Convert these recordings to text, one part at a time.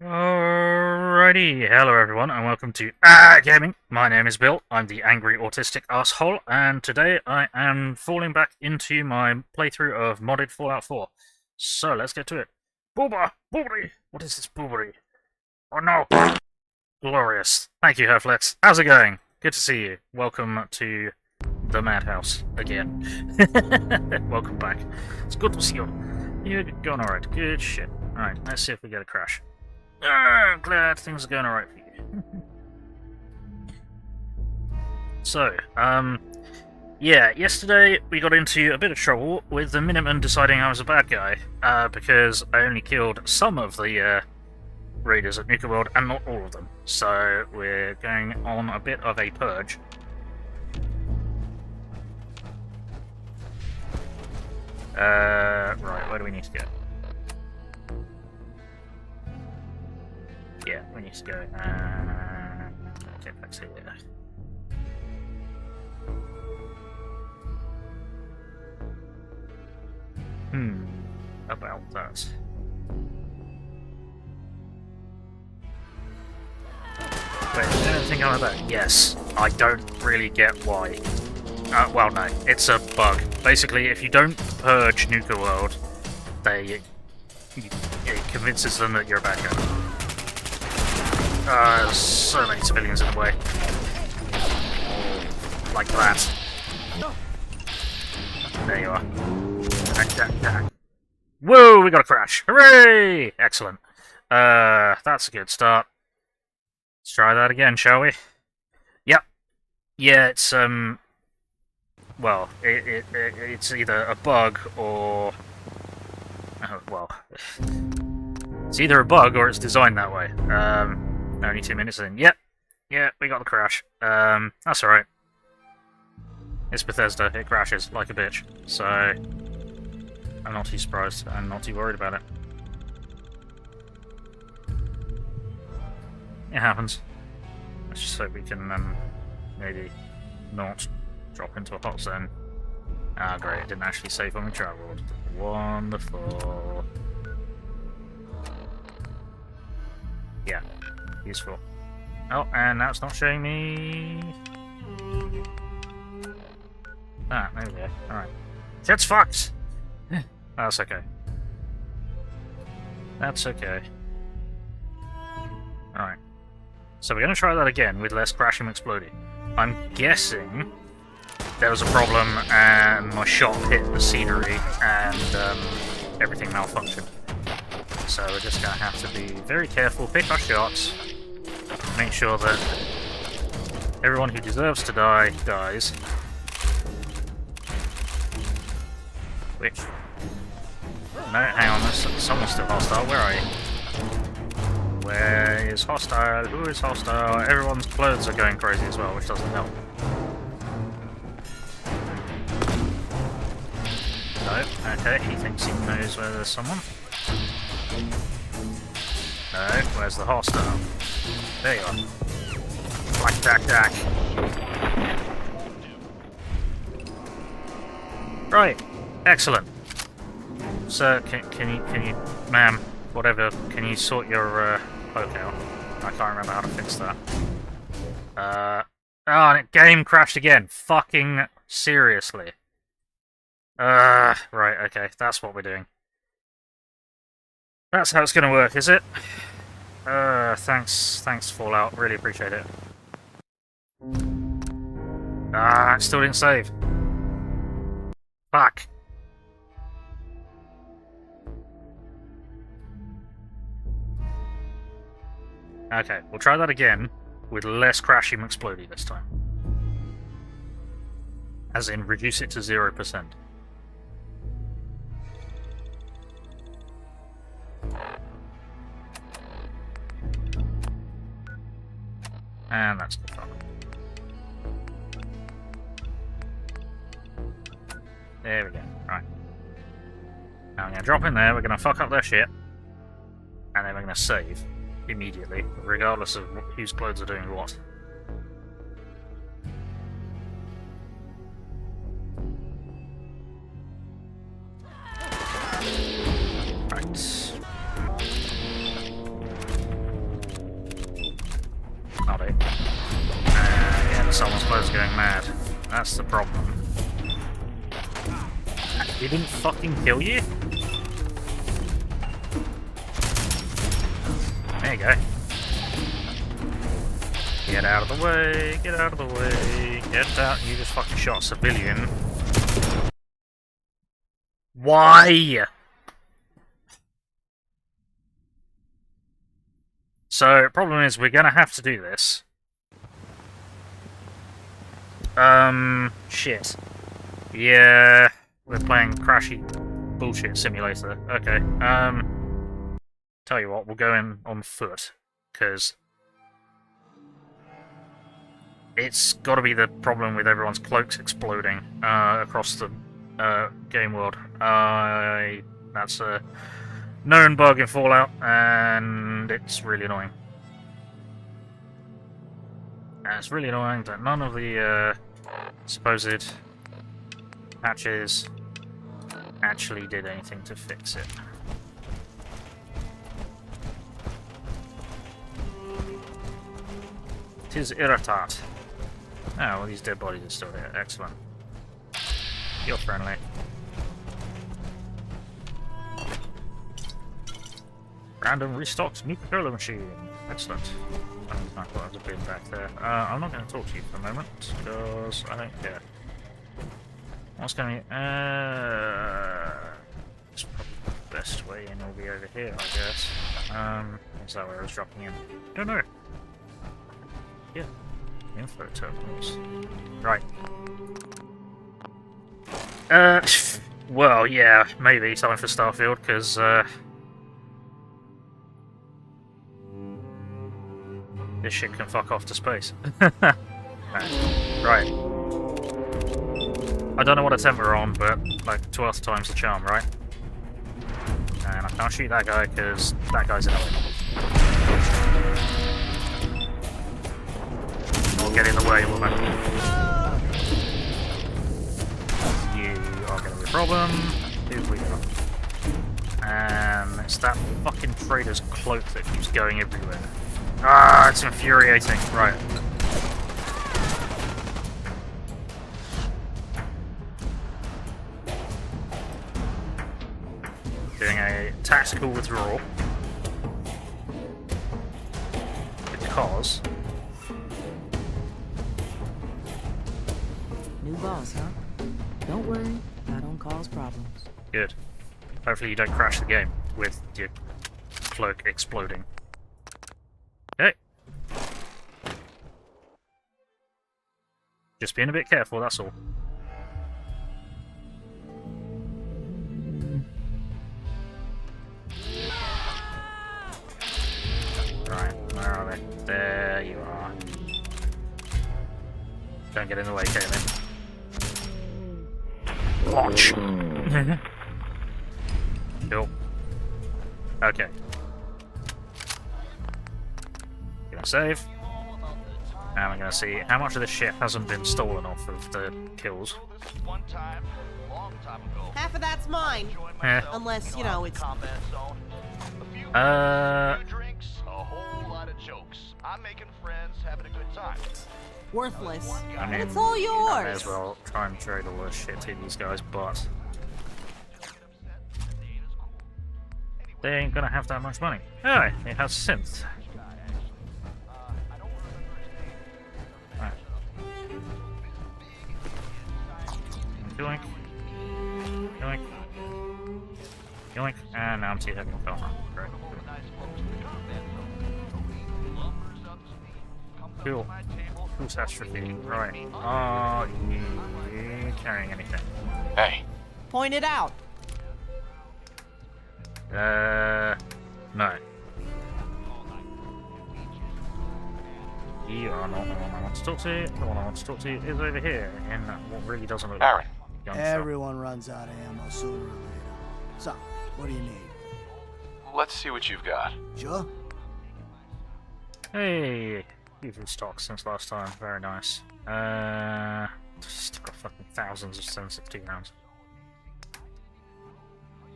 Alrighty, hello everyone, and welcome to Gaming. My name is Bill. I'm the angry autistic asshole, and today I am falling back into my playthrough of modded Fallout 4. So let's get to it. Booba, boobery. What is this boobery? Oh no! Glorious. Thank you, Herflex. How's it going? Good to see you. Welcome to the madhouse again. Welcome back. It's good to see you. You're going alright. Good shit. Alright, let's see if we get a crash. I'm glad things are going alright for you. So, yeah, yesterday we got into a bit of trouble with the Minutemen deciding I was a bad guy, because I only killed some of the raiders at Nuka World and not all of them. So we're going on a bit of a purge. Right, where do we need to go? Yeah, we need to go. Get back to here. About that. Wait, I don't think I'm about. Yes, I don't really get why. Well, no, it's a bug. Basically, if you don't purge Nuka World, it convinces them that you're a bad guy. There's so many civilians in the way. Like that. There you are. Whoa, we got a crash. Hooray! Excellent. That's a good start. Let's try that again, shall we? Yep. Yeah, it's, well, it's either a bug or... well... It's either a bug or it's designed that way. Only 2 minutes in. Yep. Yeah, we got the crash. That's alright. It's Bethesda. It crashes like a bitch. So, I'm not too surprised. I'm not too worried about it. It happens. Let's just hope we can, maybe not drop into a hot zone. Ah, great. It didn't actually save when we travelled. Wonderful. Yeah. Useful. Oh, and now it's not showing me... Ah, there we go. Alright. Shit's fucked! That's okay. That's okay. Alright. So we're going to try that again with less crashing and exploding. I'm guessing there was a problem and my shot hit the scenery and everything malfunctioned. So we're just going to have to be very careful, pick our shots, make sure that everyone who deserves to die, dies. Which... No, hang on, someone's still hostile. Where are you? Where is hostile? Who is hostile? Everyone's clothes are going crazy as well, which doesn't help. No, okay, he thinks he knows where there's someone. No, where's the hostile? There you are. Black Dak. Right, excellent. Sir, can you, ma'am, whatever, can you sort your, poke out? I can't remember how to fix that. Oh, and the game crashed again. Fucking seriously. Right, okay, that's what we're doing. That's how it's gonna work, is it? Thanks Fallout, really appreciate it. Ah, it still didn't save. Fuck. Okay, we'll try that again, with less crashing and exploding this time. As in, reduce it to 0%. And that's good fun. There we go. Right. Now I'm going to drop in there, we're going to fuck up their shit, and then we're going to save immediately, regardless of whose clothes are doing what. Right. overflow's going mad. That's the problem. He didn't fucking kill you? There you go. Get out of the way, get out of the way, get out. You just fucking shot a civilian. Why? So, problem is, we're gonna have to do this. Shit. Yeah, we're playing crashy bullshit simulator. Okay, tell you what, we'll go in on foot, because it's gotta be the problem with everyone's cloaks exploding, across the, game world. That's a known bug in Fallout, and it's really annoying. And it's really annoying that none of the, supposed patches actually did anything to fix it. Tis irritat. Oh, well, these dead bodies are still here. Excellent. You're friendly. Random restocks nuclear machine. Excellent. I thought I was a bit back there. I'm not going to talk to you for a moment, because I don't care. What's going to be... it's probably the best way in will be over here, I guess. Is that where I was dropping in? Don't know. Yeah. Info terminals. Right. Well, yeah, maybe time for Starfield, because, this shit can fuck off to space. Right. I don't know what attempt we're on, but, like, 12th time's the charm, right? And I can't shoot that guy, because that guy's in the way. Don't get in the way, woman. You are going to be a problem. Here we go. And it's that fucking trader's cloak that keeps going everywhere. Ah, it's infuriating. Right. Doing a tactical withdrawal. Because... New boss, huh? Don't worry, I don't cause problems. Good. Hopefully you don't crash the game with your cloak exploding. Okay. Just being a bit careful, that's all. Right, where are they? There you are. Don't get in the way, Caitlin. Watch! Cool. Okay. Gonna save. And we're gonna see how much of this shit hasn't been stolen off of the kills. Half of that's mine. Unless, you know, it's... worthless. I mean, it's all yours. I may as well try and trade all this shit to these guys, but they ain't gonna have that much money. Oh, it has synth. Right. Yoink. Yoink. Yoink. And now I'm too heavy on film. Great. Cool. Catastrophe. Right. Are you carrying anything? Hey. Point it out. No. You are not the one I want to talk to. The one I want to talk to is over here in what really doesn't look Aaron. like a gun shop. Everyone runs out of ammo sooner or later. So, what do you need? Let's see what you've got. Sure? Hey, you've restocked since last time. Very nice. Just got fucking thousands of 760 rounds.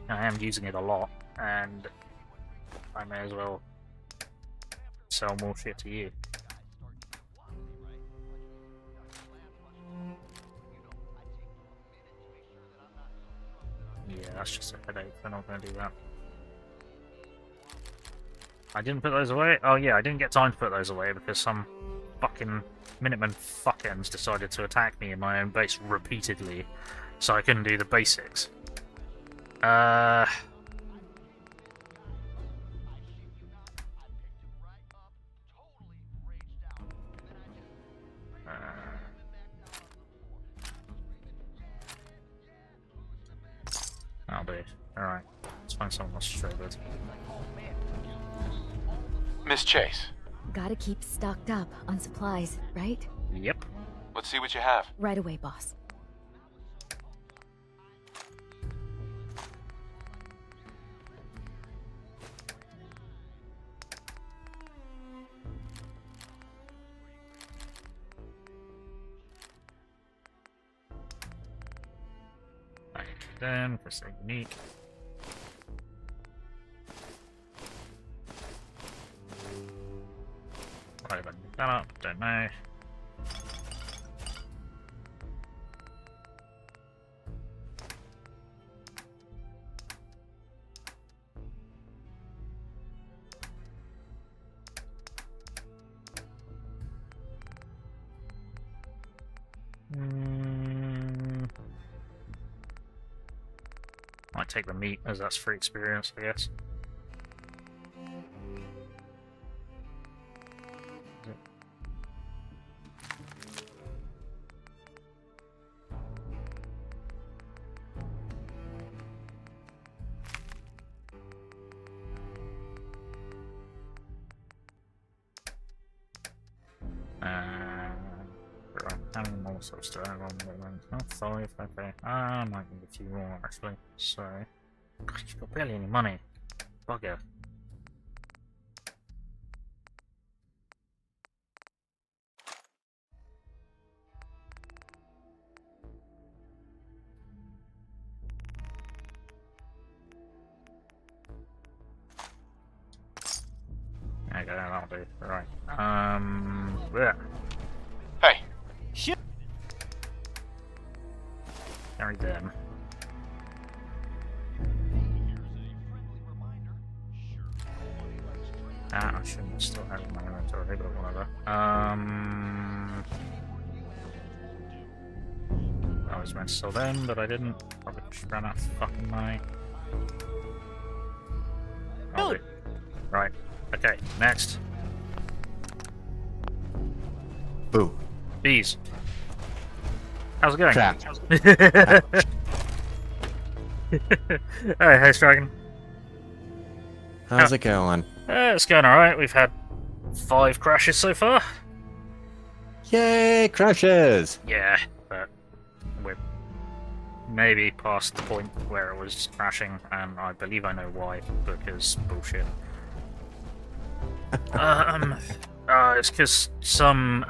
I am using it a lot, and I may as well sell more shit to you. that's just a headache. We're not going to do that. I didn't put those away? Oh yeah, I didn't get time to put those away because some fucking Minutemen fuckends decided to attack me in my own base repeatedly, so I couldn't do the basics. That'll do. Alright, let's find someone else struggled. Miss Chase, Gotta keep stocked up on supplies, right? Yep. let's see what you have. Right away, boss. Back to them, because they're unique. Why did I pick that up? Don't know. Might take the meat, as that's free experience, I guess. How many more subs do I have on the moment? Oh, 5, okay. I might need a few more actually. So, gosh, you've got barely any money. Bugger. There you go, that'll do. Right. Yeah. Hey, Carry them. I shouldn't still have my inventory, but whatever. I was meant to sell them, but I didn't. Probably just ran out of fucking money. Oh, right. Okay, next. Boo. Bees. How's it going? Crap. Hey, HasteDragon. How's it going? It's going alright. We've had 5 crashes so far. Yay, crashes! Yeah, but we're maybe past the point where it was crashing, and I believe I know why, because bullshit. It's because some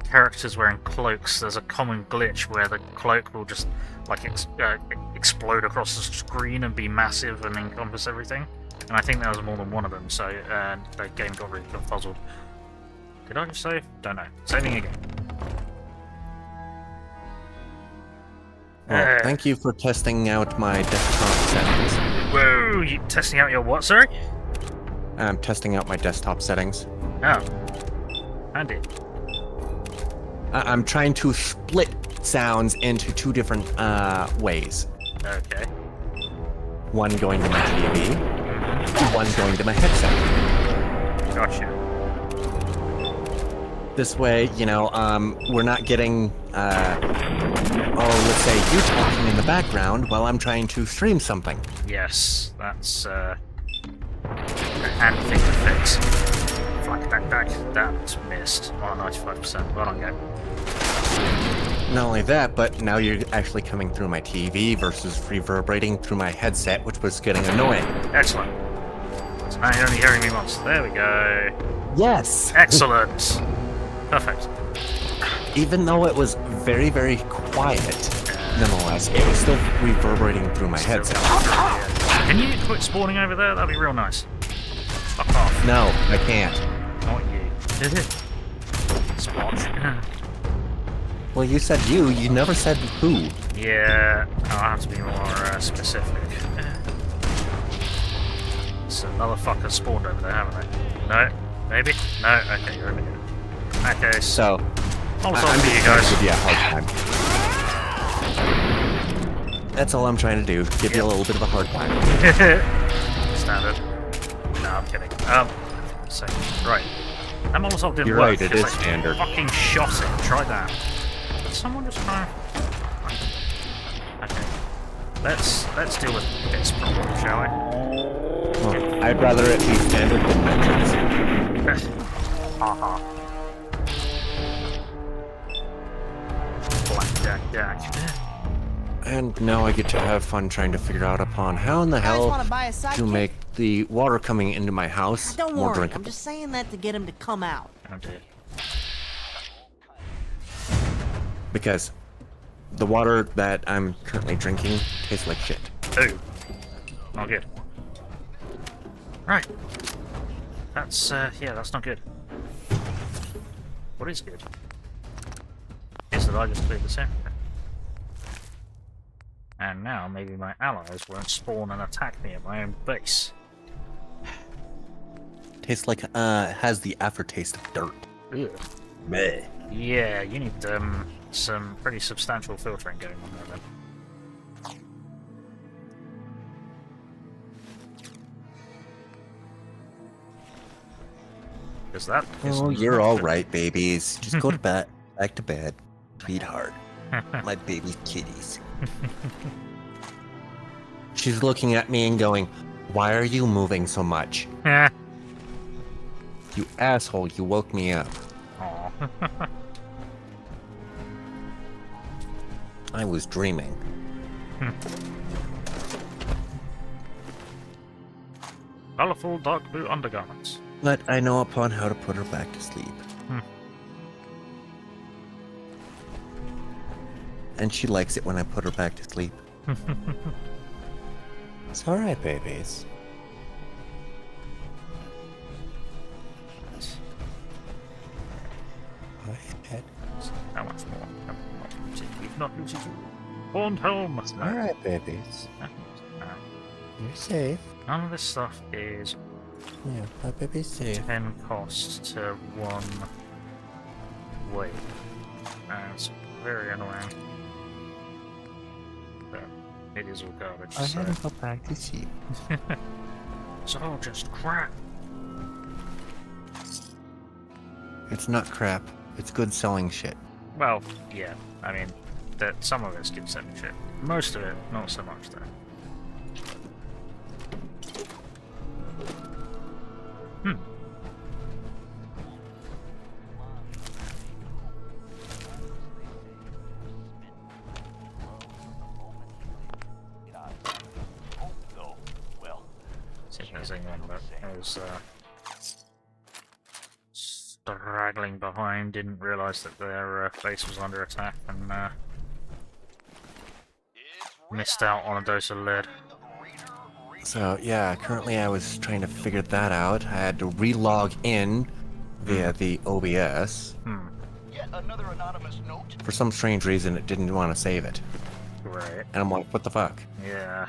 characters wearing cloaks, there's a common glitch where the cloak will just like explode across the screen and be massive and encompass everything. And I think there was more than one of them, so the game got really confuzzled. Did I just save? Don't know. Saving again. Well, thank you for testing out my desktop settings. Whoa! You testing out your what, sorry? I'm testing out my desktop settings. Oh. Handy. I'm trying to split sounds into 2 different ways. Okay. One going to my TV, one going to my headset. Gotcha. This way, you know, we're not getting, let's say you talking in the background while I'm trying to stream something. Yes, that's a handy thing to fix. Flack, back, that missed. Oh, 95%. Well done, game. Not only that, but now you're actually coming through my TV versus reverberating through my headset, which was getting annoying. Excellent. So now you're only hearing me once. There we go. Yes! Excellent. Perfect. Even though it was very, very quiet, nonetheless, it was still reverberating through my headset. Can you quit spawning over there? That'd be real nice. Fuck off. No, I can't. Not you. Splotch. Well, you said you never said who. Yeah, I'll have to be more specific. So another fucker spawned over there, haven't they? No? Maybe? No? Okay, you're in here. Okay, So, I'm I'm sorry for you just trying to guys. give you a hard time. That's all I'm trying to do. Give you a little bit of a hard time. Standard. No, I'm kidding. So, right. That Molotov didn't You're work. right, it because is I standard. fucking shot it. Try that. Did someone just try? Okay. Let's deal with this problem, shall we? Well, I'd rather it be standard than metrics. Haha. Blackjack Jack. And now I get to have fun trying to figure out upon how in the Guys hell wanna buy a to sidekick? make the water coming into my house Don't more worry, I'm drinkable. just saying that to get him to come out. Oh dear. Because the water that I'm currently drinking tastes like shit. Ooh. Not good. Right. That's, yeah, that's not good. What is good? Is that I just cleared this area. And now maybe my allies won't spawn and attack me at my own base. Tastes like, has the aftertaste of dirt. Ugh. Meh. Yeah, you need, some pretty substantial filtering going on there then. Because that is Oh, you're not all good. right, babies. Just go to bed. Back to bed. Sweetheart. My baby kitties. She's looking at me and going, "Why are you moving so much? Aw. You asshole, you woke me up." I was dreaming. Colorful dark blue undergarments. But I know upon how to put her back to sleep. And she likes it when I put her back to sleep. It's alright, babies. Go ahead. How much more? We've not looted you. Horned home. It's alright, babies. You're safe. None of this stuff is Yeah, my baby's safe. 10 cost to 1 weight. It's very annoying. But it is all garbage, I so had to go back to sleep. it's all just crap. It's not crap. It's good selling shit. Well, yeah, I mean, that some of it's good selling shit. Most of it, not so much though. See if there's anyone that was straggling behind, didn't realise that their base was under attack, and missed out on a dose of lead. So, yeah, currently I was trying to figure that out. I had to re-log in via the OBS. For some strange reason, it didn't want to save it. Right. And I'm like, what the fuck? Yeah.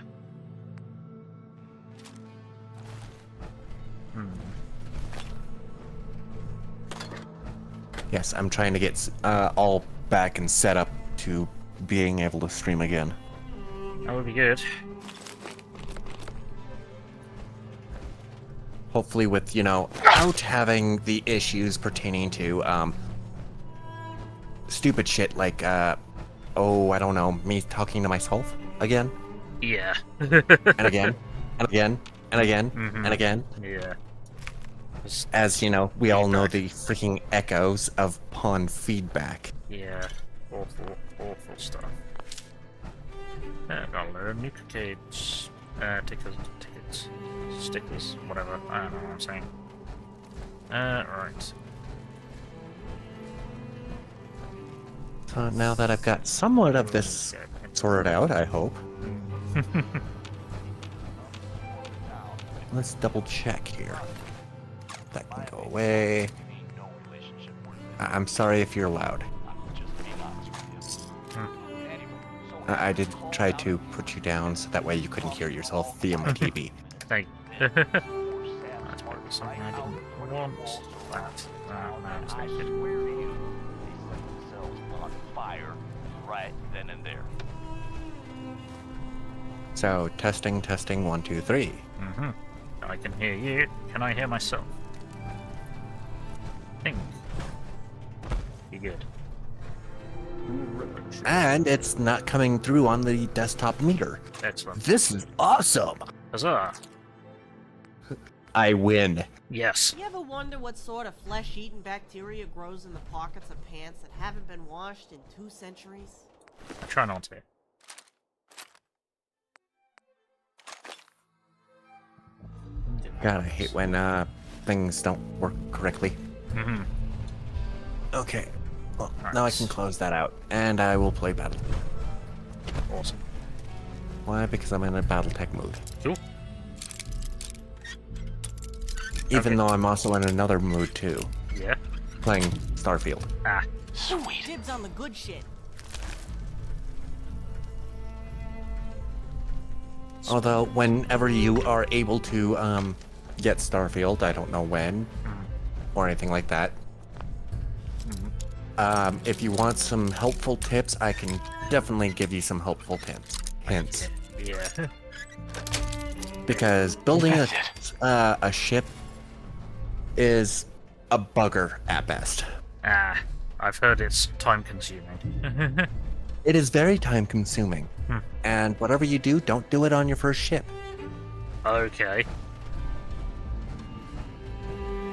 Yes, I'm trying to get all back and set up to being able to stream again. That would be good. Hopefully with, you know, out having the issues pertaining to, stupid shit like, oh, I don't know, me talking to myself again, Yeah. and again, and again, and again, and again. Yeah. As, you know, we all know the freaking echoes of pawn feedback. Yeah. Awful, awful stuff. Yeah, got a load of Nuka tickets, stickers, whatever. I don't know what I'm saying. Right. So now that I've got somewhat of this sorted out, I hope. Let's double check here. That can go away. I'm sorry if you're loud. I did try to put you down so that way you couldn't hear yourself via my TV. Thank you. That's probably something I didn't want. That. Now it's naked. On fire right then and there. So, testing, 1, 2, 3. Mm-hmm. I can hear you. Can I hear myself? Think. You good? And it's not coming through on the desktop meter. Excellent. This is awesome! Huzzah! I win. Yes. You ever wonder what sort of flesh-eating bacteria grows in the pockets of pants that haven't been washed in 2 centuries? I try not to. God, I hate when things don't work correctly. Mm-hmm. Okay. Well, now I can close that out, and I will play Battle. Awesome. Why? Because I'm in a BattleTech mood. Cool. Even Okay. though I'm also in another mood too, Yeah. playing Starfield. Ah. Sweet. Dibs on the good shit. Although, whenever you are able to get Starfield, I don't know when, or anything like that. If you want some helpful tips, I can definitely give you some helpful hints. Yeah. Because building a ship is a bugger at best. Ah. I've heard it's time consuming. It is very time consuming. Hmm. And whatever you do, don't do it on your first ship. Okay.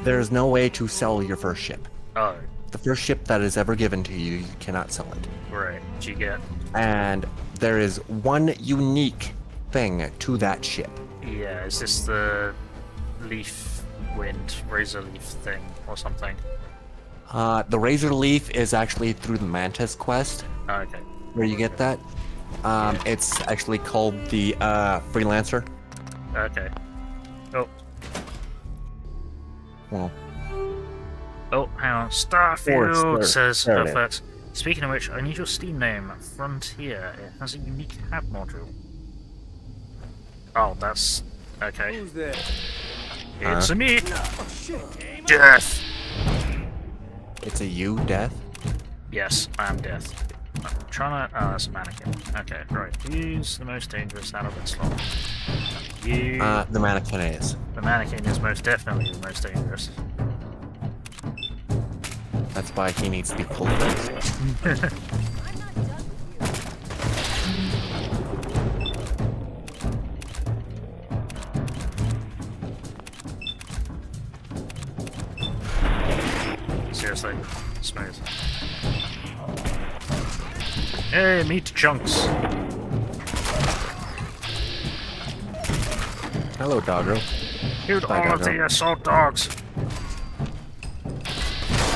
There is no way to sell your first ship. Oh. The first ship that is ever given to you, you cannot sell it. Right. Do you get? And there is one unique thing to that ship. Yeah. Is this the leaf wind razor leaf thing or something? The Razor Leaf is actually through the Mantis quest, Oh, okay. where you get that. It's actually called the Freelancer. Okay. Oh. Well, Oh, hang on. Starfield there- says there it is. perfect. Speaking of which, I need your Steam name. Frontier. It has a unique hab module. Oh, that's okay. Who's there? It's a me. Death. it's a you, Death. Yes, I am Death. I'm trying to. Oh, that's a mannequin. Okay, right. Who's the most dangerous out of its lot? You. The mannequin is. The mannequin is most definitely the most dangerous. That's why he needs to be pulled first. Seriously, smooth. Hey, meat chunks. Hello, Doggo. Shoot Bye, all of Doggo. the assault dogs.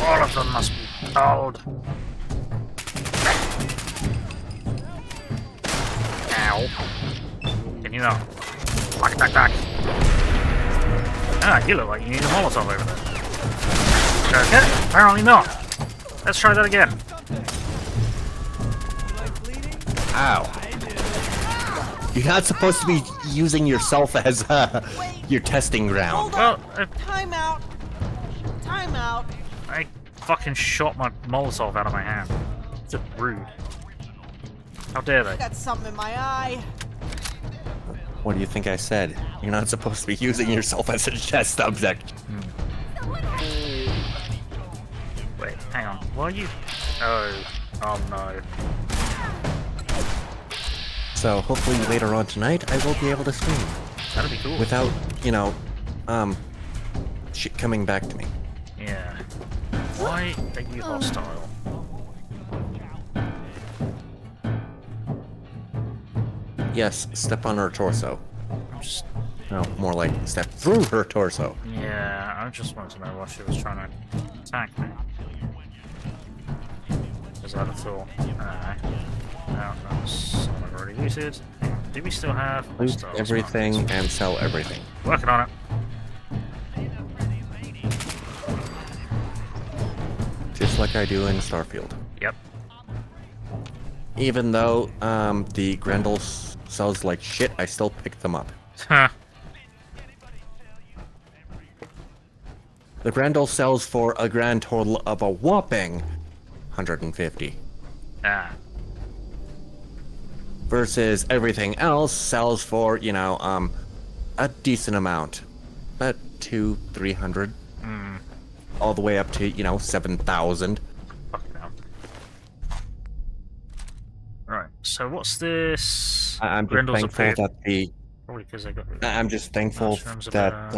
All of them must be dulled. Ow. Can you not? Tack. Ah, you look like you need a Molotov over there. Okay, apparently not. Let's try that again. Ow. You're not supposed to be using yourself as your testing ground. Hold on. Well, Time out. Time out. I fucking shot my Molotov out of my hand. It's just rude. How dare they? Got something in my eye. What do you think I said? You're not supposed to be using yourself as a test subject. Wait, hang on. Why are you? Oh no. So hopefully later on tonight I will be able to stream That'd be cool. without, shit coming back to me. Yeah. Why are you hostile? Yes, step on her torso. I'm just. No, more like step through her torso. Yeah, I just wanted to know why she was trying to attack me. Because I'd have thought. No, that's I've already looted. Do we still have Loot stars? everything and sell everything. Working on it. Just like I do in Starfield. Yep. even though the Grendel sells like shit, I still pick them up. Huh. The Grendel sells for a grand total of a whopping 150. Ah. Versus everything else sells for, you know, a decent amount. About 200-300. All the way up to, you know, 7,000. Fucking hell. Right, so what's this? I'm just Grendel's thankful appeared. that the... Probably because they got. I'm just thankful Mushrooms that,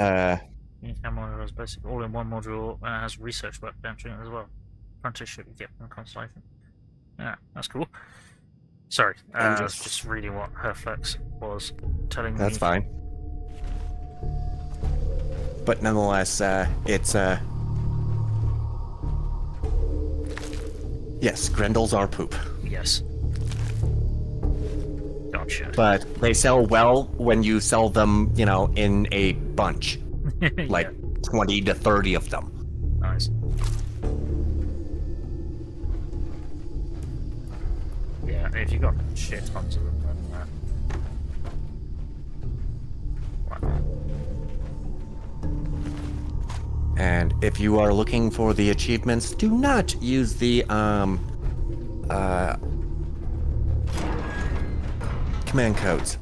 Camera has basically all in one module and has research work downstream as well. Apprenticeship you get from Constellation. Yeah, that's cool. Sorry, I was just reading what her flex was telling me. That's fine. But nonetheless, it's, yes, Grendels are poop. Yes. Gotcha. But they sell well when you sell them, you know, in a bunch. Like 20 to 30 of them. Nice. Yeah, if you got shit tons of them, then why not? And if you are looking for the achievements, do not use the command codes.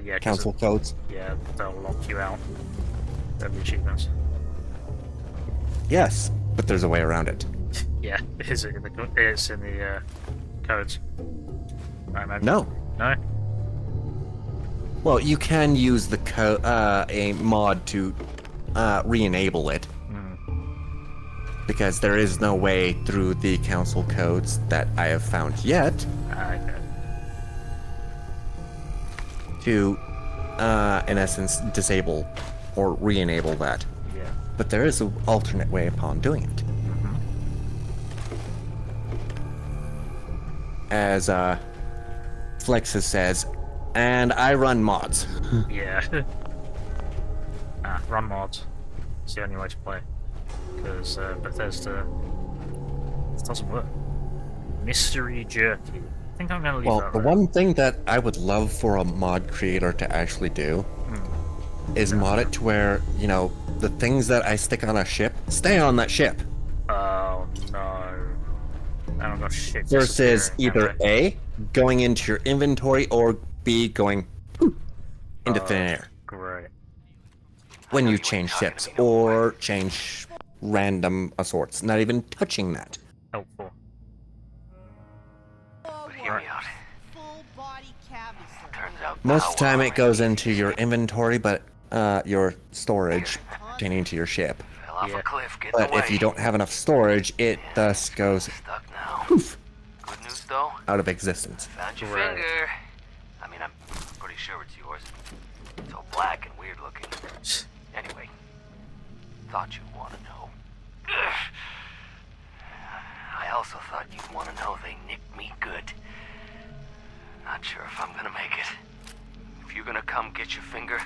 Yeah, Council codes. Yeah, they'll lock you out. They're the achievements. Yes, but there's a way around it. Yeah, is it in the? It's in the codes. I imagine. No. No. Well, you can use the a mod to re-enable it. Because there is no way through the council codes that I have found yet Okay. to, in essence, disable or re-enable that. Yeah. But there is an alternate way upon doing it. As Flexus says, and I run mods. Yeah. Run mods. It's the only way to play. Because Bethesda. This doesn't work. Mystery jerky. I think I'm gonna leave Well, that the there. one thing that I would love for a mod creator to actually do is mod it to where, you know, the things that I stick on a ship stay on that ship. Oh no. I don't got shit. Versus disappearing, either have I? A, going into your inventory, or B, going poof, into thin air. Great. When you change ships, or change random assorts, not even touching that. Helpful. Hear me out. Full body cavity, sir. Turns out Most of the time it goes into your inventory, but your storage pertaining to your ship. Fell off Yeah. a cliff, get But away. if you don't have enough storage, it thus goes Stuck now. poof Good news though, out of existence. found your Right. finger. I mean, I'm pretty sure it's yours. It's all black and weird looking. Anyway, thought you'd want to know. I also thought you'd want to know they nicked me good. Not sure if I'm gonna make it. If you're gonna come get your finger,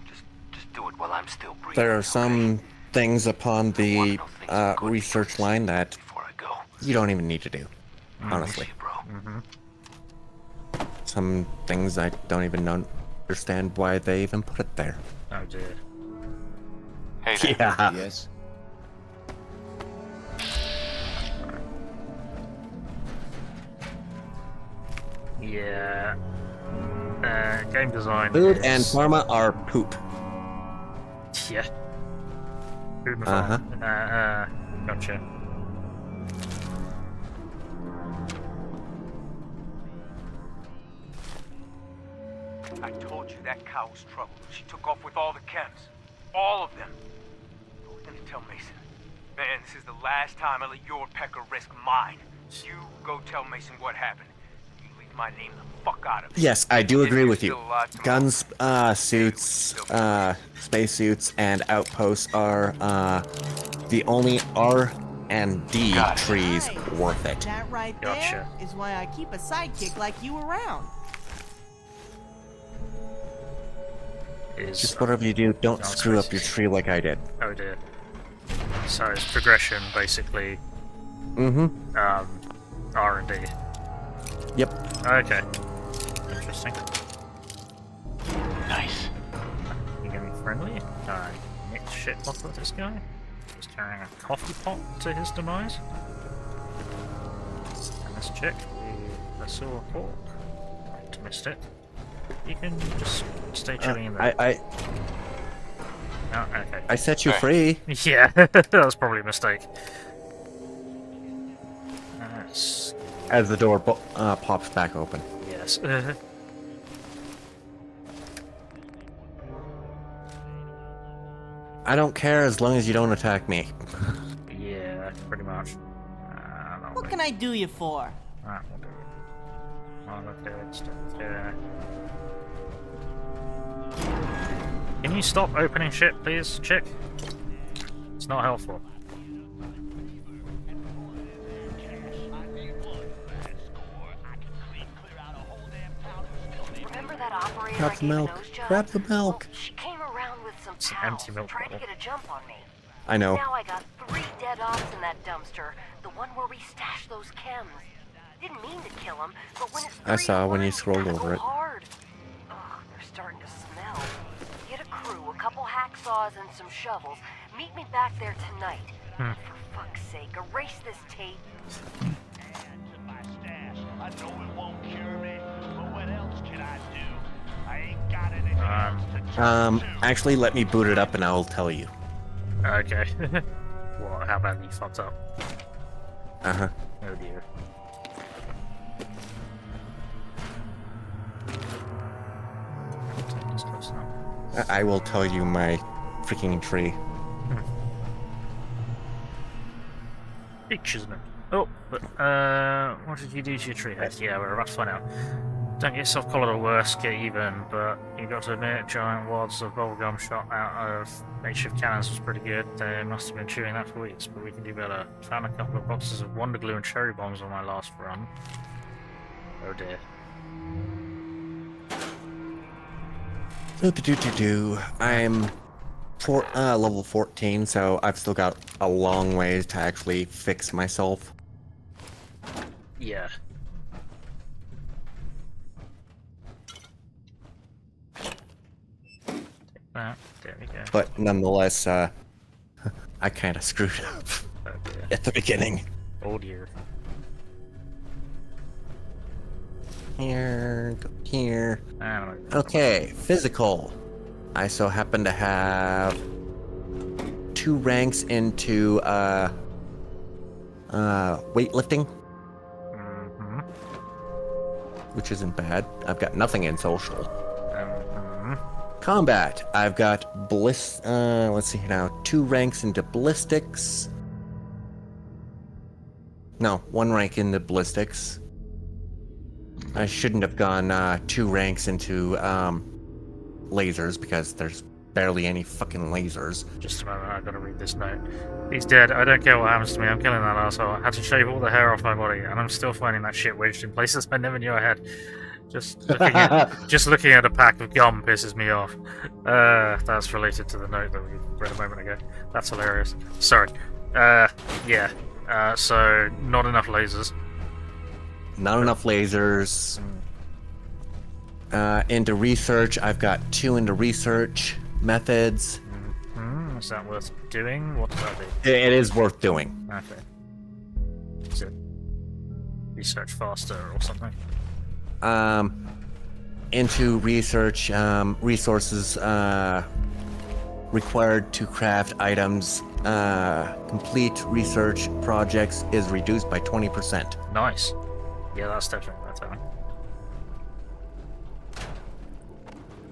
just do it while I'm still breathing. There are okay? some things upon the Wanna know things are good research first line that before I go. you don't even need to do, honestly. See you, bro. Some things I don't even understand why they even put it there. Oh dear. Hey there. Yeah. Yes? Yeah. Game design. Food is... and pharma are poop. Yeah. Food and Uh-huh. farm. Gotcha. I told you that cow was trouble. She took off with all the chems. All of them. We're gonna tell Mason. Man, this is the last time I let your pecker risk mine. You go tell Mason what happened. You leave my name the fuck out of it. Yes, I do agree If with you're you. still alive tomorrow. Guns, suits, spacesuits, and outposts are the only R and D Got it. trees Nice. worth it. That right Gotcha. there is why I keep a sidekick like you around. Is Just whatever you do, don't Sounds screw up racist. your tree like I did. Oh dear. So it's progression basically. Mm-hmm. R D. Yep. Okay. Interesting. Nice. You gonna be friendly? Nick shit off with this guy? He's carrying a coffee pot to his demise. And this chick, the silver fork. Missed it. You can just stay chilling in there. Oh, okay. I set you Hey. free. Yeah, that was probably a mistake. As the door pops back open. Yes. I don't care as long as you don't attack me. Yeah, pretty much. What can I do you for? We'll do it. Oh, look at it, stuff there. Can you stop opening shit, please, chick? It's not helpful. Remember that operator Grab I the gave a milk. nose job? Grab the milk. Well, she came around with some It's an pals, empty milk tried to bottle. get a jump on me. I know. Now I got 3 dead ops in that dumpster, the one where we stashed those chems. Didn't mean to kill them, but when it's I saw when you 3-1, scrolled gotta over go it. hard. Ugh, they're starting to smell. Get a crew, a couple hacksaws, and some shovels. Meet me back there tonight. For fuck's sake, erase this tape. I know it won't cure me, but what else can I do? I ain't got anything else to turn to. Actually, let me boot it up and I'll tell you. Okay. What? How badly you fucked up? Uh-huh. Oh dear. Take this close enough. I will tell you my freaking tree. Pictures, man. Oh, but, what did you do to your tree head? Yeah, we're about to find out. Don't get yourself collared or worse, get even, but you got to admit, giant wads of bubblegum shot out of makeshift cannons was pretty good. They must have been chewing that for weeks, but we can do better. Found a couple of boxes of Wonder Glue and cherry bombs on my last run. Oh dear. I'm level 14, so I've still got a long ways to actually fix myself. Yeah. Take that. There we go. But nonetheless, I kind of screwed up Oh dear. at the beginning. Oh dear. Here, go here. And Okay, physical. I so happen to have 2 ranks into weightlifting, Mm-hmm. which isn't bad. I've got nothing in social. Mm-hmm. Combat. I've got let's see now. 2 ranks into ballistics. No, 1 rank into ballistics. I shouldn't have gone 2 ranks into lasers because there's barely any fucking lasers. Just a moment, I've got to read this note. He's dead. I don't care what happens to me. I'm killing that asshole. I had to shave all the hair off my body, and I'm still finding that shit wedged in places I never knew I had. Just looking at a pack of gum pisses me off. That's related to the note that we read a moment ago. That's hilarious. Sorry. Yeah. So, not enough lasers. Not enough lasers. Into research, I've got 2 into research methods. Is that worth doing? What does that do? It is worth doing. Okay. Is it research faster or something? Into research, resources required to craft items, complete research projects is reduced by 20%. Nice. Yeah, that's definitely worth having.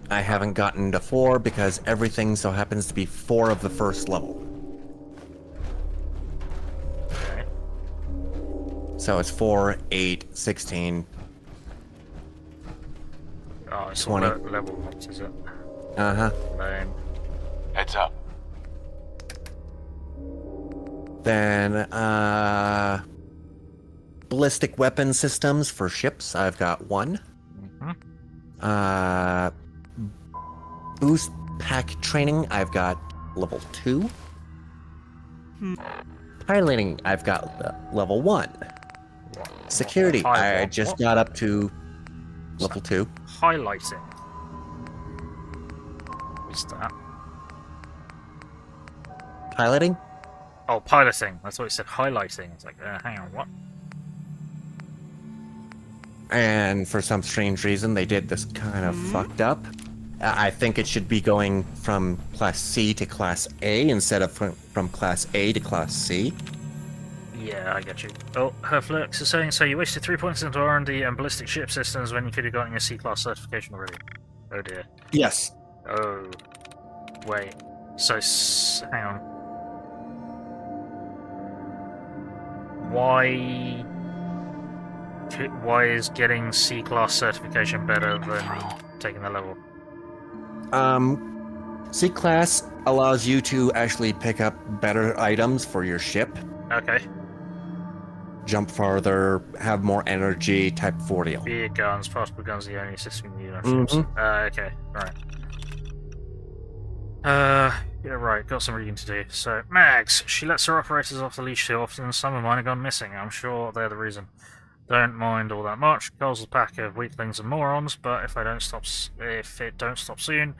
I haven't gotten to 4 because everything so happens to be 4 of the first level. Okay. So it's 4, 8, 16. Oh, it's 20. all level ones, is it? Uh-huh. Lame. Heads up. Then, ballistic weapon systems for ships, I've got 1. Mm-hmm. Boost pack training, I've got level 2. Piloting, I've got level 1. Security. High- I what? just What? got up to level 2. Highlighting. What's that? Piloting? Oh, piloting. I thought you said highlighting. It's like, hang on, what? And for some strange reason, they did this kind of fucked up. I think it should be going from Class C to Class A instead of from Class A to Class C. Yeah, I get you. Oh, Herflux is saying, so you wasted 3 points into R&D and ballistic ship systems when you could have gotten your C-class certification already. Oh dear. Yes. Oh. Wait. So, hang on. Why is getting C-class certification better than taking the level? C class allows you to actually pick up better items for your ship, Okay. jump farther, have more energy, type of ordeal. Beer guns, particle guns, the only system you use on ships. Mhm. Okay, right. Yeah, right, got some reading to do. So, Mags, she lets her operators off the leash too often, and some of mine have gone missing. I'm sure they're the reason. Don't mind all that much. Cole's a pack of weaklings and morons, but if it don't stop soon,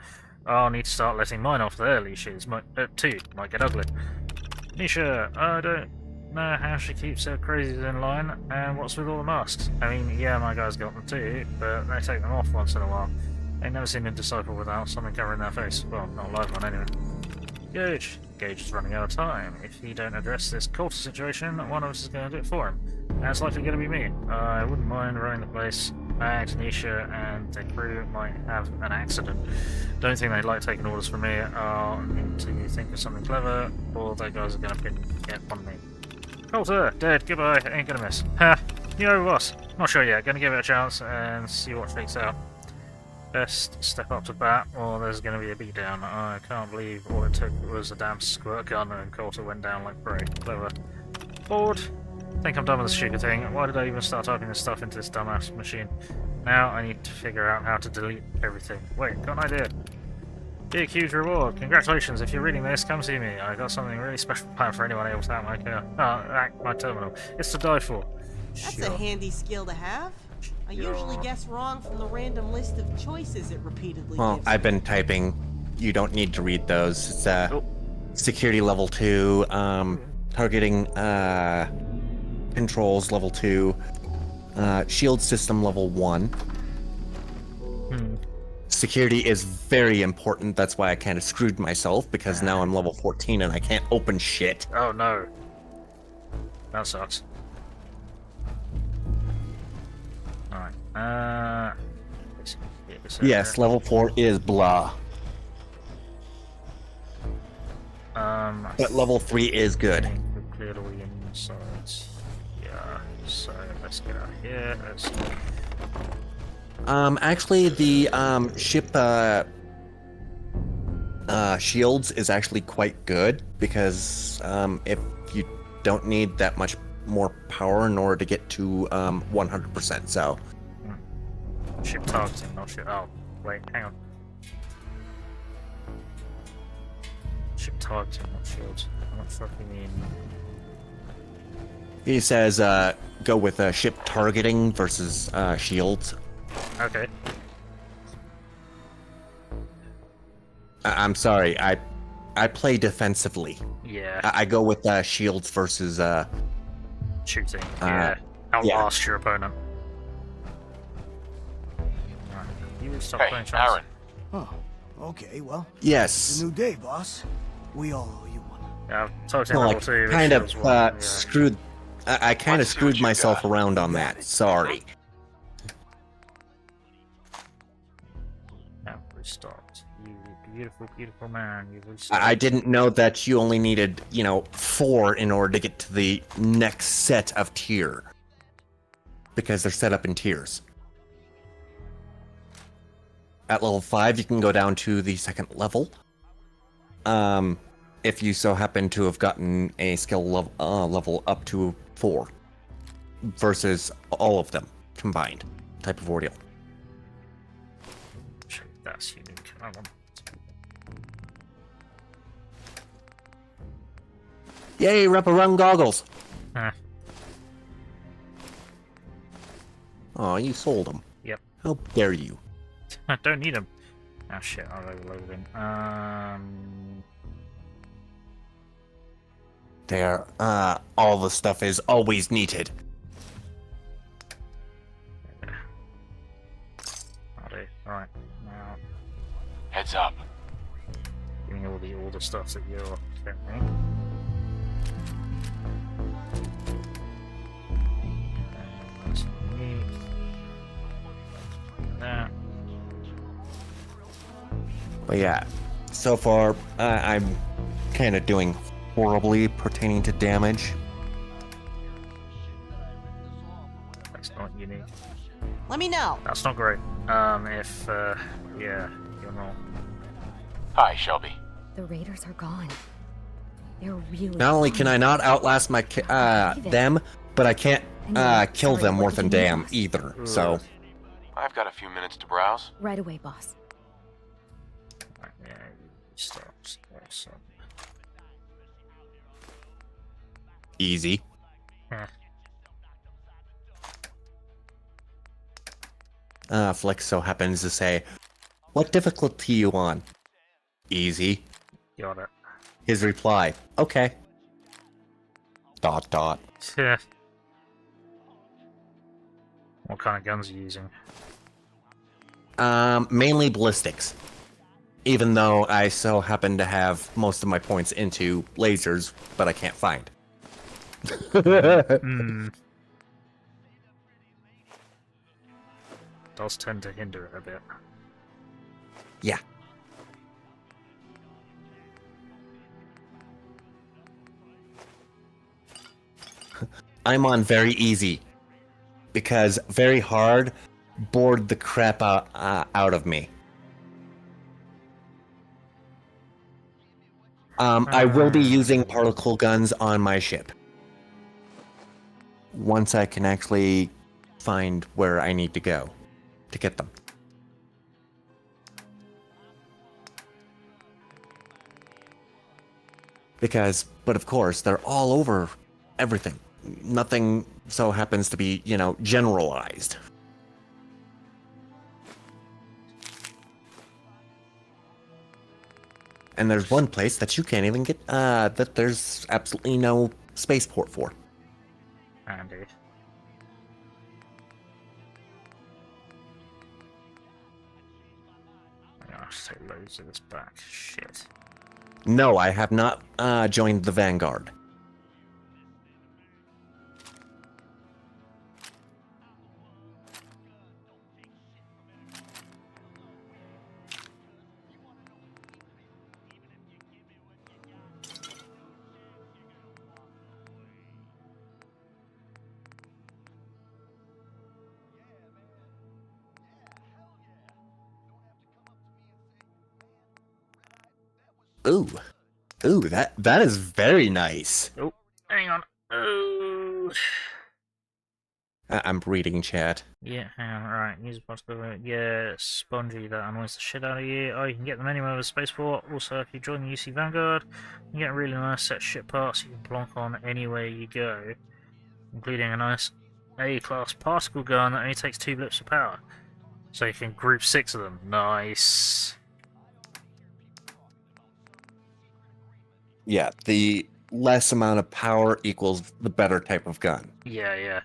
I'll need to start letting mine off their leashes. Too. Might get ugly. Nisha, I don't know how she keeps her crazies in line, and what's with all the masks? I mean, yeah, my guys got them too, but they take them off once in a while. Ain't never seen a disciple without something covering their face. Well, not a live one anyway. Gage. Gage is running out of time. If he don't address this cultist situation, one of us is going to do it for him. And it's likely going to be me. I wouldn't mind running the place. Mags, Nisha, and the crew might have an accident. Don't think they'd like taking orders from me. I'll need to think of something clever, or those guys are going to get on me. Coulter, dead, goodbye, ain't gonna miss. Ha! You know what? Not sure yet, gonna give it a chance and see what shakes out. Best step up to bat, or there's gonna be a beatdown. I can't believe all it took was a damn squirt gun and Coulter went down like Bray. Clever. Forward. Think I'm done with this stupid thing. Why did I even start typing this stuff into this dumbass machine? Now I need to figure out how to delete everything. Wait, got an idea. Big, huge reward. Congratulations, if you're reading this, come see me. I got something really special planned for anyone able to hack my terminal. It's to die for. That's Sure. a handy skill to have. I usually guess wrong from the random list of choices it repeatedly Well, gives I've me. been typing. You don't need to read those. It's security level 2, targeting controls level 2, shield system level 1. Security is very important. That's why I kind of screwed myself, because now I'm level 14 and I can't open shit. Oh no. That sucks. Alright, Yes, level 4 is blah. But level 3 is good. We've cleared all the insides. Yeah, so let's get out of here. Let's... Actually, the ship shields is actually quite good, because if you don't need that much more power in order to get to 100%, so. Ship targeting, not ship. Oh, wait, hang on. Ship targeting, not shields. I'm not sure if you mean. He says go with ship targeting versus shields. Okay. I'm sorry, I play defensively. Yeah. I go with shields versus shooting. Yeah. Outlast your opponent. Right. You would stop playing chance. Aaron. Oh, okay, well. Yes. It's a new day, boss. We all owe you one. Yeah, targeting Well, level 2. kind of shields one, yeah. screwed. I kind of screwed myself around on that. Sorry. Now restocked. You beautiful, beautiful man. You restocked. I didn't know that you only needed, 4 in order to get to the next set of tier. Because they're set up in tiers. At level 5, you can go down to the second level. If you so happen to have gotten a skill level up to 4. Versus all of them combined. Type of ordeal. That's unique. I want. Yay, wraparound goggles! Oh, you sold them. Yep. How dare you? I don't need them. Oh shit, I'll overload him. There, all the stuff is always needed. I'll do. Alright, now Heads up. give me all the stuff that you're sent me. That's me. That. But yeah, so far, I'm kind of doing horribly pertaining to damage. That's not unique. Let me know. That's not great. Yeah, you're not. Hi, Shelby. The raiders are gone. They're really Not only can I not outlast my them, but I can't kill them worth a damn either. So I've got a few minutes to browse. Right away, boss. Right, yeah, you start. easy. Flex so happens to say, "What difficulty you on?" Easy. Got it. His reply, "Okay." ... Yeah. What kind of guns are you using? Mainly ballistics. Even though I so happen to have most of my points into lasers, but I can't find. Does tend to hinder it a bit. Yeah. I'm on very easy. Because very hard bored the crap out of me. I will be using particle guns on my ship. Once I can actually find where I need to go to get them. But of course, they're all over everything. Nothing so happens to be, generalized. And there's one place that you can't even get, that there's absolutely no spaceport for. Handy. I have to take loads of this back. Shit. No, I have not, joined the Vanguard. Ooh, that is very nice. Oh, hang on. Oh. I'm reading chat. Yeah, hang on. Right, use a possibility. Yeah, spongy that annoys the shit out of you. Oh, you can get them anywhere with a spaceport. Also, if you join the UC Vanguard, you get a really nice set ship parts you can plonk on anywhere you go, including a nice A-class particle gun that only takes 2 blips of power. So you can group 6 of them. Nice. Yeah, the less amount of power equals the better type of gun. Yeah, yeah.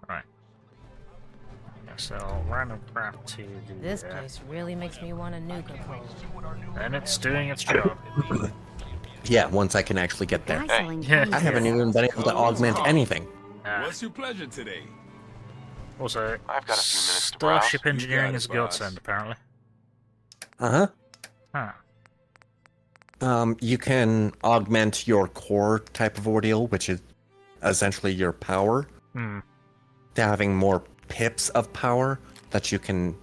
Right. So random crap to the. This place really makes me want a Nuka World. And it's doing its job. Yeah, once I can actually get there. Yeah. I haven't even been able to augment anything. What's your pleasure today? Also, I've got a few minutes to browse. Starship engineering is a godsend, apparently. Uh-huh. Huh. You can augment your core type of ordeal, which is essentially your power, to having more pips of power that you can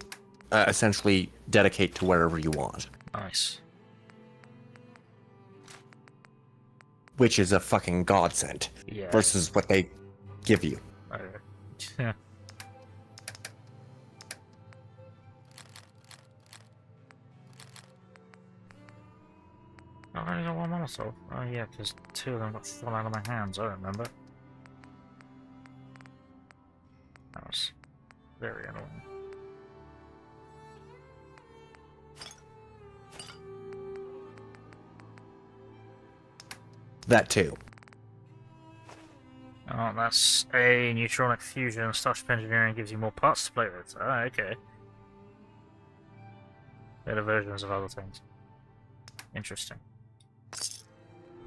essentially dedicate to wherever you want. Nice. Which is a fucking godsend versus what they give you. Yeah. I've only got one Molotov. Oh yeah, because two of them got fallen out of my hands, I remember. That was very annoying. That too. Oh, that's a neutronic fusion. Starship engineering gives you more parts to play with. Ah, okay. Better versions of other things. Interesting.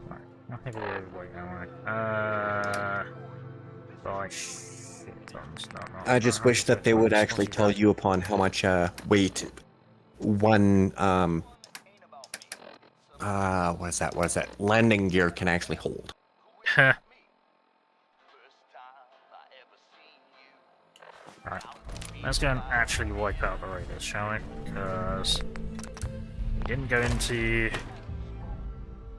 Right, I think we're way now, buy shit tons. No, I just wish that they would actually tell you upon how much weight one what is that landing gear can actually hold. Right, let's go and actually wipe out the raiders, shall we? Because we didn't go into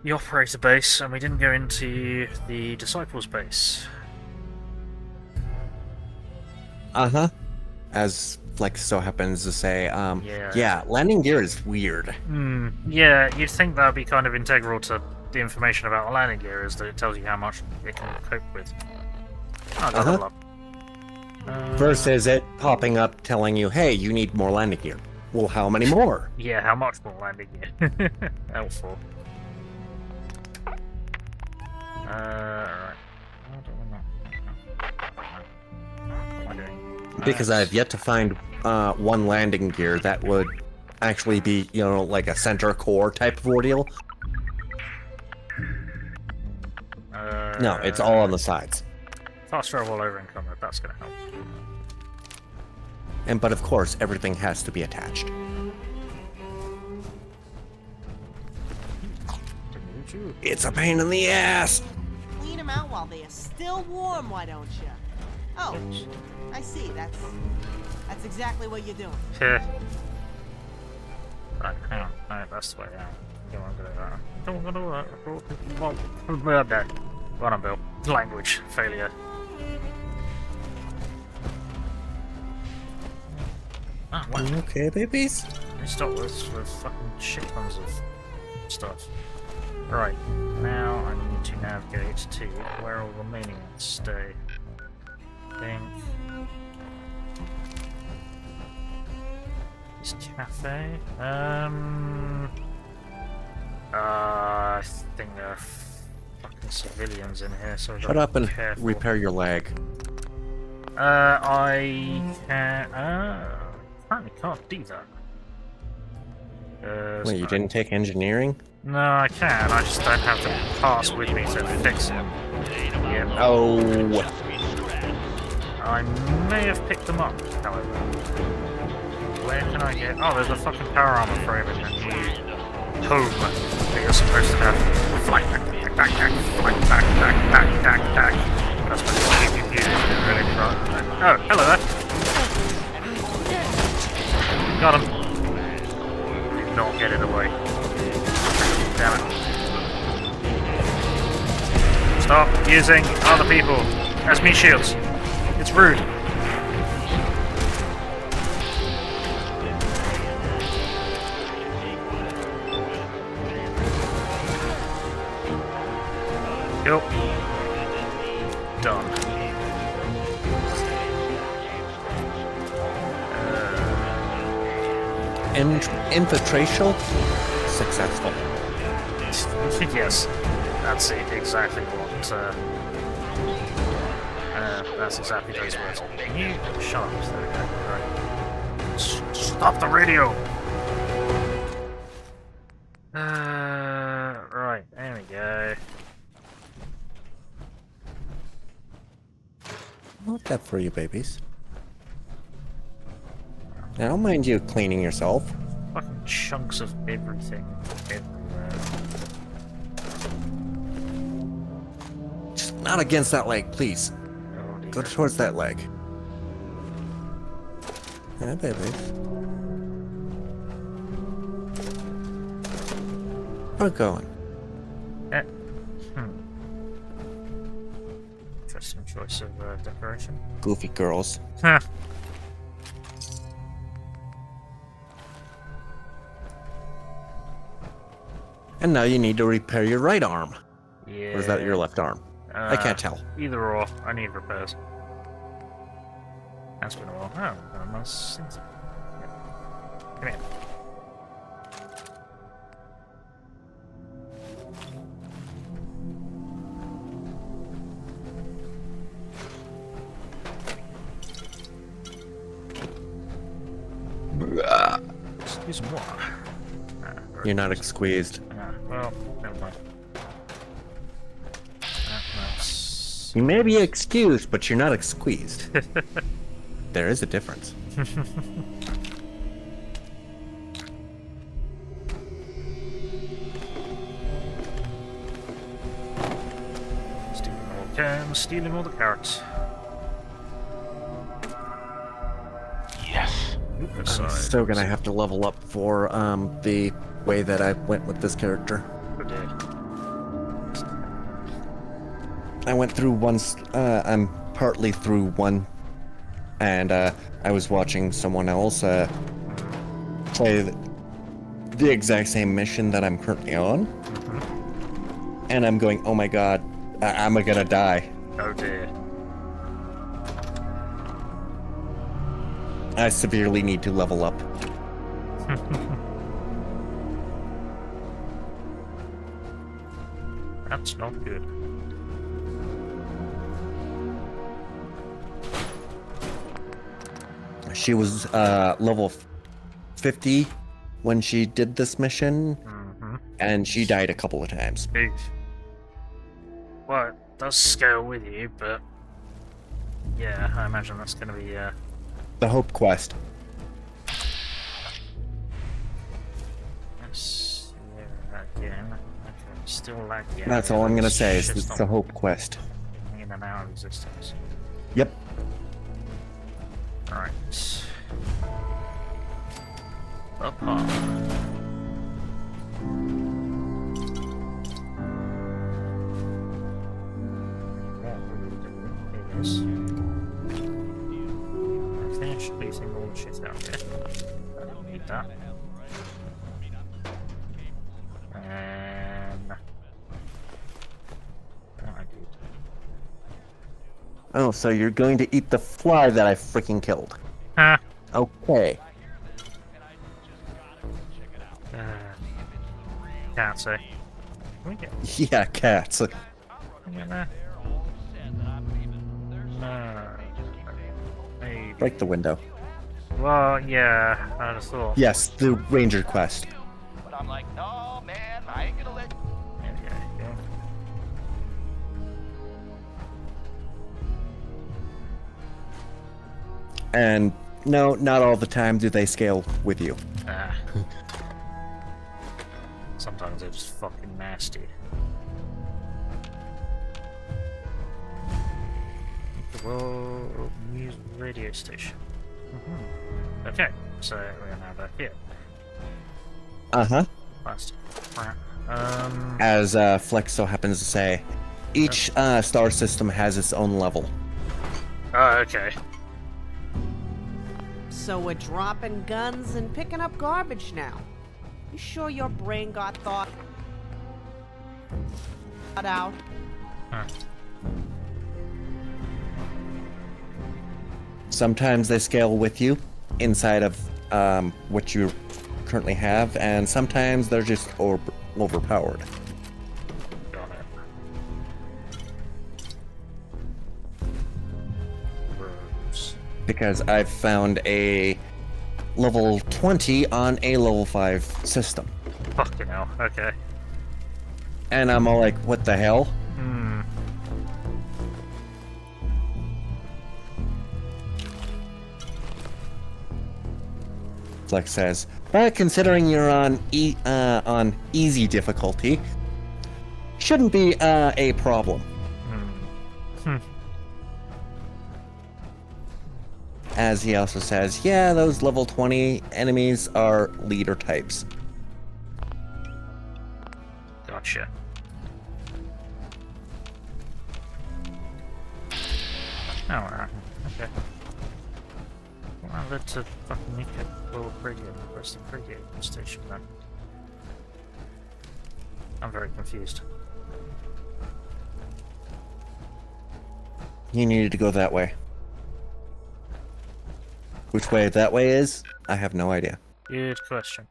the operator base and we didn't go into the disciples base. Uh-huh. As like so happens to say, yeah, landing gear is weird. Yeah, you'd think that would be kind of integral to the information about the landing gear, is that it tells you how much it can cope with. Oh, level up. Versus it popping up telling you, hey, you need more landing gear. Well, how many more? Yeah, how much more landing gear? Helpful. Alright. Because I've yet to find one landing gear that would actually be, you know, like a center core type of ordeal. No, it's all on the sides. Fast travel over in combat, that's gonna help. But of course, everything has to be attached. It's a pain in the ass! Clean them out while they are still warm, why don't you? Oh, I see. That's exactly what you're doing. Right, hang on. Alright, that's the way out. Don't want to do that. Don't want to do that. Well, Bill. Language failure. Ah, what? You okay, babies? Let me stop this with fucking shit tons of stuff. Right, now I need to navigate to where all the remaining ones stay. I think this cafe. I think there are fucking civilians in here, so shut up and repair your leg. I can. Apparently can't do that. Wait, you didn't take engineering? No, I can. I just don't have the parts with me to fix it. Yep. Oh. I may have picked them up, however. Where can I get? Oh, there's a fucking power armor frame in the new home that you're supposed to have. Flight back, back, back, flight back, back, back, back, back. That's what you really right. Oh, hello there. Got him. Did not get it away. Damn it. Stop using other people as meat shields. It's rude. Yep. Done. Infiltration? Successful. Yes, that's it, exactly what, that's exactly those words. Can you shut up? Right. Stop the radio! Right, there we go. Not that for you, babies. I don't mind you cleaning yourself. Fucking chunks of everything everywhere. Just not against that leg, please. Oh, go towards that leg. Yeah, baby. We're going. Interesting choice of decoration. Goofy girls. Huh. And now you need to repair your right arm. Yeah. Or is that your left arm? I can't tell. Either or. I need repairs. That's been a while. Oh, got a nice thing. Come here. Excuse moi. You're not squeezed. Well, never mind. You may be excused, but you're not squeezed. There is a difference. Stealing all the carrots. Yes. I'm still gonna have to level up for the way that I went with this character. Oh dear. I went through once. I'm partly through one, and I was watching someone else play the exact same mission that I'm currently on, and I'm going, "Oh my god, I'm gonna die." Oh dear. I severely need to level up. That's not good. She was level 50 when she did this mission, and she died a couple of times. Big. Well, it does scale with you, but yeah, I imagine that's going to be The Hope Quest. Yes, yeah, again. Okay, still lagging. That's all I'm gonna say. Is it's the Hope Quest. In and out of existence. Yep. Alright. Up high. Finish placing all the shit out here. I don't need that. And I did. Oh, so you're going to eat the fly that I freaking killed? Ah. Okay. Can't say. Can we get? Yeah, cats. Can we get there? No. Maybe. Break the window. Well, yeah, I just thought. Yes, the Ranger quest. But I'm like, no, man, I ain't gonna let. Yeah. And no, not all the time do they scale with you. Ah. Sometimes they're just fucking nasty. The World News Radio Station. Okay, so we're now back here. Uh-huh. Last. As Flex so happens to say, each star system has its own level. Oh, okay. So we're dropping guns and picking up garbage now. You sure your brain got thought out? Huh. Sometimes they scale with you inside of what you currently have, and sometimes they're just overpowered. Got it. Roads. Because I've found a level 20 on a level 5 system. Fucking hell, okay. And I'm all like, what the hell? Flex says, considering you're on easy difficulty, shouldn't be a problem. As he also says, yeah, those level 20 enemies are leader types. Gotcha. Oh, alright. Okay. Well, let's fucking Nuka World Radio. Where's the radio station then? I'm very confused. You needed to go that way. Which way that way is, I have no idea. Good question.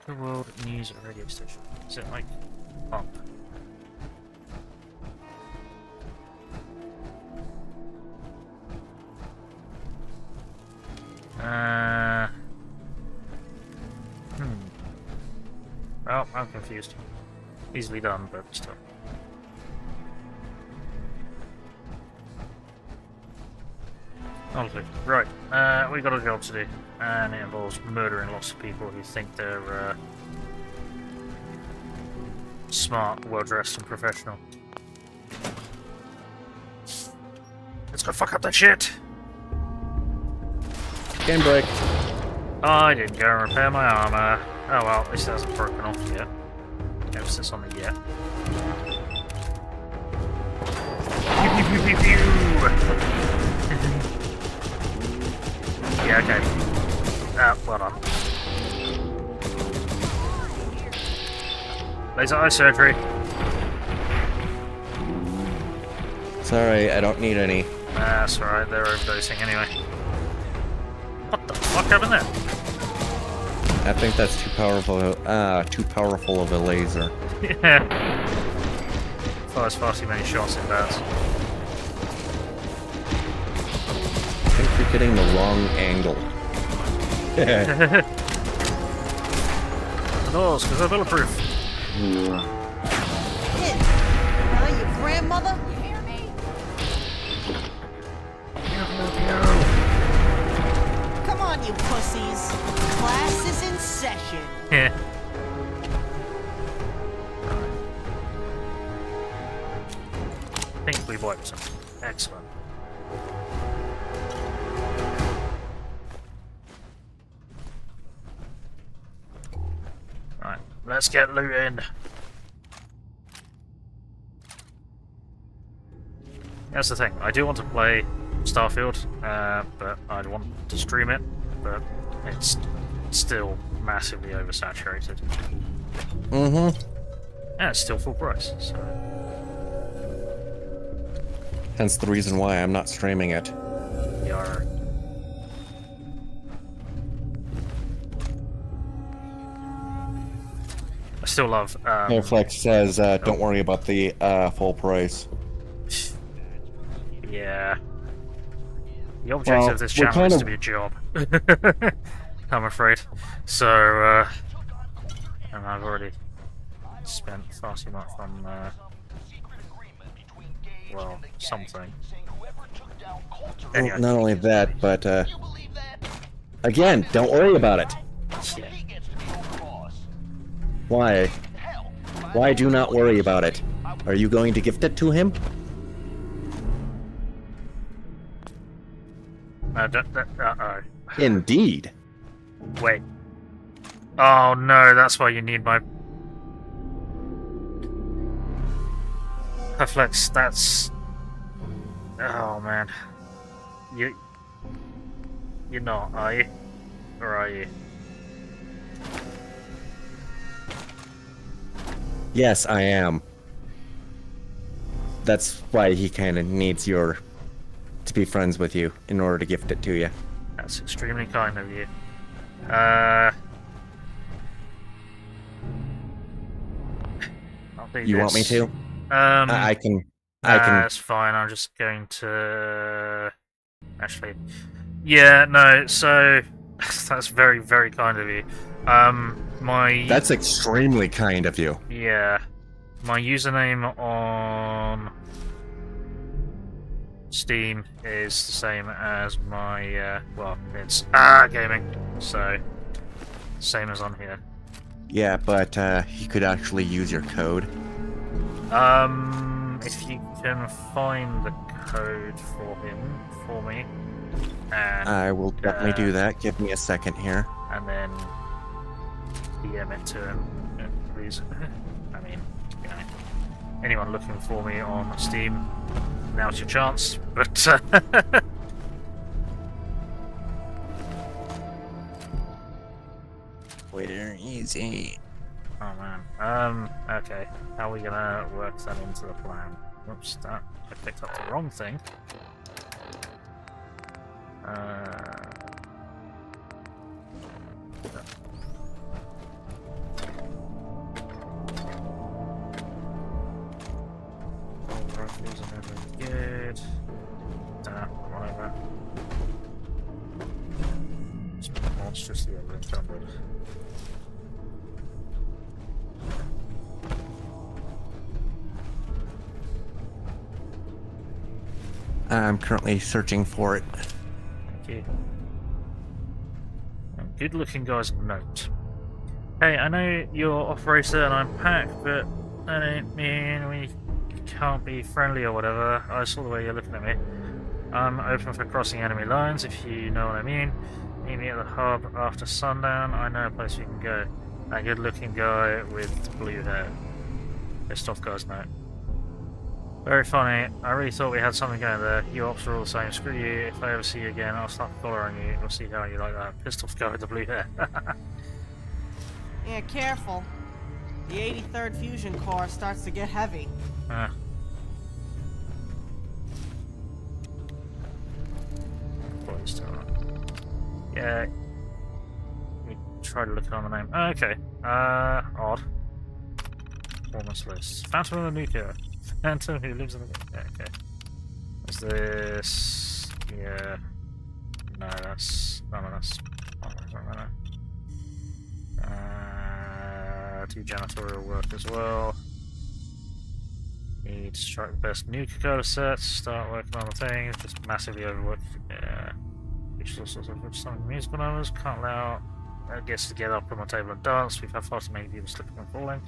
Nuka World News Radio Station. Is it like up? Well, I'm confused. Easily done, but still. Honestly, right. We got a job to do, and it involves murdering lots of people who think they're smart, well-dressed, and professional. Let's go fuck up that shit! Game break. I didn't go and repair my armor. Oh well, this hasn't broken off yet. Emphasis on the yet. Yeah, okay. Well done. Laser eye surgery. Sorry, I don't need any. That's alright, they're overdosing anyway. What the fuck happened there? I think that's too powerful of a laser. Yeah. Fires far too many shots in bats. I think you're getting the wrong angle. The doors, because they're bulletproof. Your grandmother? You hear me? Come on, you pussies. Class is in session. Yeah. I think we wiped some. Excellent. Right, let's get looting. That's the thing. I do want to play Starfield, but I'd want to stream it, but it's still massively oversaturated. Mm-hmm. And it's still full price, so... Hence the reason why I'm not streaming it. Yarr. I still love... Airflex says, don't worry about the full price. Yeah. The object of this channel is to be a job. I'm afraid. So, and I've already spent far too much on, well, something. Anyway. Not only that, but, again, don't worry about it. Yeah. Why? Why do not worry about it? Are you going to gift it to him? Uh-oh. Indeed. Wait. Oh no, that's why you need my... Flex, that's... Oh man. You're not, are you? Or are you? Yes, I am. That's why he kind of needs your... to be friends with you in order to gift it to you. That's extremely kind of you. You want me to? I can. That's fine. I'm just going to. Actually, yeah, no. So that's very, very kind of you. That's extremely kind of you. Yeah, my username on Steam is the same as my, well, it's gaming, so same as on here. Yeah, but he could actually use your code. If you can find the code for him, for me, and I will definitely do that. Give me a second here. And then DM it to him, please. I mean, you know, anyone looking for me on Steam, now's your chance, but Twitter easy. Oh man. Okay. How are we gonna work that into the plan? Oops, I picked up the wrong thing. Rifles are never good. Whatever. It's monstrously over-encumbered. I'm currently searching for it. Thank you. Good looking guy's note. Hey, I know you're operator and I'm packed, but I don't mean we can't be friendly or whatever. I saw the way you're looking at me. I'm open for crossing enemy lines, if you know what I mean. Meet me at the hub after sundown. I know a place we can go. That good looking guy with blue hair. Pissed off guy's note. Very funny. I really thought we had something going there. You ops are all the same. Screw you. If I ever see you again, I'll start collaring you. We'll see how you like that. Pissed off guy with the blue hair. Yeah, careful. The 83rd Fusion Corps starts to get heavy. Yeah. We try to look it on the name. Okay. Odd. Performance list. Phantom of the Nuka. Phantom who lives in the... Yeah, okay. Is this... Yeah... No, that's... None of that's... Do janitorial work as well. Need to strike the best Nuka code sets, start working on the things, just massively overworked. Yeah. Which all sorts of some musical numbers, can't allow guests to get up on the table and dance. We've had far too many people slipping and falling.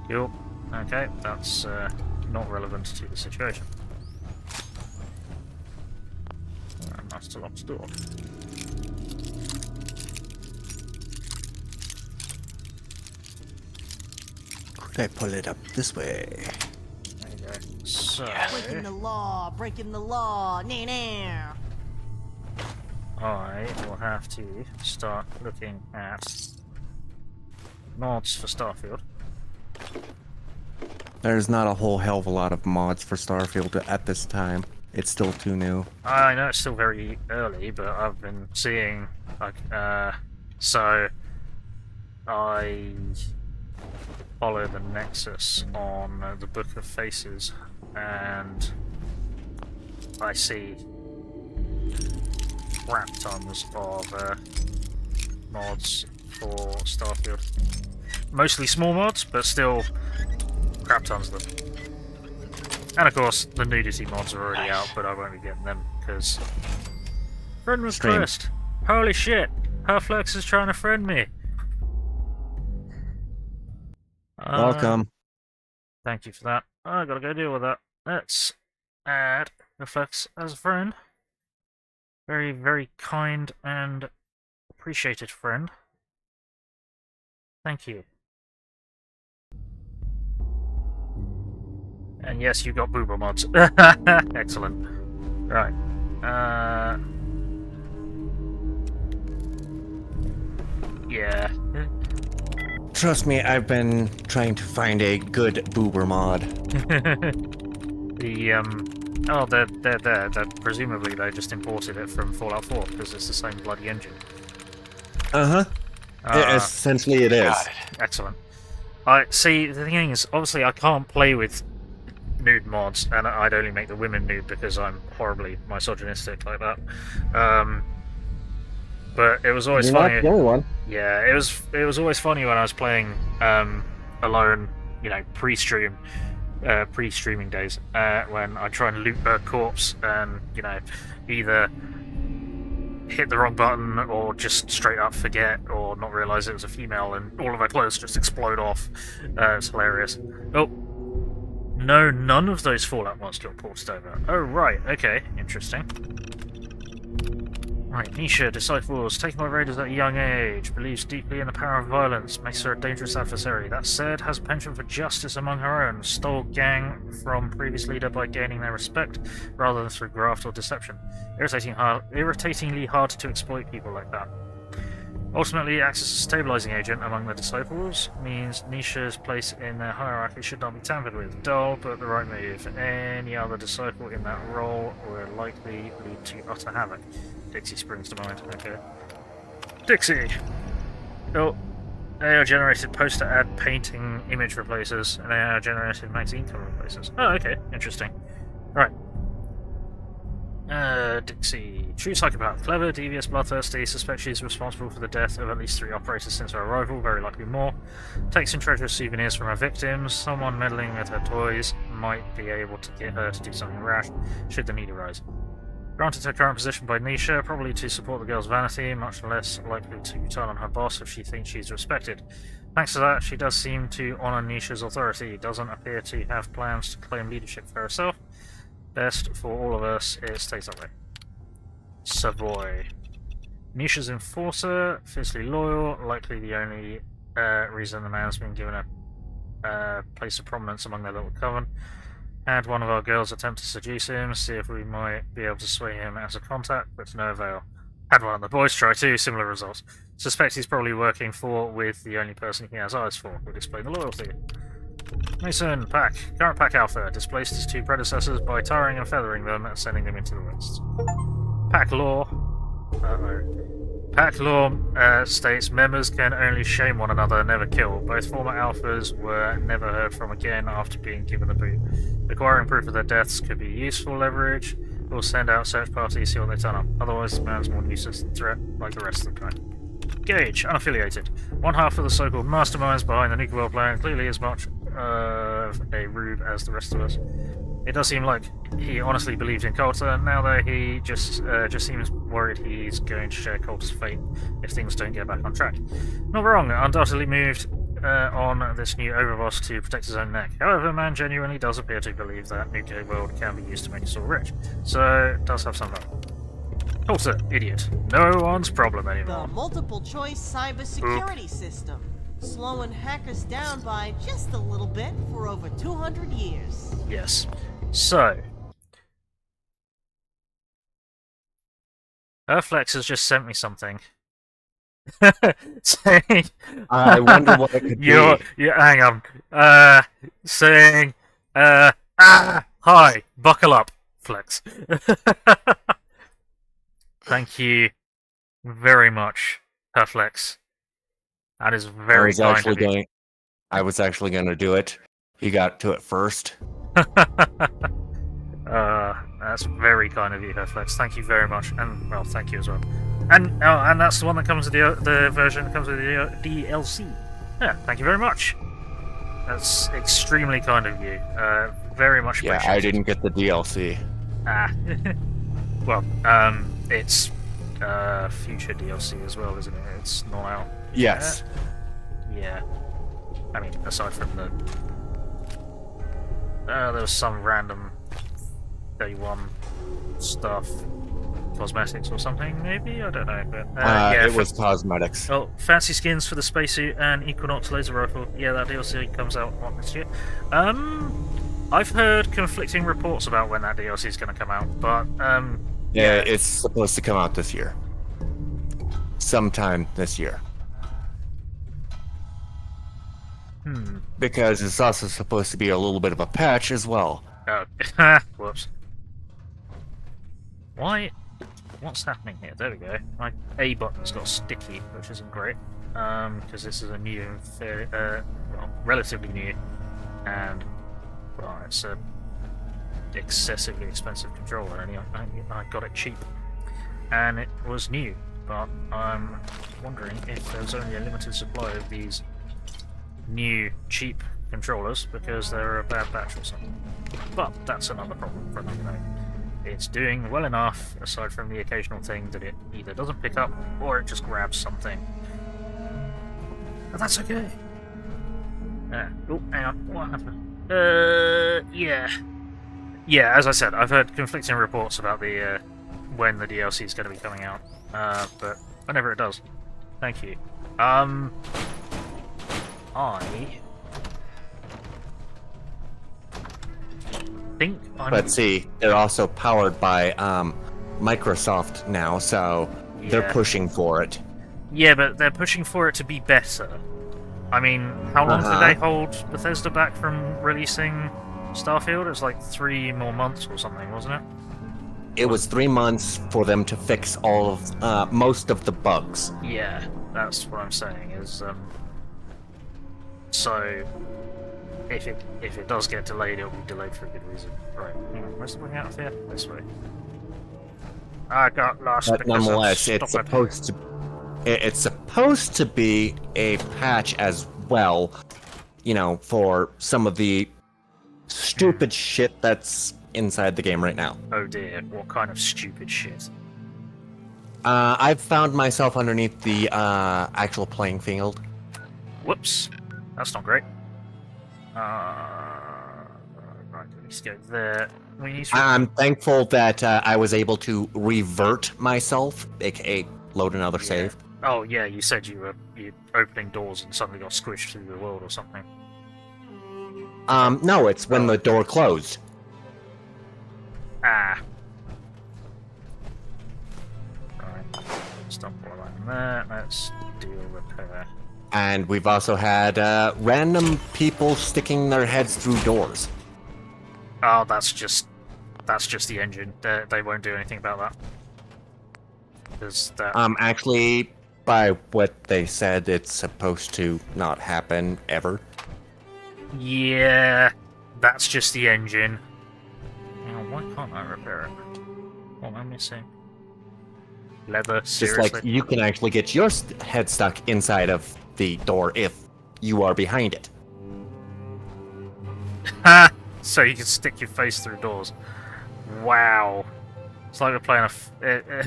Yup. Okay, that's not relevant to the situation. And that's the locked door. Could I pull it up this way? There you go. So... Breaking the law, breaking the law, nah. I will have to start looking at mods for Starfield. There's not a whole hell of a lot of mods for Starfield at this time. It's still too new. I know it's still very early, but I've been seeing, like, so I follow the Nexus on the Book of Faces, and I see crap tons of mods for Starfield. Mostly small mods, but still crap tons of them. And of course, the nudity mods are already out, but I won't be getting them because friend request. Holy shit! Herflex is trying to friend me. Welcome. Thank you for that. I gotta go deal with that. Let's add Herflex as a friend. Very, very kind and appreciated friend. Thank you. And yes, you got boober mods. Excellent. Right. Yeah. Trust me, I've been trying to find a good boober mod. Oh, they're there. Presumably they just imported it from Fallout 4 because it's the same bloody engine. Essentially it is. Excellent. See, the thing is, obviously I can't play with nude mods, and I'd only make the women nude because I'm horribly misogynistic like that. But it was always funny. Not the only one. Yeah, it was always funny when I was playing alone, you know, pre-streaming days, when I try and loot a corpse and, you know, either hit the wrong button or just straight up forget or not realise it was a female and all of her clothes just explode off. It's hilarious. Oh. No, none of those Fallout mods got ported over. Oh, right, okay, interesting. Right, Nisha, disciples, taken by raiders at a young age, believes deeply in the power of violence, makes her a dangerous adversary. That said, has a penchant for justice among her own, stole gang from previous leader by gaining their respect, rather than through graft or deception. Irritatingly hard to exploit people like that. Ultimately, it acts as a stabilizing agent among the disciples, means Nisha's place in their hierarchy should not be tampered with. Dull, but the right move. Any other disciple in that role will likely lead to utter havoc. Dixie springs to mind. Okay. Dixie! Oh, AI-generated poster-ad painting image replacers and AI-generated magazine cover replacers. Oh, okay. Interesting. Right. Dixie. True psychopath. Clever, devious, bloodthirsty. Suspect she's responsible for the death of at least 3 operators since her arrival, very likely more. Takes in treacherous souvenirs from her victims. Someone meddling with her toys might be able to get her to do something rash, should the need arise. Granted her current position by Nisha, probably to support the girl's vanity, much less likely to turn on her boss if she thinks she's respected. Thanks to that, she does seem to honour Nisha's authority, doesn't appear to have plans to claim leadership for herself. Best for all of us, it stays that way. Savoy. Nisha's enforcer, fiercely loyal, likely the only reason the man's been given a place of prominence among their little coven. Had one of our girls attempt to seduce him, see if we might be able to sway him as a contact, but to no avail. Had one of the boys try too, similar results. Suspect he's probably working with the only person he has eyes for, would explain the loyalty. Mason, Pack. Current Pack Alpha displaced his 2 predecessors by tarring and feathering them and sending them into the west. Pack Law. Pack Law states members can only shame one another, never kill. Both former Alphas were never heard from again after being given the boot. Acquiring proof of their deaths could be useful leverage. We'll send out search parties, see what they turn up. Otherwise, the man's more nuisance than threat, like the rest of the kind. Gage, unaffiliated. One half of the so-called masterminds behind the Nuka World plan, clearly as much of a rube as the rest of us. It does seem like he honestly believed in Coulter, now though he just seems worried he's going to share Coulter's fate if things don't get back on track. Not wrong, undoubtedly moved on this new overboss to protect his own neck. However, man genuinely does appear to believe that Nuka World can be used to make us all rich, so it does have some value. Coulter, idiot. No one's problem anymore. The multiple-choice cybersecurity system, slowing hackers down by just a little bit for over 200 years. Yes. So, Flex has just sent me something. Saying, I wonder what it could be. Hang on. Saying, hi, buckle up, Flex. Thank you very much, Flex. That is very kind of you. I was actually going to do it. He got to it first. That's very kind of you, Flex. Thank you very much, and well, thank you as well. And that's the one that comes with the version that comes with the DLC. Yeah, thank you very much. That's extremely kind of you. Very much appreciated. Yeah, I didn't get the DLC. Well, it's future DLC as well, isn't it? It's not out. Yes. Yeah. I mean, aside from the there was some random day 1 stuff, cosmetics or something, maybe? I don't know. But, yeah, it was cosmetics. Oh, fancy skins for the spacesuit and Equinox laser rifle. Yeah, that DLC comes out next year. I've heard conflicting reports about when that DLC is going to come out, but yeah, it's supposed to come out this year. Sometime this year. Because it's also supposed to be a little bit of a patch as well. Oh, whoops. Why? What's happening here? There we go. My A button's got sticky, which isn't great. Because this is a new, well, relatively new, and well, it's a excessively expensive controller, and I got it cheap, and it was new. But I'm wondering if there's only a limited supply of these new cheap controllers because they're a bad batch or something. But that's another problem for another day. It's doing well enough, aside from the occasional thing that it either doesn't pick up or it just grabs something. But that's okay. Oh, hang on. What happened? Yeah. Yeah, as I said, I've heard conflicting reports about the when the DLC is going to be coming out. But whenever it does. Thank you. Let's see, they're also powered by Microsoft now, so they're pushing for it. Yeah, but they're pushing for it to be better. I mean, how long did they hold Bethesda back from releasing Starfield? It was like 3 more months or something, wasn't it? It was 3 months for them to fix all of most of the bugs. Yeah, that's what I'm saying. Is so if it does get delayed, it'll be delayed for a good reason. Right? Where's the way out of here? This way. I got lost. But nonetheless, it's supposed to be a patch as well, you know, for some of the stupid shit that's inside the game right now. Oh dear, what kind of stupid shit? I've found myself underneath the actual playing field. Whoops, that's not great. Right, let's go there. I'm thankful that I was able to revert myself, aka load another save. Oh yeah, you said you were opening doors and suddenly got squished through the world or something. No, it's when the door closed. Ah. Right, stop all that in there. Let's do a repair. And we've also had random people sticking their heads through doors. Oh, that's just the engine. They won't do anything about that. There's that. Actually, by what they said, it's supposed to not happen ever. Yeah, that's just the engine. Now, why can't I repair it? What am I missing? Leather, seriously? Just like you can actually get your head stuck inside of the door if you are behind it. Ha! So you can stick your face through doors. Wow. It's like we're playing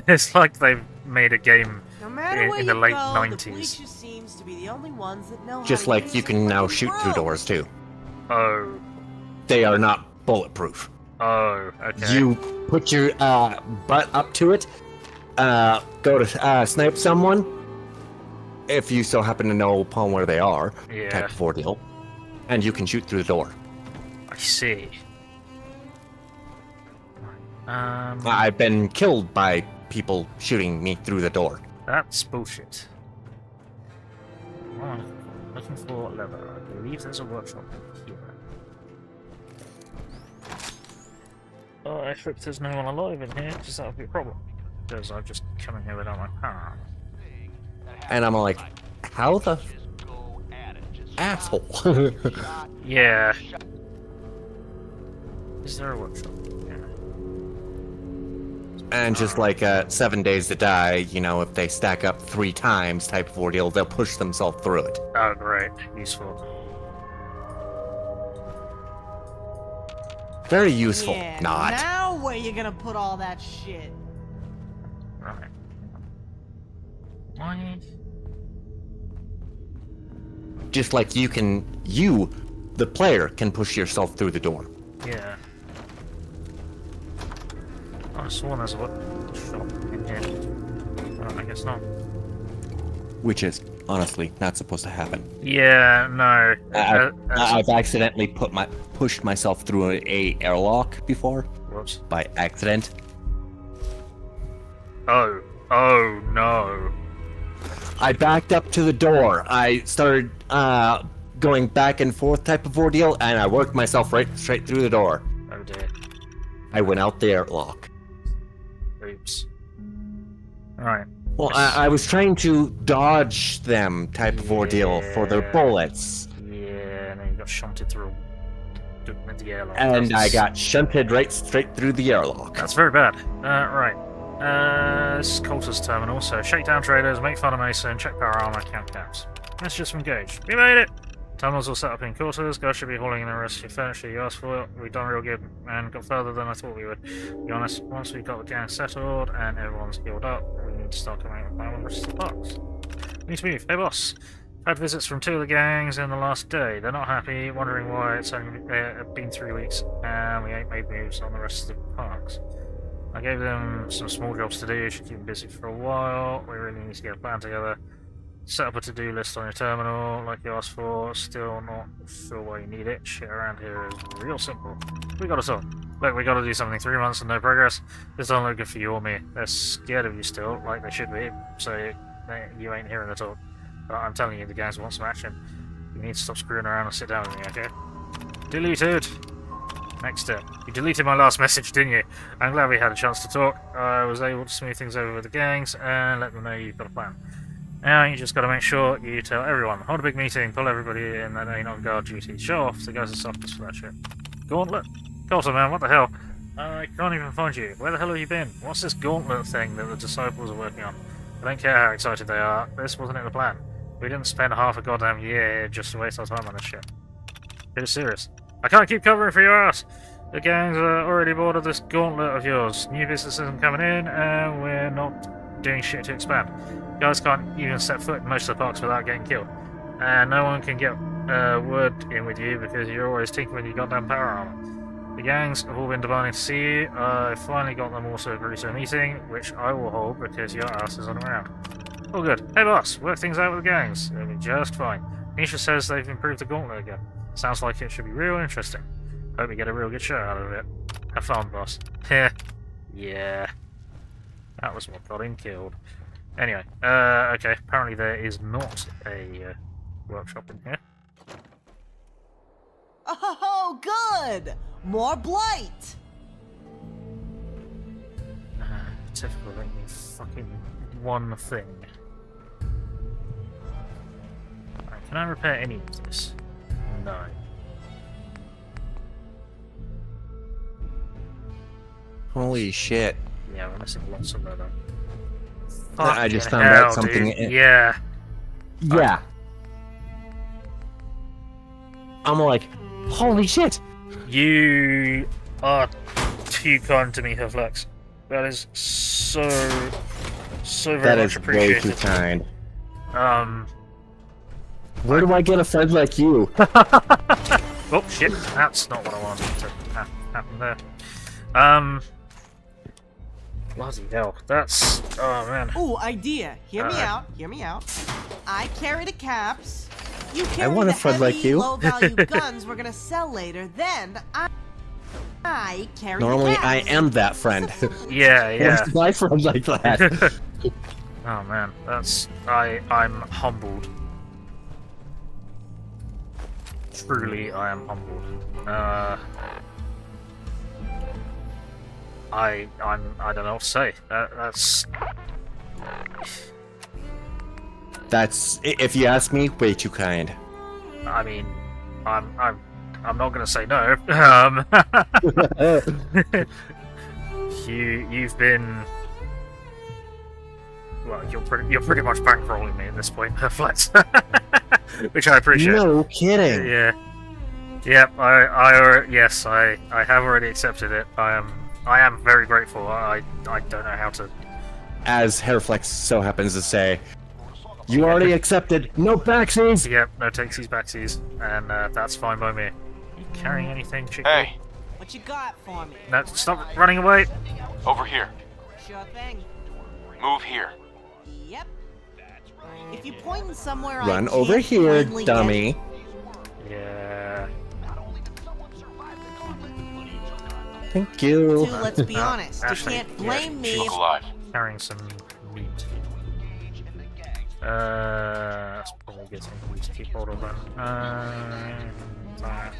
it's like they've made a game in the late 90s. The Bleachers seems to be the only ones that know Just how to like use you it can when now you shoot grow. through doors too. Oh. They are not bulletproof. Oh, okay. You put your butt up to it, go to snipe someone, if you so happen to know upon where they are, type of ordeal, and you can shoot through the door. I see. I've been killed by people shooting me through the door. That's bullshit. Oh, looking for leather. I believe there's a workshop here. Oh, I hope there's no one alive in here, because that would be a problem. Because I've just come in here without my car. And I'm like, how the asshole? Yeah. Is there a workshop? And just like 7 days to die, you know, if they stack up 3 times type of ordeal, they'll push themselves through it. Oh, great. Useful. Very useful. Yeah, Not. Now where you gonna put all that shit? Right. Why? Just like you, the player, can push yourself through the door. Yeah. I sworn there's a workshop in here. Oh, I guess not. Which is, honestly, not supposed to happen. Yeah, no. I've accidentally pushed myself through a airlock before. Whoops. By accident. Oh no. I backed up to the door. I started going back and forth type of ordeal, and I worked myself straight through the door. Oh dear. I went out the airlock. Oops. Alright. Well, I was trying to dodge them type of ordeal for their bullets. Yeah, and then you got shunted through the airlock. And I got shunted straight through the airlock. That's very bad. Right. This is Coulter's terminal, so shake down traders, make fun of Mason, check power armor, count caps. Let's just engage. We made it! Terminals all set up in quarters. Guys should be hauling in the rest of your furniture you asked for. We've done real good and got further than I thought we would. To be honest, once we've got the gang settled and everyone's healed up, we need to start coming up with the rest of the box. Need to move. Hey boss. Had visits from 2 of the gangs in the last day. They're not happy, wondering why it's only been 3 weeks and we ain't made moves on the rest of the parks. I gave them some small jobs to do, should keep them busy for a while. We really need to get a plan together. Set up a to-do list on your terminal, like you asked for. Still not sure why you need it. Shit around here is real simple. We gotta sort. Look, we gotta do something. 3 months and no progress. This doesn't look good for you or me. They're scared of you still, like they should be. So you ain't hearing the talk. But I'm telling you, the guys want some action. You need to stop screwing around and sit down with me, okay? Deleted! Next step. You deleted my last message, didn't you? I'm glad we had a chance to talk. I was able to smooth things over with the gangs and let them know you've got a plan. Now you just gotta make sure you tell everyone. Hold a big meeting, pull everybody in that ain't on guard duty. Show off the guys are softest for that shit. Gauntlet? Coulter, man, what the hell? I can't even find you. Where the hell have you been? What's this gauntlet thing that the disciples are working on? I don't care how excited they are. This wasn't in the plan. We didn't spend half a goddamn year here just to waste our time on this shit. Get serious. I can't keep covering for your ass. The gangs are already bored of this gauntlet of yours. New business isn't coming in, and we're not doing shit to expand. Guys can't even set foot in most of the parks without getting killed. And no one can get a word in with you because you're always tinkering with your goddamn power armor. The gangs have all been demanding to see you. I finally got them all to agree to a meeting, which I will hold because your ass isn't around. All good. Hey boss, work things out with the gangs. It'll be just fine. Nisha says they've improved the gauntlet again. Sounds like it should be real interesting. Hope we get a real good show out of it. Have fun, boss. Heh. Yeah. That was what got him killed. Anyway, okay, apparently there is not a workshop in here. Oh, good! More blight! Typical, let me fucking one thing. Right, can I repair any of this? No. Holy shit. Yeah, we're missing lots of leather. I just found out something. Yeah. Yeah. I'm like, holy shit! You are too kind to me, Herflex. That is so very much appreciated. That is way too kind. Where do I get a friend like you? Oh shit, that's not what I wanted to happen there. Bloody hell, that's... oh man. Ooh, idea. Hear me out, hear me out. I carry the caps. You carry want a the friend like heavy, you. low-value guns we're gonna sell later. Then I carry Normally, the caps. I am that friend. Yeah. Where's my friend like that? Oh man, that's... I'm humbled. Truly, I am humbled. I don't know what to say. That's, if you ask me, way too kind. I mean, I'm not gonna say no. You've been, well, you're pretty much bankrolling me at this point, Flex, which I appreciate. No kidding. Yeah. Yep. Yes, I have already accepted it. I am very grateful. I don't know how to. As Hairflex so happens to say, you already accepted. No backsies. Yep, no takesies, backsies, and that's fine by me. You carrying anything, chicken? Hey. What you got for me? No, stop running away. Over here. Sure thing. Move here. Yep. If you point somewhere, Run I over can't here, plainly dummy. get- Yeah. Thank you. Dude, let's be honest. You Ashley, can't blame me. Look if- alive. Carrying some meat. That's probably a good thing for me to keep hold of that.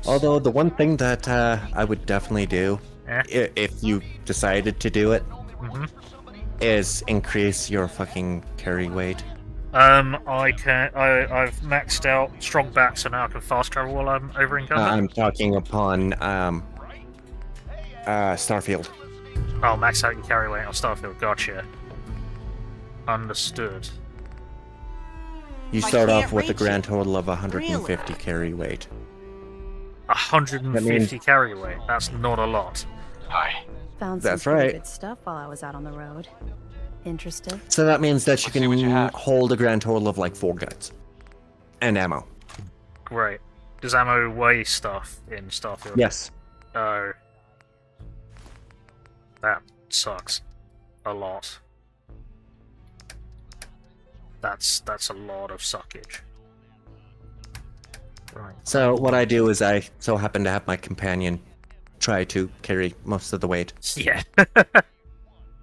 Although the one thing that I would definitely do, if you decided to do it, is increase your fucking carry weight. I've maxed out strong back, so now I can fast travel while I'm over in combat. I'm talking upon Starfield. Oh, max out your carry weight on Starfield. Gotcha. Understood. You I start can't off with a reach grand it. total of 150 carry weight. 150 carry weight. That's not a lot. Hi. Found That's some pretty right. good stuff while I was out on the road. Interested? So that means that you Let's see what you can have. hold a grand total of like 4 guns. And ammo. Great. Does ammo weigh stuff in Starfield? Yes. Oh. That sucks. A lot. That's a lot of suckage. Right. So what I do is I so happen to have my companion try to carry most of the weight. Yeah.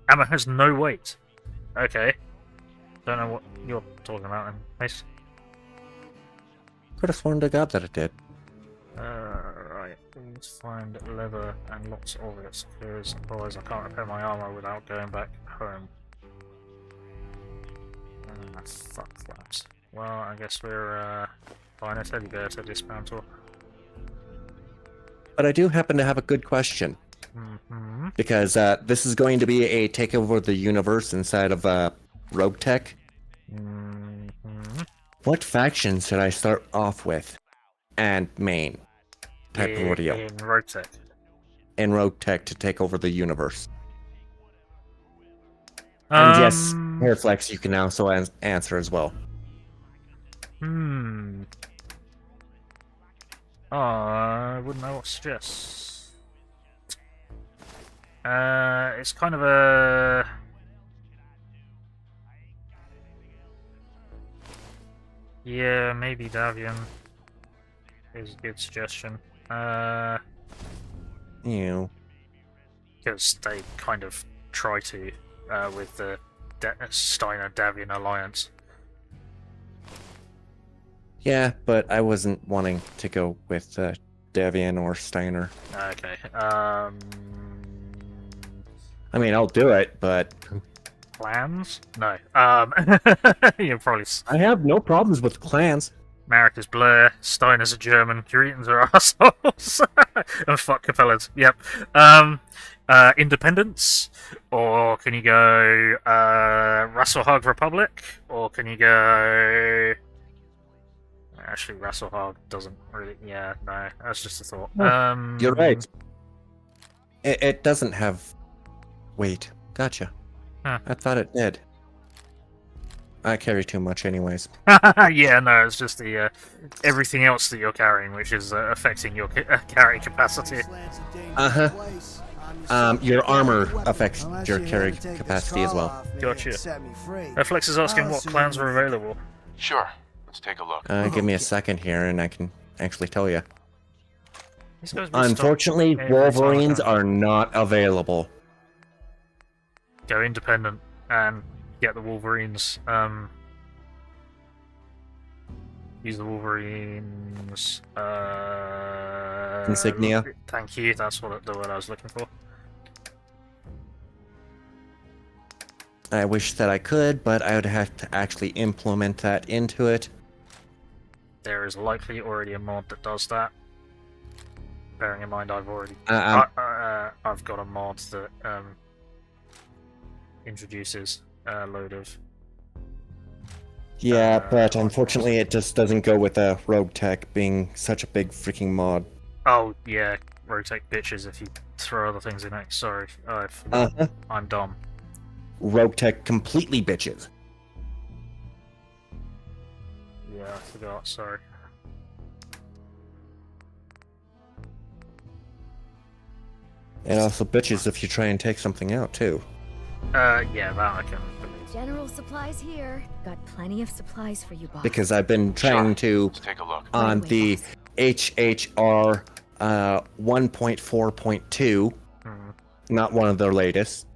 Ammo has no weight. Okay. don't know what you're talking about then. Nice. Could have sworn to God that it did. Right, let's find leather and lots of it, because otherwise I can't repair my armor without going back home. Fuck flaps. Well, I guess we're buying a teddy bear to dismantle. But I do happen to have a good question. Mm-hmm. Because this is going to be a takeover of the universe inside of Rogue Tech. Mm-hmm. What faction should I start off with? And main type of ordeal. In Rogue Tech. In Rogue Tech to take over the universe. And yes, Hairflex, you can also answer as well. I wouldn't know what to suggest. It's kind of a... Yeah, maybe Davian is a good suggestion. You. Because they kind of try to, with the Steiner-Davian alliance. Yeah, but I wasn't wanting to go with Davian or Steiner. Okay. I mean, I'll do it, but... Clans? No. You're probably... I have no problems with clans. Marek is Blair, Steiner's a German, Curetans are assholes. And fuck Capellans. Yep. Independence? Or can you go Rasselhag Republic? Or can you go... Actually, Rasselhag doesn't really... Yeah, no, that's just a thought. Oh, you're right. It doesn't have... Wait, gotcha. Huh. I thought it did. I carry too much anyways. Yeah, no, it's just the everything else that you're carrying, which is affecting your carrying capacity. Uh-huh. Your armor affects your carry capacity as well. Gotcha. Flex is asking what clans are available. Sure. Let's take a look. Give me a second here and I can actually tell you. These guys Unfortunately, Wolverines are not available. Go independent and get the Wolverines. Use the Wolverines. Insignia. Thank you. That's the word I was looking for. I wish that I could, but I would have to actually implement that into it. There is likely already a mod that does that. Bearing in mind, I've already I've got a mod that introduces a load of. Yeah, but unfortunately, it just doesn't go with Rogue Tech being such a big freaking mod. Oh yeah, rotate bitches if you throw other things in it. Sorry, I'm dumb. Rogue Tech completely bitches. Yeah, I forgot. Sorry. It also bitches if you try and take something out too. Yeah, that I can believe. General supplies here. Got plenty of supplies for you, boss. Because I've been trying to Let's take a look. on the HHR 1.4.2, not one of their latest.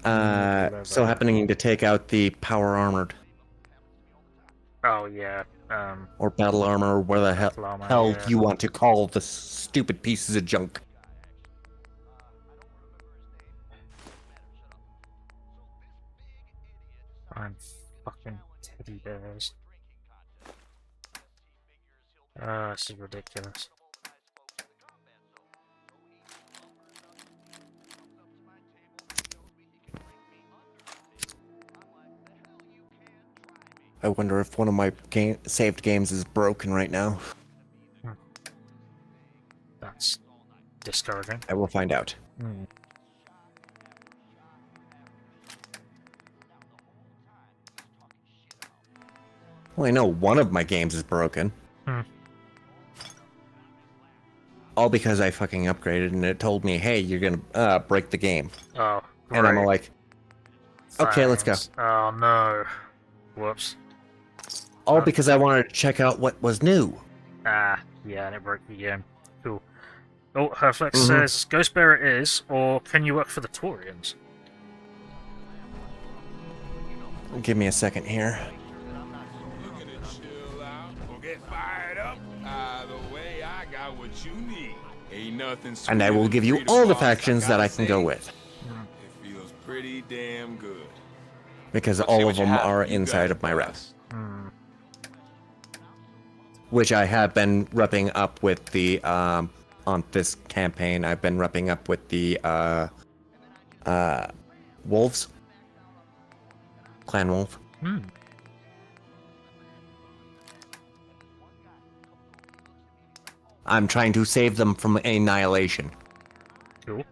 So happening to take out the power armored. Oh yeah. Or battle armor, or where the hell you want to call the stupid pieces of junk. I'm fucking teddy bears. This is ridiculous. I wonder if one of my saved games is broken right now. That's discouraging. I will find out. Well, I know one of my games is broken. All because I fucking upgraded and it told me, hey, you're gonna break the game. Oh, great. And I'm all like, okay, let's go. Oh no. Whoops. All because I wanted to check out what was new. Yeah, and it broke the game. Cool. Oh, Herflex says, Ghost Bearer is, or can you work for the Taurians? Give me a second here. Look at it, chill out. Or get fired up. Either way, I got what you need. Ain't nothing And I will give you all the factions that I can go with. It feels pretty damn good. Because Let's see all what of you them have. are You inside got of my it, rep. boss. Which I have been repping up with the, on this campaign, I've been repping up with the, wolves. Clan Wolf. I'm trying to save them from annihilation. Cool.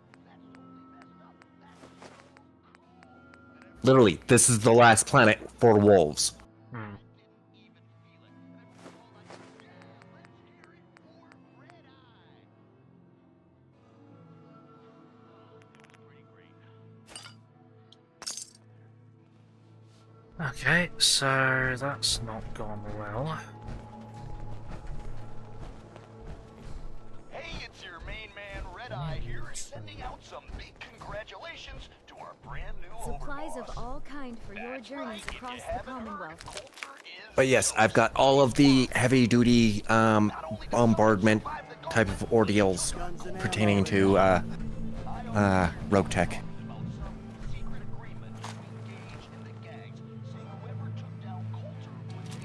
Literally, this is the last planet for wolves. Okay, so that's not gone well. Hey, it's your main man, Red Eye here, sending out some big congratulations to our brand new Supplies overboss. of all kind for your That's journeys right, if you across the haven't heard, Commonwealth. Coulter is But yes, I've got all of the heavy-duty bombardment type of ordeals pertaining to rogue tech.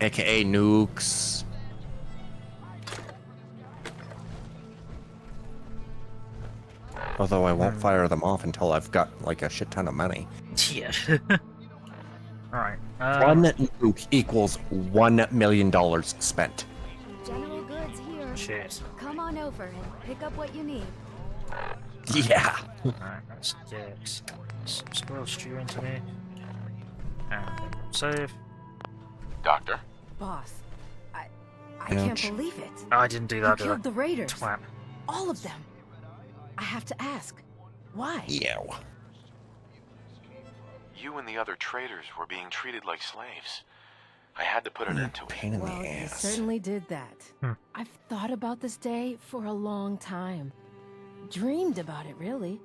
AKA nukes. Although I won't fire them off until I've got like a shit ton of money. Yeah. Alright. One nuke equals $1 million spent. General goods here. Shit. Come on over and pick up what you need. Yeah. Alright, let's get some squirrel stew into me. And save. Doctor? Boss, I can't Ouch. believe it. Oh, I didn't do You that, did I? killed the raiders. Twat. All of them. I have to ask, why? Yeah. You and the other traders were being treated like slaves. I had to put an end to it. Pain in Well, the you ass. certainly did that. I've thought about this day for a long time. Dreamed about it, really.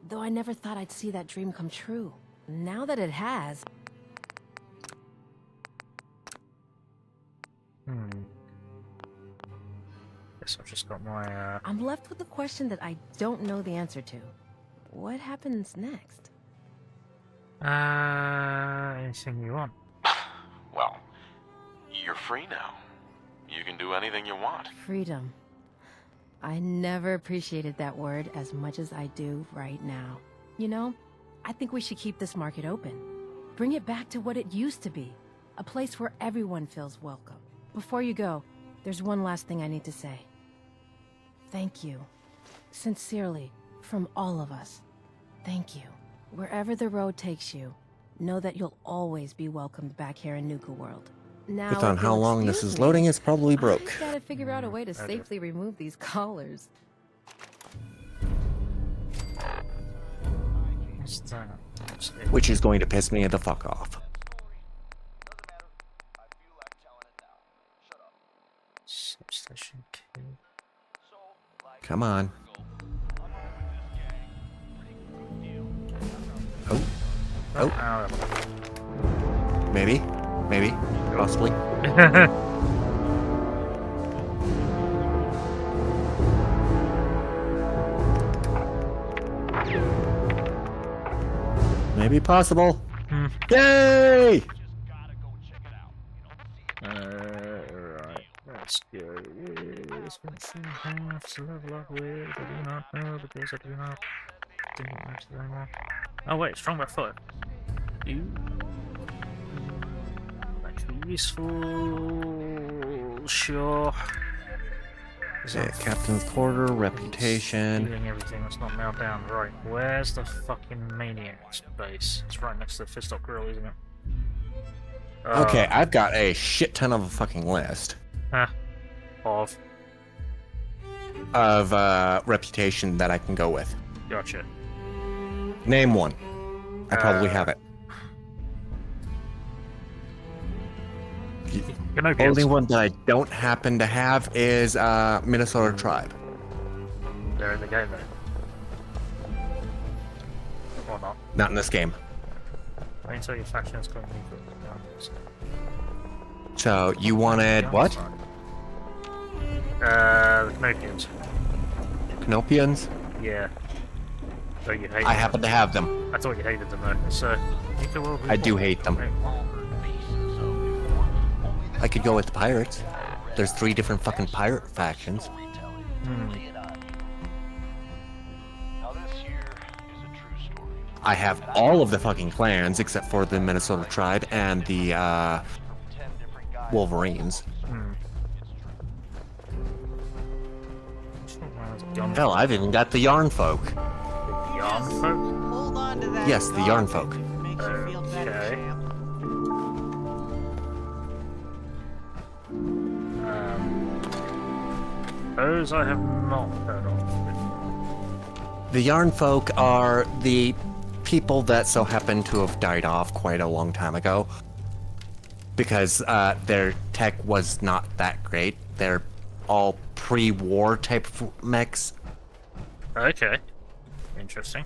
Though I never thought I'd see that dream come true. Now that it has, Guess I've just got my, I'm left with a question that I don't know the answer to. What happens next? anything you want. Well, you're free now. You can do anything you want. Freedom. I never appreciated that word as much as I do right now. You know, I think we should keep this market open. Bring it back to what it used to be. A place where everyone feels welcome. Before you go, there's one last thing I need to say. Thank you. Sincerely, from all of us. Thank you. Wherever the road takes you, know that you'll always be welcomed back here in Nuka World. Now, Based on if how you'll long this excuse is me, loading, it's probably broke. I've gotta figure out a way to safely remove these collars. What's that? Which is going to piss me the fuck off. Substation key. Come on. Oh. Oh. Maybe. Maybe. Possibly. Maybe possible. Yay! Right. Let's go. It's been 3 halves to level up with. I do not know because I do not. Didn't match them anymore. Oh wait, strong by 5. Ooh. That could be useful. Sure. Yeah, Captain's Quarter, Reputation. Stealing everything that's not nailed down. Right, where's the fucking Maniac's base? It's right next to the Fistop Grill, isn't it? Okay, I've got a shit ton of a fucking list. Of? Of Reputation that I can go with. Gotcha. Name one. I probably have it. The only one that I don't happen to have is Minnesota Tribe. They're in the game though. Or not. Not in this game. Wait until your factions come So, you wanted what? The Canopians. Canopians? Yeah. So you hate I them. happen to have them. I thought you hated them though. So, Nuka World. I do hate them. I could go with the pirates. There's 3 different fucking pirate factions. I have all of the fucking clans except for the Minnesota tribe and the Wolverines. Hell, I've even got the Yarn Folk. Yarn Folk? Hold on to that. Yes, the Yarn Folk. If it makes you feel better, Okay. champ. Those I have not heard of before. The Yarn Folk are the people that so happen to have died off quite a long time ago. Because their tech was not that great. They're all pre-war type of mechs. Okay. Interesting.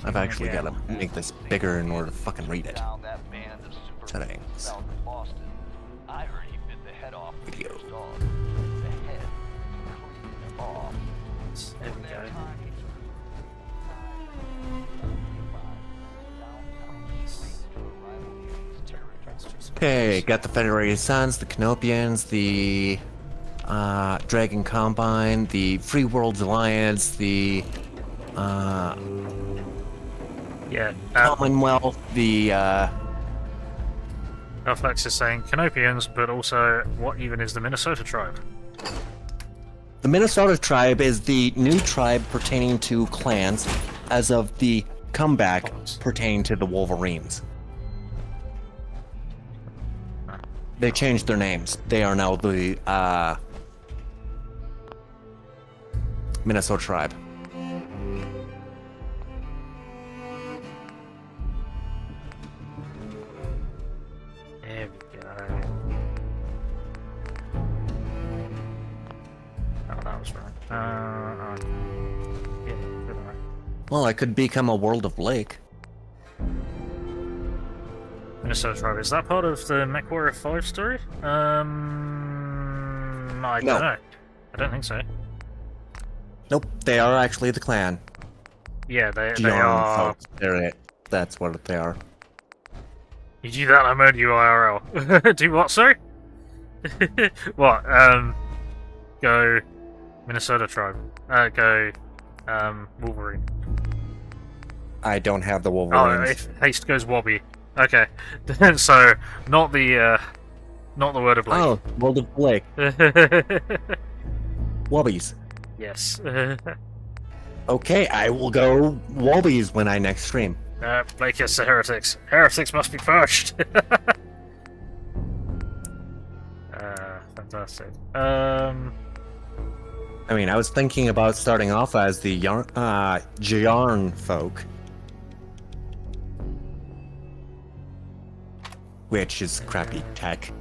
I've actually got to make this bigger in order to fucking read it. Settings. Video. There we go. Okay, got the Federated Sons, the Canopians, the Dragon Combine, the Free Worlds Alliance, the Yeah. Commonwealth, the Alflex is saying Canopians, but also what even is the Minnesota tribe? The Minnesota tribe is the new tribe pertaining to clans as of the comeback pertaining to the Wolverines. They changed their names. They are now the Minnesota tribe. There we go. Oh, that was right. Yeah, good enough. Well, I could become a World of Blake. Minnesota tribe, is that part of the MechWarrior 5 story? I don't know. I don't think so. Nope, they are actually the clan. Yeah, they Yarn are. folks. They're it. That's what they are. You do that, I murder you IRL. Do what, sorry? What? Go Minnesota tribe. Go Wolverine. I don't have the Oh, Wolverines. if Haste goes Wobby. Okay. So not the word of Blake. Oh, World of Blake. Wobbies. Yes. Okay, I will go Wobbies when I next stream. Blake is the heretics. Heretics must be purged. Fantastic. I mean, I was thinking about starting off as the Yarn folk. Which is crappy tech.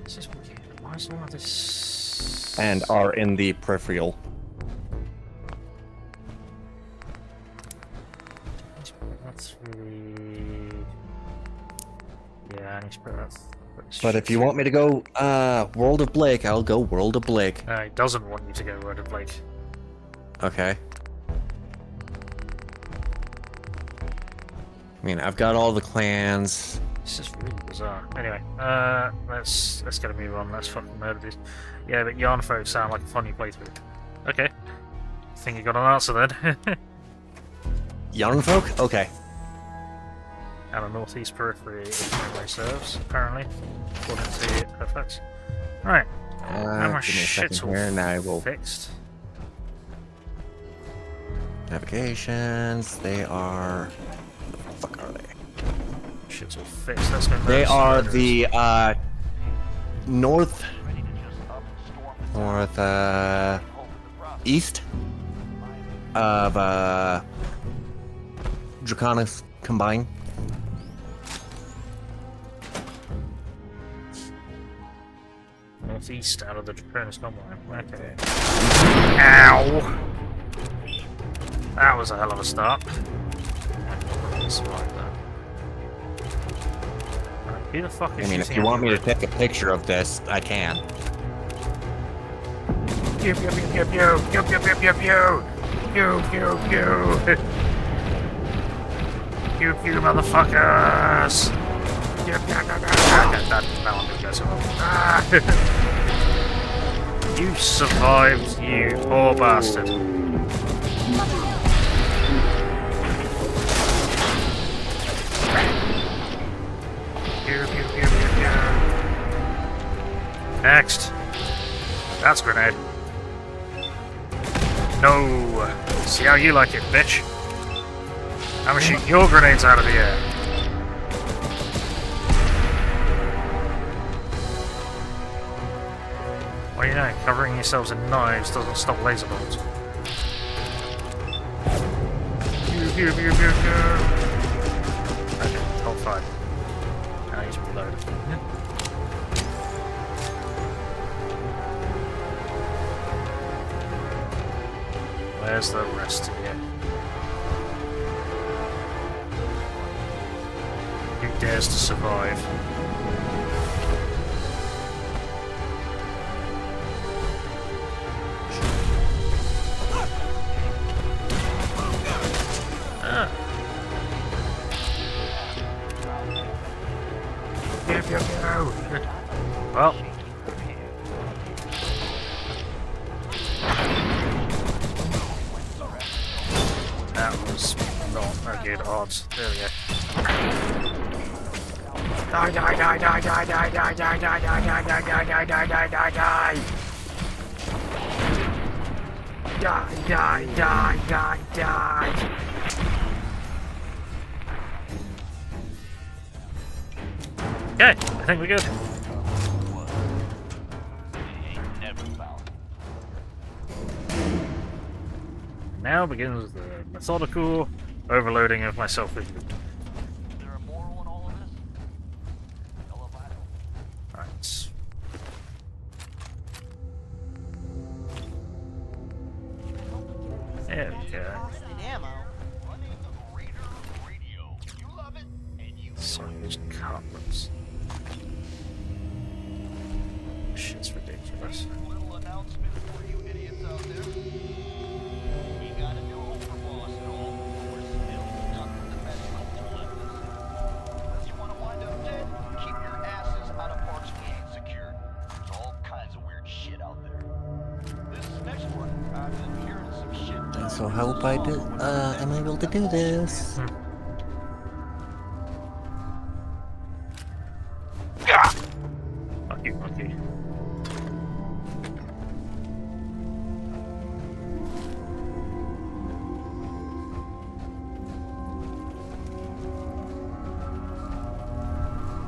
This is weird. Why is all of this? And are in the peripheral. That's really. Yeah, I need to put that. But if you want me to go World of Blake, I'll go World of Blake. He doesn't want you to go word of Blake. Okay. I mean, I've got all the clans. This is really bizarre. Anyway, let's get a move on. Let's fucking murder these. Yeah, but Yarn Folk sound like a funny playthrough. Okay. Think you got an answer then. Yarn folk? Okay. And a northeast periphery if memory serves, apparently, according to FX. Right. Now my Give me a shit's second all here, and I will fixed. Navigations. They are. Where the fuck are they? Shit's all fixed. Let's go. They murder are some the murderers. north east of Draconis Combine. northeast out of the Draconis Combine. Okay. Ow! That was a hell of a start. Survive that. Right, who the fuck is I mean, if you want me to take a picture of this, I can. Pew pew pew pew pew pew pew pew pew pew pew pew pew pew pew motherfuckers! Pew pew pew pew. That one didn't go so well. You survived, you poor bastard. Pew pew pew pew pew. Next. That's a grenade. No! See how you like it, bitch! I'm gonna shoot your grenades out of the air. What do you know? Covering yourselves in knives doesn't stop laser bolts. Pew, pew, pew, pew, pew. Okay, hold fire. Now he's reloaded. Where's the rest of you? Who dares to survive? Ah. Well. That was not a good odds. There we go. Die, die, die, die, die, die, die, die, die, die, die, die, die, die, die, die, die, die. Die, die, die, die, die. Okay, I think we're good. Now begins the methodical overloading of myself with loot. Right. There we go. So there's cutlets. Shit's ridiculous. So hope I do. Am I able to do this? Fuck you, monkey.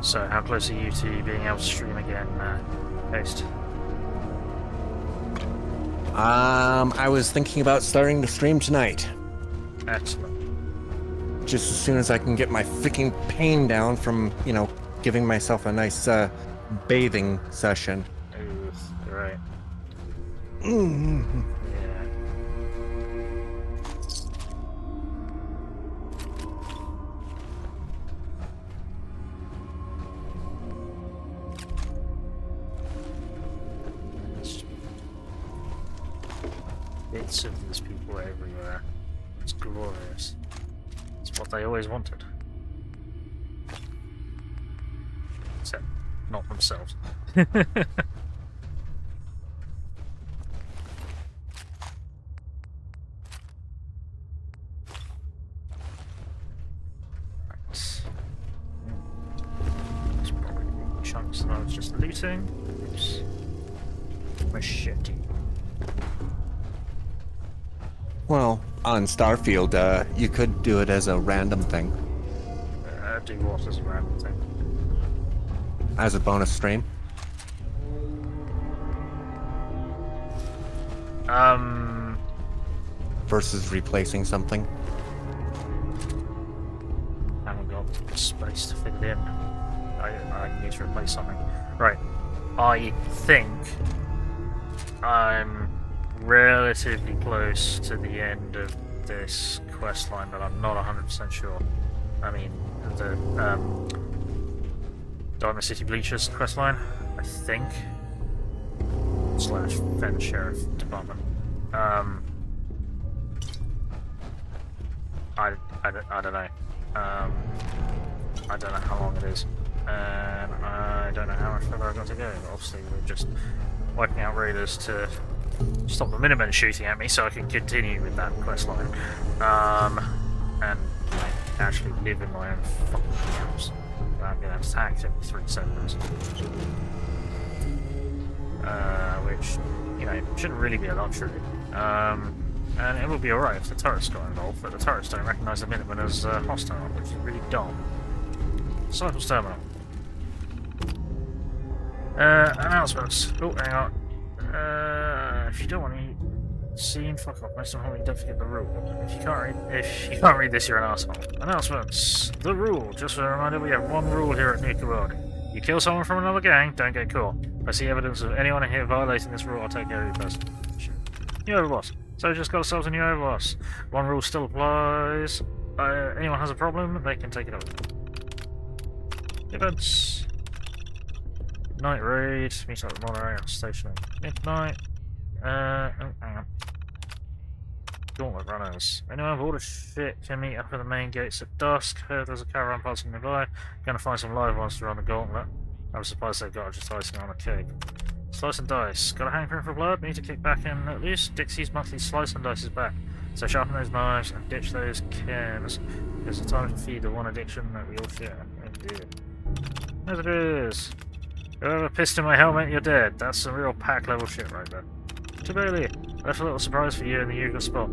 So, how close are you to being able to stream again, Haste? I was thinking about starting to stream tonight. Excellent. Just as soon as I can get my freaking pain down from, you know, giving myself a nice, bathing session. Ooh, right. Mm-hmm. Yeah. Bits of these people everywhere. It's glorious. It's what they always wanted. Except not themselves. There's probably chunks that I was just looting. Oops. Machete. Well, on Starfield, you could do it as a random thing. Do what as a random thing? As a bonus stream. Versus replacing something. I haven't got space to fit it in. I need to replace something. Right. I think I'm relatively close to the end of this quest line, but I'm not 100% sure. I mean, the Diamond City Bleachers quest line, I think. / Fens Sheriff Department. I don't know. I don't know how long it is. And I don't know how much further I've got to go. Obviously, we're just wiping out raiders to stop the Minutemen shooting at me so I can continue with that quest line. And like, actually live in my own fucking house without getting attacked every 3 seconds. Which, you know, shouldn't really be a luxury. And it will be alright if the turrets got involved, but the turrets don't recognise the Minutemen as hostile, which is really dumb. Cycles Terminal. Announcements. Oh, hang on. If you don't want to eat scene, fuck off. Most importantly, don't forget the rule. If you can't read this, you're an asshole. Announcements. The rule. Just a reminder, we have one rule here at Nuka World. You kill someone from another gang, don't get caught. If I see evidence of anyone in here violating this rule, I'll take care of you first. New overboss. So just got ourselves a new overboss. One rule still applies. Anyone has a problem, they can take it up. Events. Night raid. Meet up at the monorail station at midnight. Oh, hang on. Gauntlet runners. Anyone with all the shit can meet up at the main gates at dusk. Heard there's a caravan passing nearby. Gonna find some live ones to run the gauntlet. I'm surprised they've got just icing on a cake. Slice and dice. Got a hankering for blood? Need to kick back in at least. Dixie's monthly slice and dice is back. So sharpen those knives and ditch those cans. There's a time to feed the one addiction that we all share. Indeed. As it is. Whoever pissed in my helmet, you're dead. That's some real pack level shit right there. To Bailey, left a little surprise for you in the usual spot.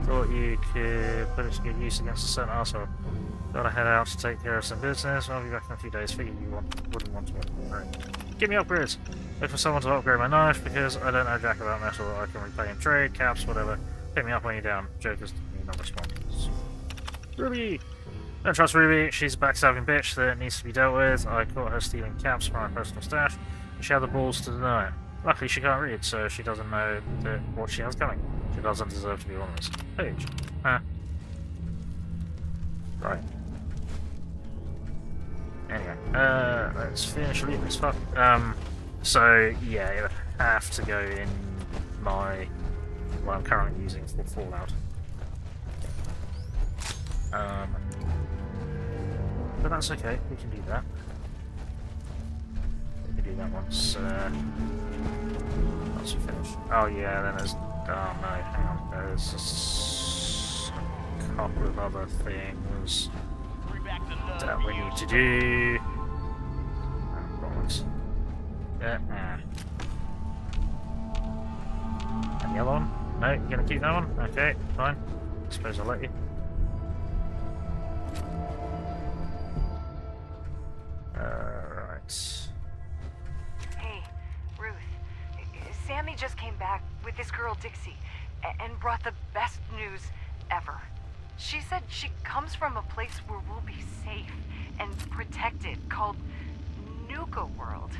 Thought you could put it to good use against a certain asshole. Gotta head out to take care of some business. I'll be back in a few days. Figured you wouldn't want to. Right. Give me upgrades. Look for someone to upgrade my knife because I don't know jack about metal. I can repay in trade, caps, whatever. Pick me up when you're down. Joker's non-response. Ruby! Don't trust Ruby. She's a backstabbing bitch that needs to be dealt with. I caught her stealing caps from my personal stash. And she had the balls to deny it. Luckily, she can't read, so she doesn't know what she has coming. She doesn't deserve to be on this page. Huh. Right. Anyway, let's finish reading this fuck. So, yeah, it would have to go in my... what I'm currently using for Fallout. But that's okay, we can do that. We can do that once we finish. Oh yeah, then there's... oh no, hang on, there's a couple of other things that we need to do. And the other one? No, you're gonna keep that one? Okay, fine. I suppose I'll let you. Right. Hey, Ruth. Sammy just came back with this girl Dixie and brought the best news ever. She said she comes from a place where we'll be safe and protected called Nuka World.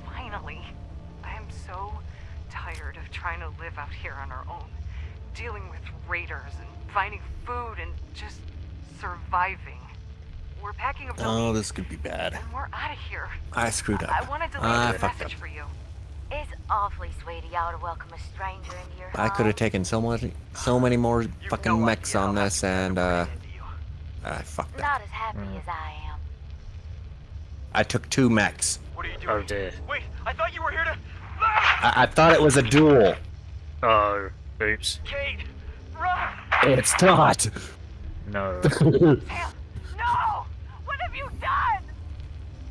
Finally. I am so tired of trying to live out here on our own, dealing with raiders and finding food and just surviving. We're packing up. Oh, this could be bad. And we're out of here. I screwed up. I wanted to leave a fucked message up. for you. It's awfully sweet of y'all to welcome a stranger into your home. I could have taken so many more fucking mechs on this, and I fucked up. Not as happy as I am. I took 2 mechs. What are you doing? Oh dear. Wait, I thought you were here to... I thought it was a duel. Oh, oops. Kate, run! It's not. No. Sam, no! What have you done?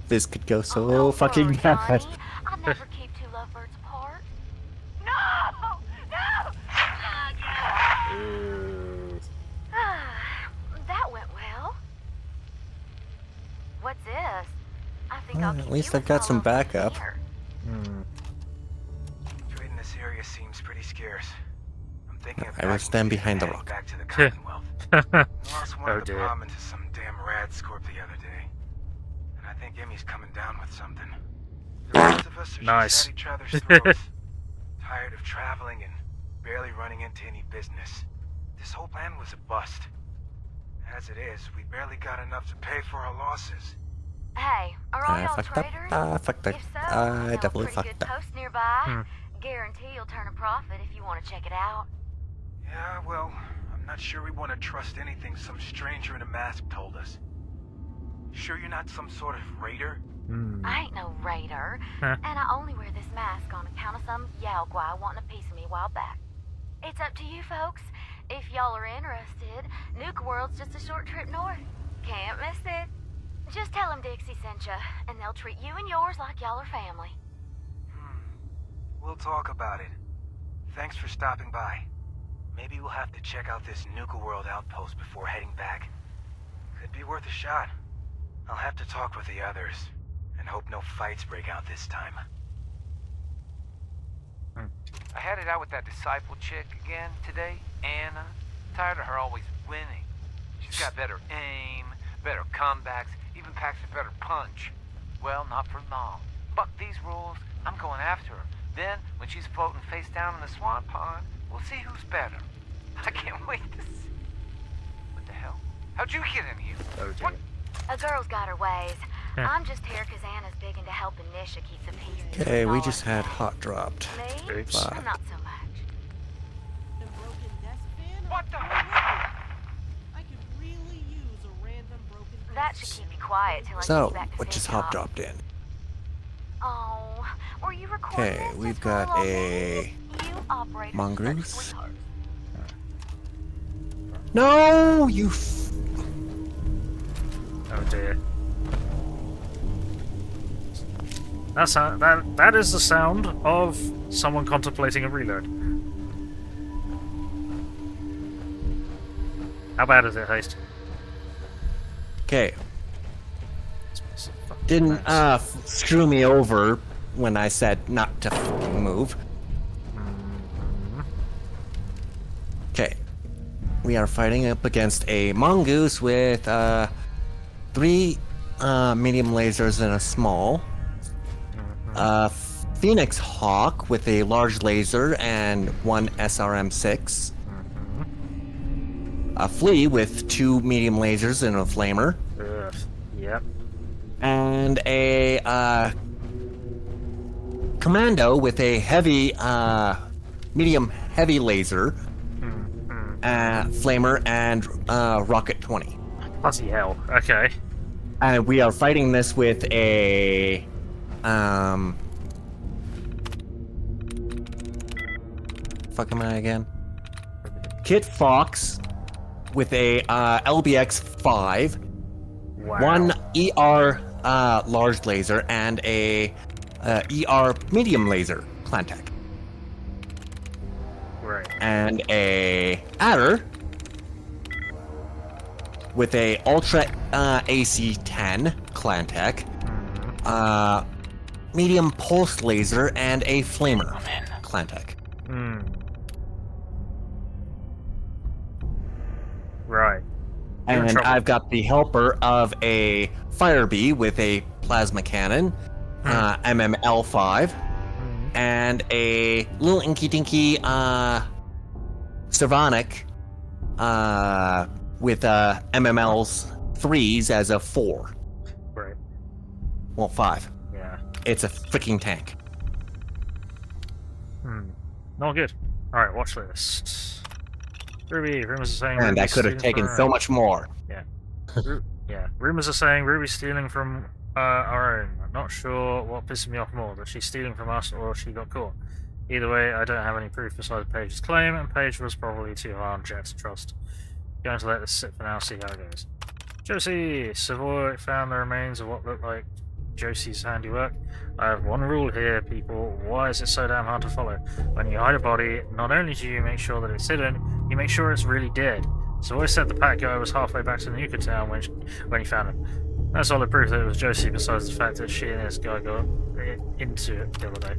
This could go so Don't fucking worry, bad. honey. I'll never keep 2 lovebirds apart. No! No! That went well. What's this? I think Well, I'll at keep least you I've got as some long as I backup. care. Trade in this area seems pretty scarce. I'm thinking of I will stand behind the heading rock. back to the Commonwealth. We lost one Oh of the dear. bomb into some damn rad scorp the other day. And I think Emmy's coming down with something. The rest of us are Nice. just at each other's throats. Tired of traveling and barely running into any business. This whole plan was a bust. As it is, we barely got enough to pay for our losses. Hey, are all I y'all fucked up. traders? Fucked up. If so, I I know a definitely pretty fucked good up. post nearby. Hmm. Guarantee you'll turn a profit if you want to check it out. Yeah, well, I'm not sure we want to trust anything some stranger in a mask told us. Sure you're not some sort of raider? I ain't no raider, Huh. and I only wear this mask on account of some Yaogwai wanting a piece of me a while back. It's up to you folks. If y'all are interested, Nuka World's just a short trip north. Can't miss it. Just tell them Dixie sent ya, and they'll treat you and yours like y'all are family. We'll talk about it. Thanks for stopping by. Maybe we'll have to check out this Nuka World outpost before heading back. Could be worth a shot. I'll have to talk with the others, and hope no fights break out this time. I had it out with that disciple chick again today, Anna. Tired of her always winning. She's got better aim, better comebacks, even packs a better punch. Well, not for long. Buck these rules, I'm going after her. Then, when she's floating face down in the swan pond, we'll see who's better. I can't wait to see. What the hell? How'd you get in here? Oh, dear. What? A girl's got her ways. Yeah. I'm just here because Anna's big into helping Nisha keep the peace. Okay, we just had hot dropped. Me? Oops. Not so much. The broken desk fan? What the? I could really use a random broken desk. That should keep me quiet till I So, get back to what Fens just hot Shop. dropped in? Oh, were you recording Okay, this we've just for a got little a bit? You operate mongoose. No, you. Oh dear. That is the sound of someone contemplating a reload. How bad is it, Haste? Okay. Didn't screw me over when I said not to fucking move. Okay. We are fighting up against a mongoose with 3 medium lasers and a small. Phoenix Hawk with a large laser and 1 SRM-6. A Flea with 2 medium lasers and a flamer. Ugh. Yep. And a Commando with a heavy, medium heavy laser, flamer, and rocket 20. Bloody hell. Okay. And we are fighting this with a fuck am I again? Kit Fox with a LBX 5, Wow. 1 ER large laser, and a ER medium laser Clantech. Right. And a Adder with a Ultra AC-10 Clantech, medium pulse laser, and a flamer Clantech. Right. You're in And trouble. I've got the helper of a Fire Bee with a plasma cannon, MML5, and a little inky dinky Savonic with MML's 3s as a 4. Right. Well, 5. Yeah. It's a freaking tank. Not good. Alright, watch this. Ruby, rumors are saying And I Ruby's could have stealing taken from so our much more. Yeah. Yeah. Rumors are saying Ruby's stealing from our own. I'm not sure what pisses me off more, that she's stealing from us or she got caught. Either way, I don't have any proof besides Paige's claim, and Paige was probably too hard on Jet to trust. Going to let this sit for now, see how it goes. Josie! Savoy found the remains of what looked like Josie's handiwork. I have one rule here, people. Why is it so damn hard to follow? When you hide a body, not only do you make sure that it's hidden, you make sure it's really dead. Savoy said the Pat guy was halfway back to Nuka Town when he found him. No solid proof that it was Josie, besides the fact that she and this guy got into it the other day.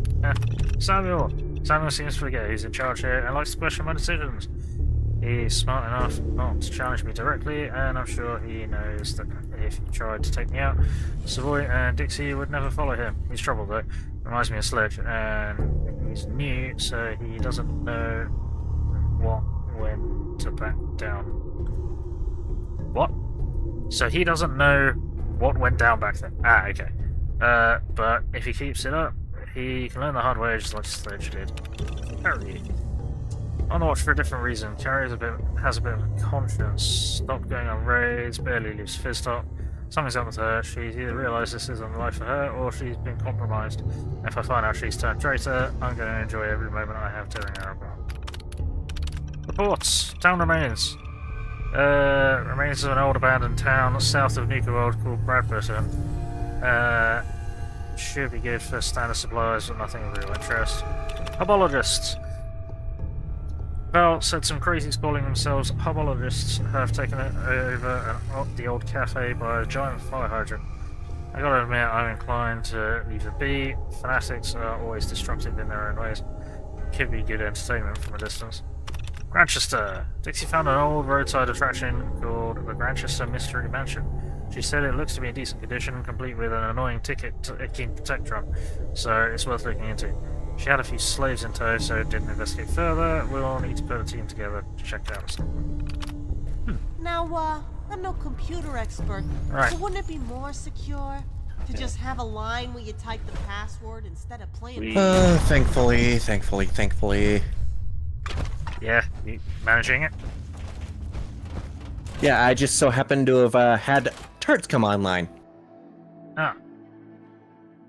Samuel! Samuel seems to forget who's in charge here and likes to question my decisions. He's smart enough not to challenge me directly, and I'm sure he knows that if he tried to take me out, Savoy and Dixie would never follow him. He's trouble though. Reminds me of Sledge, and he's new, so he doesn't know when to back down. What? So he doesn't know what went down back then. Ah, okay. But if he keeps it up, he can learn the hard way just like Sledge did. Harry. On the watch for a different reason. Carrie has a bit of a conscience. Stopped going on raids, barely leaves Fizztop. Something's up with her. She's either realised this isn't the life for her, or she's been compromised. If I find out she's turned traitor, I'm going to enjoy every moment I have tearing her apart. Reports. Town remains. Remains of an old abandoned town south of Nuka World called Bradburton. Should be good for standard supplies, but nothing of real interest. Hubologists. Well, said some crazies calling themselves hubologists have taken over the old cafe by a giant fire hydrant. I gotta admit, I'm inclined to leave it be. Fanatics are always destructive in their own ways. Could be good entertainment from a distance. Grantchester. Dixie found an old roadside attraction called the Grantchester Mystery Mansion. She said it looks to be in decent condition, complete with an annoying ticking protectron, so it's worth looking into. She had a few slaves in tow, so didn't investigate further. We'll need to put a team together to check it out. Now, I'm no computer expert, right. But wouldn't it be more secure to just have a line where you type the password instead of playing? Thankfully. Yeah, you managing it? Yeah, I just so happened to have had turrets come online. Ah.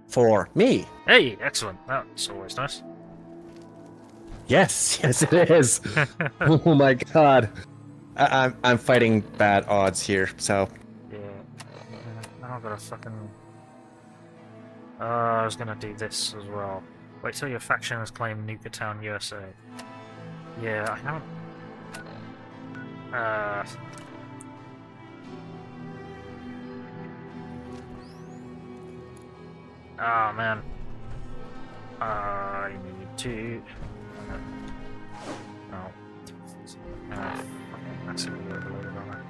For me. Hey, excellent. That's always nice. Yes, it is. Oh my god. I'm fighting bad odds here, so. Yeah. I'm gonna fucking... I was gonna do this as well. Wait till your faction has claimed Nuka Town, USA. Yeah, I haven't... Oh man. I need to... massively overloaded on that.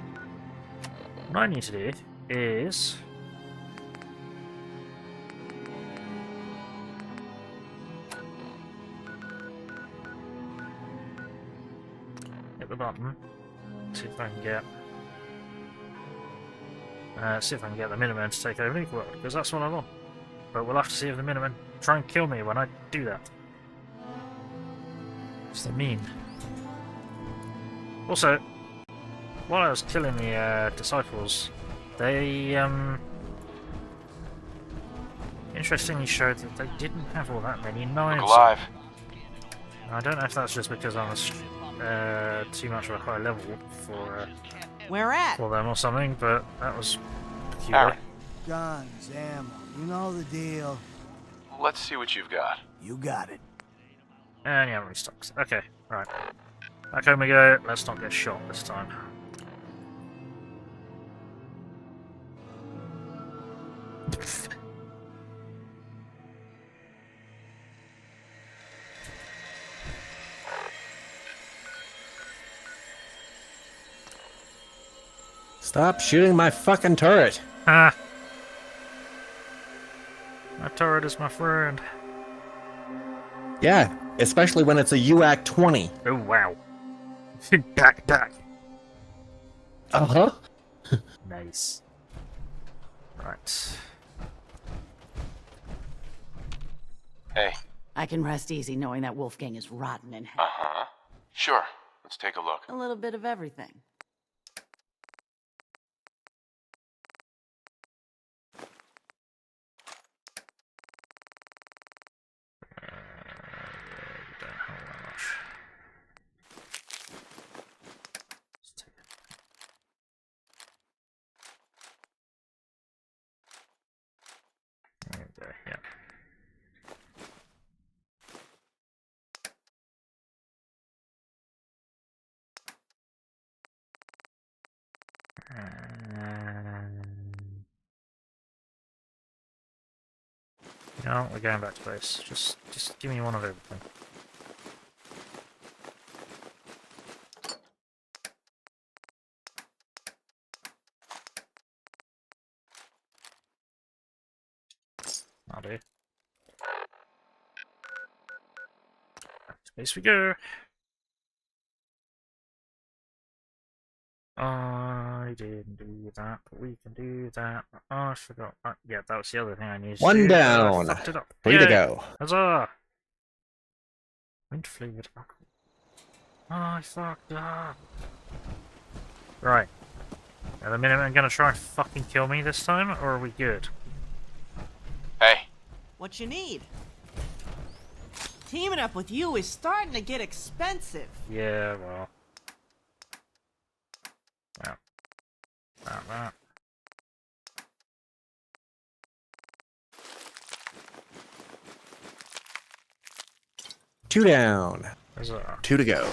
What I need to do is... hit the button. See if I can get... see if I can get the Minutemen to take over Nuka World, because that's what I want. But we'll have to see if the Minutemen try and kill me when I do that. What's that mean? Also, while I was killing the disciples, they interestingly showed that they didn't have all that many knives. Look alive. I don't know if that's just because I was too much of a high level for Where at? for them or something, but that was peculiar. Guns, ammo, you know the deal. Let's see what you've got. You got it. And yeah, restocks. Okay, right. Back home we go. Let's not get shot this time. Stop shooting my fucking turret. Ha! My turret is my friend. Yeah, especially when it's a UAC 20. Oh wow. Back. Uh-huh. Nice. Right. Hey. I can rest easy knowing that Wolfgang is rotten in hell. Uh-huh. Sure. Let's take a look. A little bit of everything. No, we're going back to base. Just give me one of everything. I'll do. Back to base we go. I didn't do that, but we can do that. Oh, I forgot. Yeah, that was the other thing I needed to do. One down. Fucked it up. 3 to go. Huzzah! Wind flavored alcohol. Oh, I fucked up. Right. Now the Minutemen gonna try and fucking kill me this time, or are we good? Hey. What you need? Teaming up with you is starting to get expensive. Yeah, well. Yeah. That. 2 down. Huzzah. 2 to go.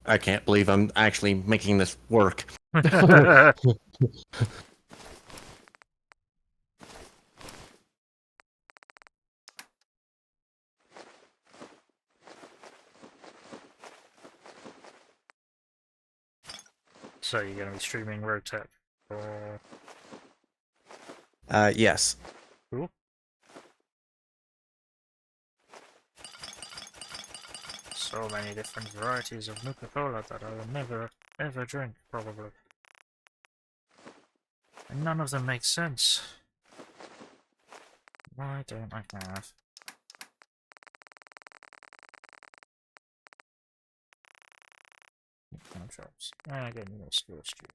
I can't believe I'm actually making this work. So you're gonna be streaming Road Tech? Or... Yes. Cool. So many different varieties of Nuka Cola that I will never, ever drink, probably. And none of them make sense. Why don't I have... Shops. I get more skills too.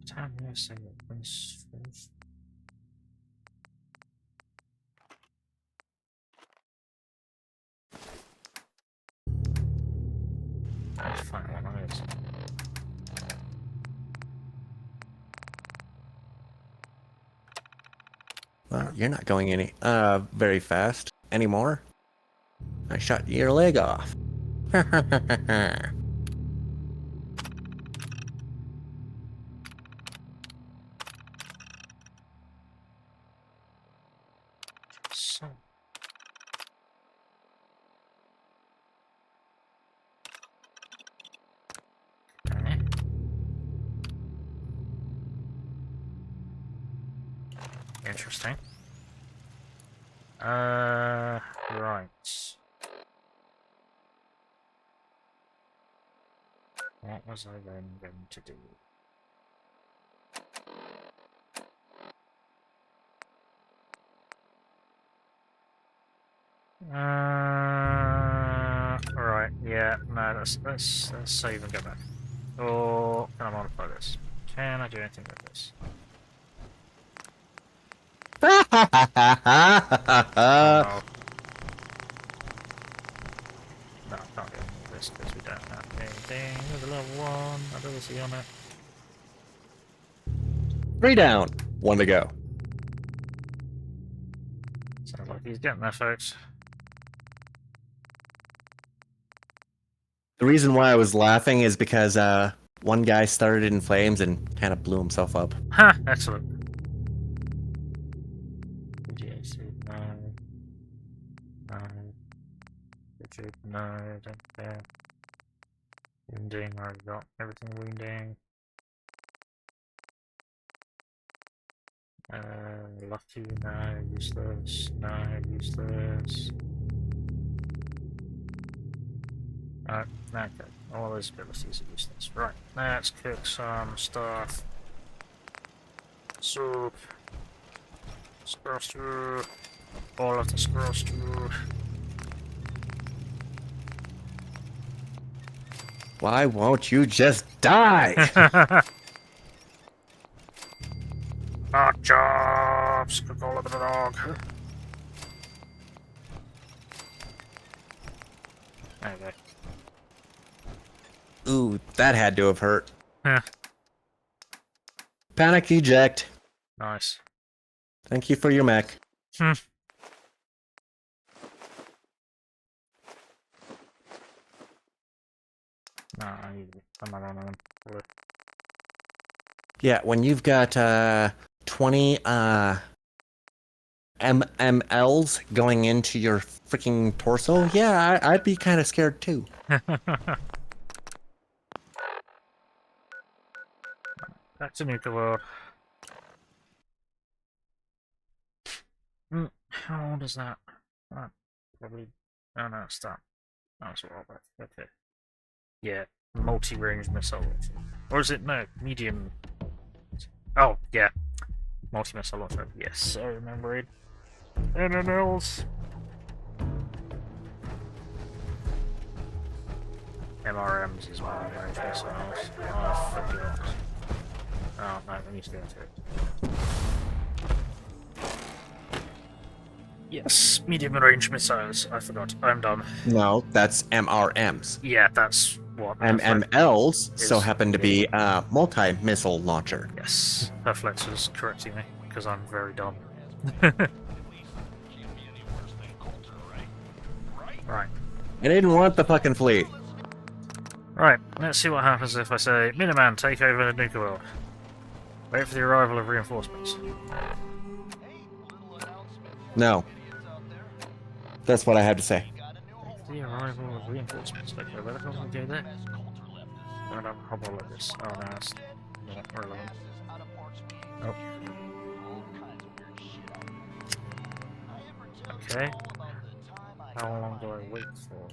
Time yes, I get Fens first. I'll find one of those. Well, you're not going any very fast anymore. I shot your leg off. So. Okay. Interesting. Right. What was I then going to do? Alright, yeah, no, let's save and go back. Or can I modify this? Can I do anything with this? Oh, no. No, I can't do anything with this because we don't have anything with a level 1 ability on it. 3 down. 1 to go. Sounds like he's getting there, folks. The reason why I was laughing is because one guy started in flames and kind of blew himself up. Ha! Excellent. No. No. Richard, no, don't care. Wounding, I already got everything wounding. Lucky, no, useless, no, useless. Okay, all those abilities are useless. Right, let's cook some stuff. Soup. Squirrel stew. All of the squirrel stew. Why won't you just die? Hot chops! Cook all of the dog. Okay. Ooh, that had to have hurt. Yeah. Panic eject. Nice. Thank you for your mech. Hmm. I'm not on them. Yeah, when you've got 20 MMLs going into your freaking torso, yeah, I'd be kind of scared too. Back to Nuka World. How old is that? Probably. Oh no, it's that. That's what I'll okay. Yeah, multi-range missile. Or is it no medium? Oh yeah, multi-missile launcher. Yes, I remember it. MMLs. MRMs as well. Range missiles. Oh, forgot. Oh no, we need to go into it. Yes, medium range missiles. I forgot. I'm done. No, that's MRMs. Yeah, that's what. MMLs so happen to be multi-missile launcher. Yes, Perflex was correcting me because I'm very dumb. Right. I didn't want the fucking fleet. Right, let's see what happens if I say, Miniman, take over Nuka World. Wait for the arrival of reinforcements. No. That's what I had to say. The arrival of reinforcements. Okay, where the hell do we go there? How about like this? Oh, no, that's not relevant. Oh. Okay. How long do I wait for?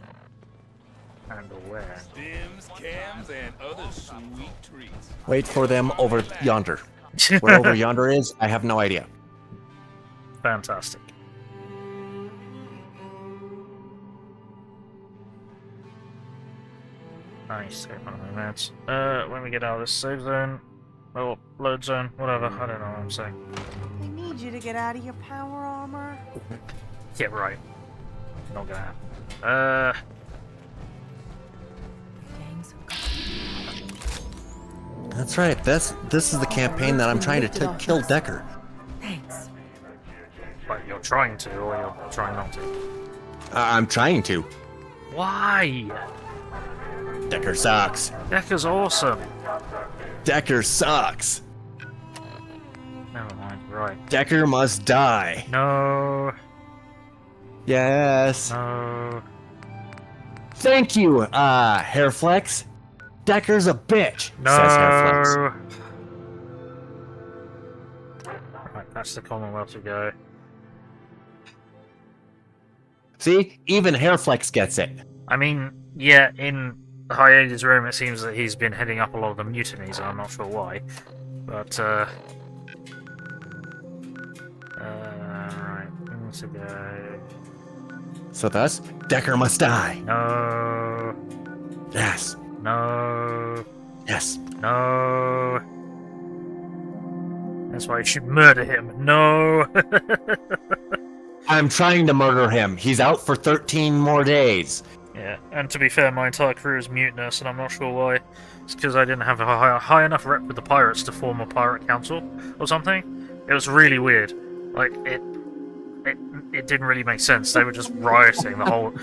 And where? Stims, cams, and other sweet treats. Wait for them over yonder. Where over yonder is, I have no idea. Fantastic. Nice, take one of my meds. When we get out of this save zone, or load zone, whatever, I don't know what I'm saying. I need you to get out of your power armor. Yeah, right. Not gonna happen. That's right. This is the campaign that I'm trying to kill Decker. Thanks. But you're trying to, or you're trying not to? I'm trying to. Why? Decker sucks. Decker's awesome. Decker sucks. Never mind, right. Decker must die. No. Yes. No. Thank you, Hairflex. Decker's a bitch, No. says Hairflex. Right, that's the Commonwealth to go. See? Even Hairflex gets it. I mean, yeah, in Hyades' room it seems that he's been heading up a lot of the mutinies, and I'm not sure why. But, right, to go. So thus, Decker must die. No. Yes. No. Yes. No. That's why you should murder him. No. I'm trying to murder him. He's out for 13 more days. Yeah, and to be fair, my entire crew is mutinous, and I'm not sure why. It's because I didn't have a high enough rep with the pirates to form a pirate council or something. It was really weird. Like, it didn't really make sense. They were just rioting the whole...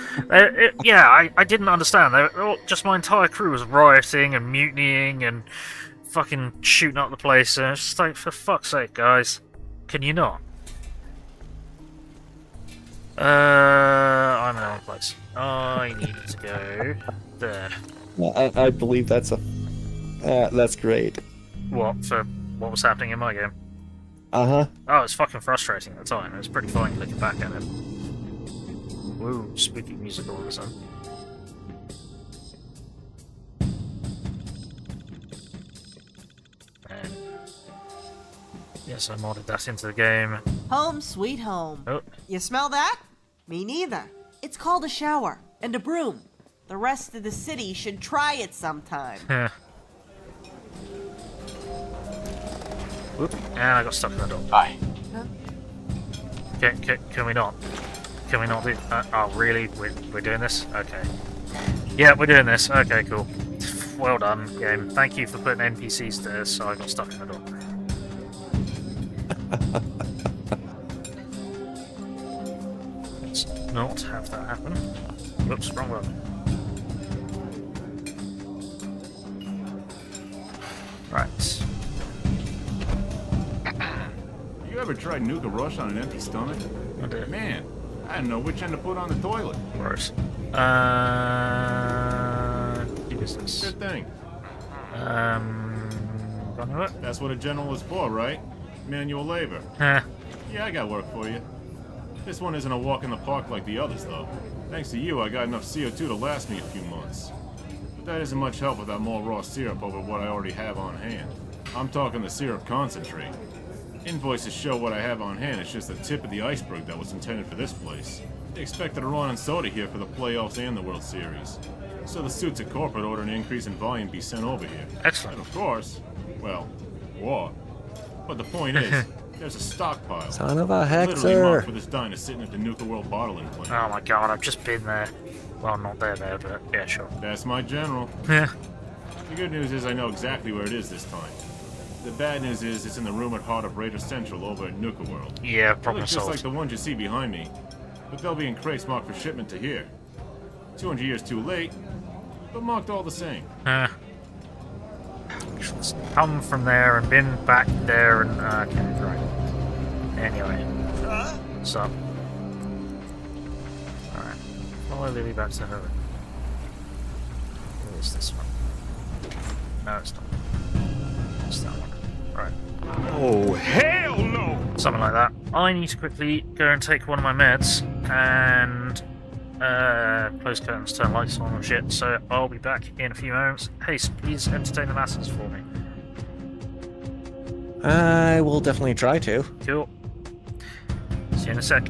yeah, I didn't understand. Just my entire crew was rioting and mutinying and fucking shooting up the place, and it's just like, for fuck's sake, guys. Can you not? I'm in the wrong place. I need to go there. I believe that's that's great. What, for what was happening in my game? Uh-huh. Oh, it's fucking frustrating at the time. It was pretty funny looking back at it. Woo, spooky music all of a sudden. And yes, I modded that into the game. Home sweet home. Oh. You smell that? Me neither. It's called a shower and a broom. The rest of the city should try it sometime. Whoop, and I got stuck in the door. Hi. Huh? Can we not? Can we not do... oh, really? We're doing this? Okay. Yeah, we're doing this. Okay, cool. Well done, game. Thank you for putting NPCs there, so I got stuck in the door. Let's not have that happen. Whoops, wrong one. Right. You ever tried Nuka Rush on an empty stomach? I did. Man, I didn't know which end to put on the toilet. Gross. Do business. Good thing. Gonna do it? That's what a general is for, right? Manual labor. Heh. Yeah, I got work for you. This one isn't a walk in the park like the others, though. Thanks to you, I got enough CO2 to last me a few months. But that isn't much help without more raw syrup over what I already have on hand. I'm talking the syrup concentrate. Invoices show what I have on hand. It's just the tip of the iceberg that was intended for this place. They expected a run on soda here for the playoffs and the World Series. So the suits at corporate ordered an increase in volume be sent over here. Excellent. And of course, well, war. But the point is, there's a stockpile. Son of a Literally hexer. marked for this diner sitting at the Nuka World bottling plant. Oh my god, I've just been there. Well, not there, but yeah, sure. That's my general. Yeah. The good news is I know exactly where it is this time. The bad news is it's in the rumored heart of Raider Central over at Nuka World. Yeah, They problem look just like solved. the ones you see behind me, but they'll be in crates marked for shipment to here. 200 years too late, but marked all the same. Come from there and been back there and okay, right. Anyway. So. Alright. Follow Lily back to her. Who is this one? No, it's not. It's that one. Right. Oh, hell no! Something like that. I need to quickly go and take one of my meds and close curtains, turn lights on and shit, so I'll be back in a few moments. Haste, please entertain the masses for me. I will definitely try to. Cool. See you in a sec.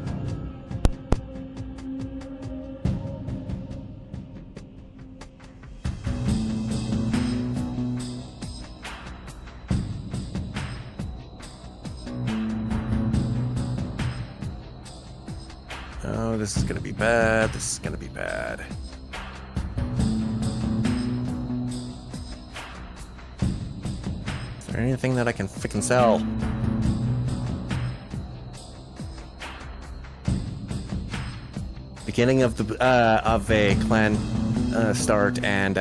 Oh, this is gonna be bad. This is gonna be bad. Is there anything that I can frickin' sell? Beginning of the of a clan start, and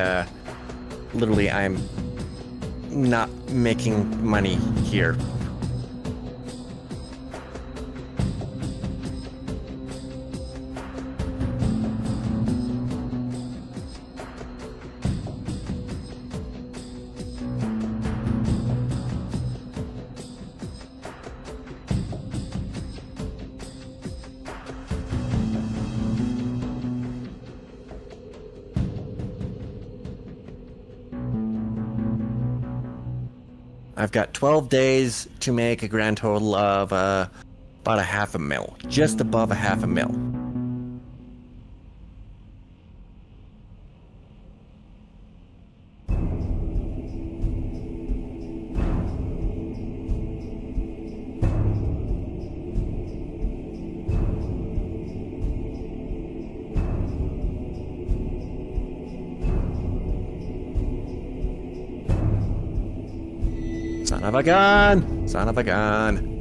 literally I'm not making money here. I've got 12 days to make a grand total of about $500,000, just above $500,000. Son of a gun! Son of a gun!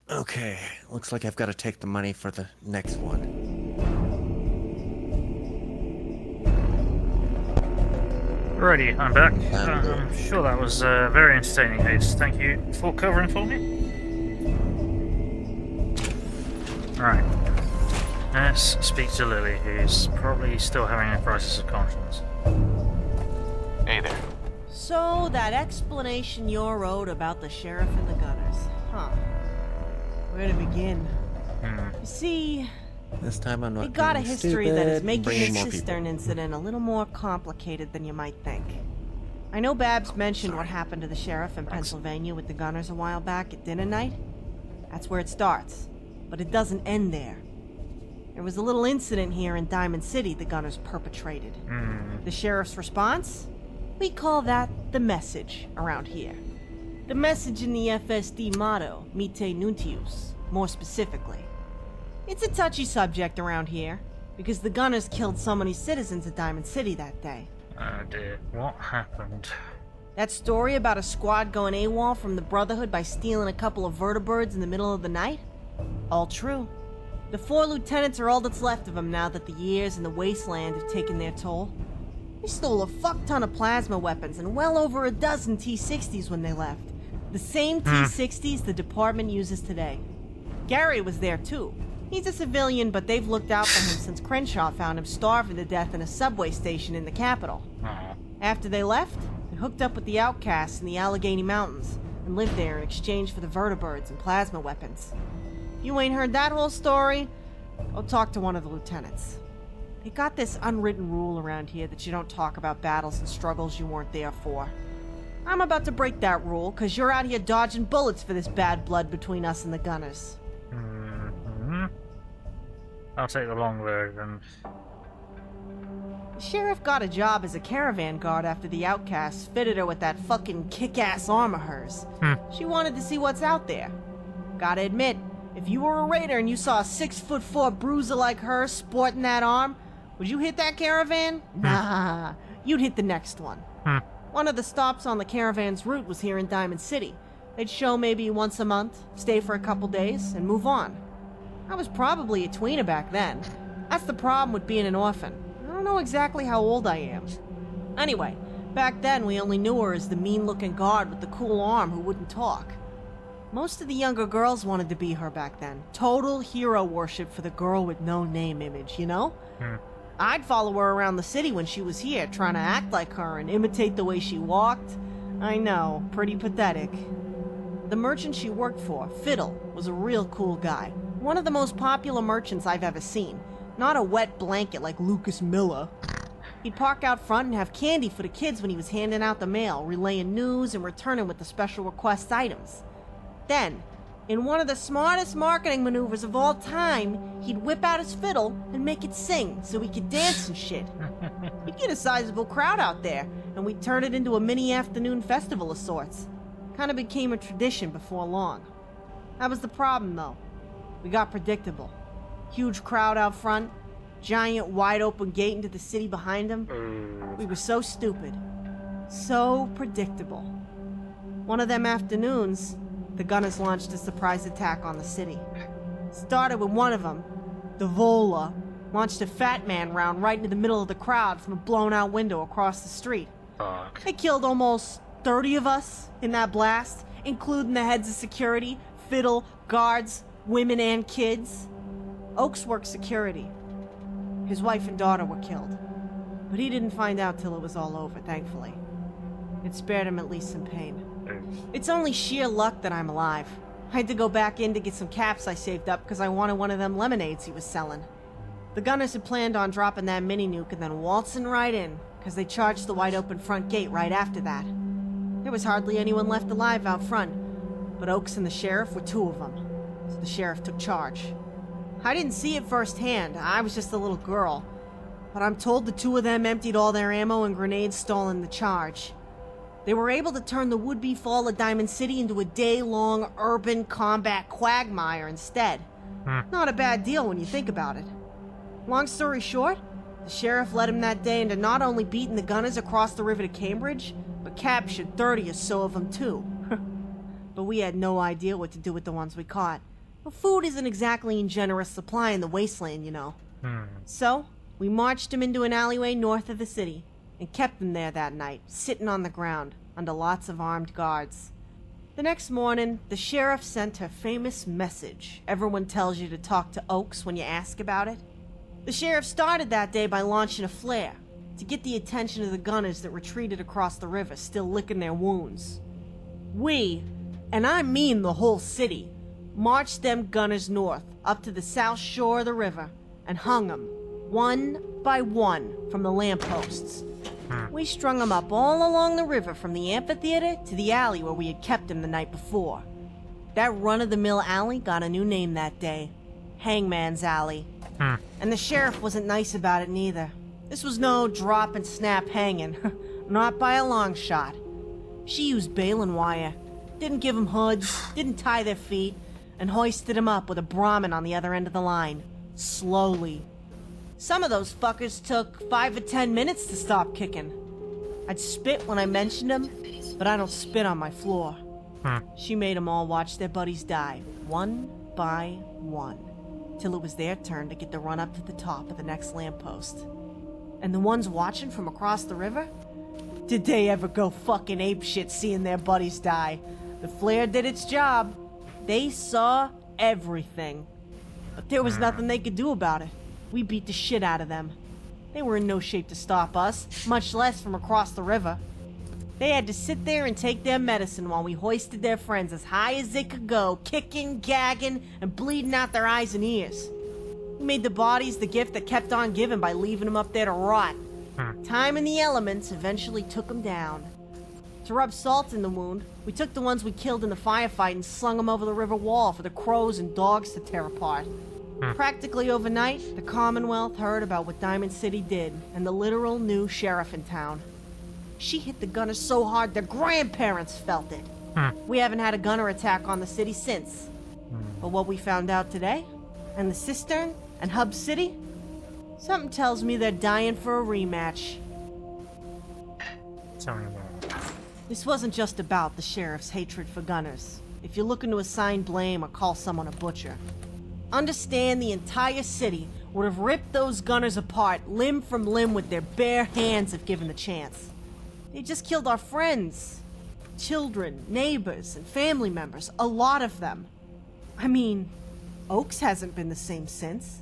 Okay, looks like I've got to take the money for the next one. Alrighty, I'm back. I'm sure that was very entertaining, Haste. Thank you for covering for me. Alright. Let's speak to Lily, who's probably still having a crisis of conscience. Hey there. So, that explanation you're owed about the sheriff and the gunners. Huh. Where to begin? You see, This time I'm not they got a being history that stupid, is making bringing this more cistern incident a little more complicated than you might think. I know Babs mentioned what happened to the sheriff in Pennsylvania with the gunners a while back at dinner night. That's where it starts. But it doesn't end there. There was a little incident here in Diamond City the gunners perpetrated. The sheriff's response? We call that the message around here. The message in the FSD motto, Mite Nuntius, more specifically. It's a touchy subject around here, because the gunners killed so many citizens of Diamond City that day. Oh dear, what happened? That story about a squad going AWOL from the Brotherhood by stealing a couple of vertibirds in the middle of the night? All true. The 4 lieutenants are all that's left of them now that the years in the wasteland have taken their toll. They stole a fuck ton of plasma weapons and well over a dozen T-60s when they left. The same T-60s the department uses today. Gary was there too. He's a civilian, but they've looked out for him since Crenshaw found him starving to death in a subway station in the capital. After they left, they hooked up with the outcasts in the Allegheny Mountains and lived there in exchange for the vertibirds and plasma weapons. You ain't heard that whole story? Go talk to one of the lieutenants. They got this unwritten rule around here that you don't talk about battles and struggles you weren't there for. I'm about to break that rule, because you're out here dodging bullets for this bad blood between us and the Gunners. I'll take the long version. The sheriff got a job as a caravan guard after the outcasts fitted her with that fucking kick-ass arm of hers. She wanted to see what's out there. Gotta admit, if you were a raider and you saw a 6'4" bruiser like her sporting that arm, would you hit that caravan? Nah, you'd hit the next one. One of the stops on the caravan's route was here in Diamond City. They'd show maybe once a month, stay for a couple days, and move on. I was probably a tweener back then. That's the problem with being an orphan. I don't know exactly how old I am. Anyway, back then we only knew her as the mean-looking guard with the cool arm who wouldn't talk. Most of the younger girls wanted to be her back then. Total hero worship for the girl with no name image, you know? I'd follow her around the city when she was here, trying to act like her and imitate the way she walked. I know, pretty pathetic. The merchant she worked for, Fiddle, was a real cool guy. One of the most popular merchants I've ever seen. Not a wet blanket like Lucas Miller. He'd park out front and have candy for the kids when he was handing out the mail, relaying news and returning with the special request items. Then, in one of the smartest marketing maneuvers of all time, he'd whip out his fiddle and make it sing so he could dance and shit. He'd get a sizable crowd out there, and we'd turn it into a mini afternoon festival of sorts. Kinda became a tradition before long. That was the problem, though. We got predictable. Huge crowd out front, giant wide open gate into the city behind him. We were so stupid. So predictable. One of them afternoons, the Gunners launched a surprise attack on the city. Started with one of them, the Vola, launched a fat man round right into the middle of the crowd from a blown-out window across the street. They killed almost 30 of us in that blast, including the heads of security, Fiddle, guards, women, and kids. Oaks worked security. His wife and daughter were killed. But he didn't find out till it was all over, thankfully. It spared him at least some pain. It's only sheer luck that I'm alive. I had to go back in to get some caps I saved up because I wanted one of them lemonades he was selling. The Gunners had planned on dropping that mini-nuke and then waltzing right in, because they charged the wide-open front gate right after that. There was hardly anyone left alive out front, but Oaks and the sheriff were 2 of them, so the sheriff took charge. I didn't see it firsthand, I was just a little girl, but I'm told the 2 of them emptied all their ammo and grenades stolen in the charge. They were able to turn the would-be fall of Diamond City into a day-long urban combat quagmire instead. Not a bad deal when you think about it. Long story short, the sheriff led him that day into not only beating the Gunners across the river to Cambridge, but captured 30 or so of them too. But we had no idea what to do with the ones we caught. But food isn't exactly in generous supply in the wasteland, you know. So, we marched him into an alleyway north of the city, and kept him there that night, sitting on the ground, under lots of armed guards. The next morning, the sheriff sent her famous message everyone tells you to talk to Oaks when you ask about it. The sheriff started that day by launching a flare, to get the attention of the Gunners that retreated across the river, still licking their wounds. We, and I mean the whole city, marched them Gunners north, up to the south shore of the river, and hung them, one by one, from the lampposts. We strung them up all along the river from the amphitheater to the alley where we had kept them the night before. That run-of-the-mill alley got a new name that day, Hangman's Alley. And the sheriff wasn't nice about it neither. This was no drop and snap hanging, not by a long shot. She used baling wire, didn't give them hoods, didn't tie their feet, and hoisted them up with a Brahmin on the other end of the line, slowly. Some of those fuckers took 5 or 10 minutes to stop kicking. I'd spit when I mentioned him, but I don't spit on my floor. She made them all watch their buddies die, one by one, till it was their turn to get the run up to the top of the next lamppost. And the ones watching from across the river? Did they ever go fucking apeshit seeing their buddies die? The flare did its job. They saw everything. But there was nothing they could do about it. We beat the shit out of them. They were in no shape to stop us, much less from across the river. They had to sit there and take their medicine while we hoisted their friends as high as they could go, kicking, gagging, and bleeding out their eyes and ears. We made the bodies the gift that kept on giving by leaving them up there to rot. Time and the elements eventually took them down. To rub salt in the wound, we took the ones we killed in the firefight and slung them over the river wall for the crows and dogs to tear apart. Practically overnight, the Commonwealth heard about what Diamond City did, and the literal new sheriff in town. She hit the gunners so hard their grandparents felt it. We haven't had a gunner attack on the city since. But what we found out today, and the Cistern, and Hub City, something tells me they're dying for a rematch. Tell me more. This wasn't just about the sheriff's hatred for gunners. If you're looking to assign blame or call someone a butcher, understand the entire city would have ripped those gunners apart limb from limb with their bare hands if given the chance. They just killed our friends, children, neighbors, and family members, a lot of them. I mean, Oaks hasn't been the same since.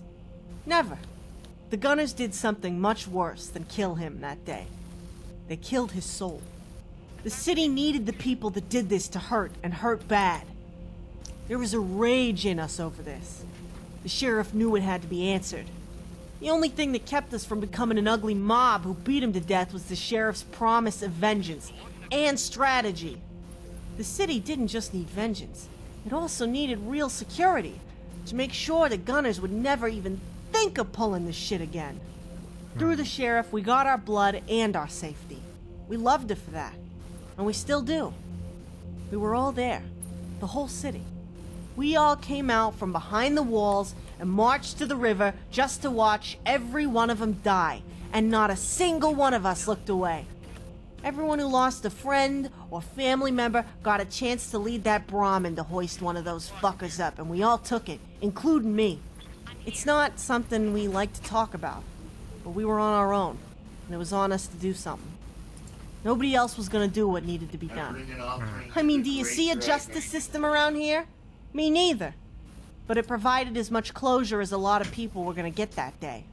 Never. The gunners did something much worse than kill him that day. They killed his soul. The city needed the people that did this to hurt, and hurt bad. There was a rage in us over this. The sheriff knew it had to be answered. The only thing that kept us from becoming an ugly mob who beat him to death was the sheriff's promise of vengeance and strategy. The city didn't just need vengeance. It also needed real security to make sure the gunners would never even think of pulling this shit again. Through the sheriff, we got our blood and our safety. We loved her for that. And we still do. We were all there. The whole city. We all came out from behind the walls and marched to the river just to watch every one of them die. And not a single one of us looked away. Everyone who lost a friend or family member got a chance to lead that Brahmin to hoist one of those fuckers up, and we all took it, including me. It's not something we like to talk about, but we were on our own, and it was on us to do something. Nobody else was gonna do what needed to be done. I mean, do you see a justice system around here? Me neither. But it provided as much closure as a lot of people were gonna get that day.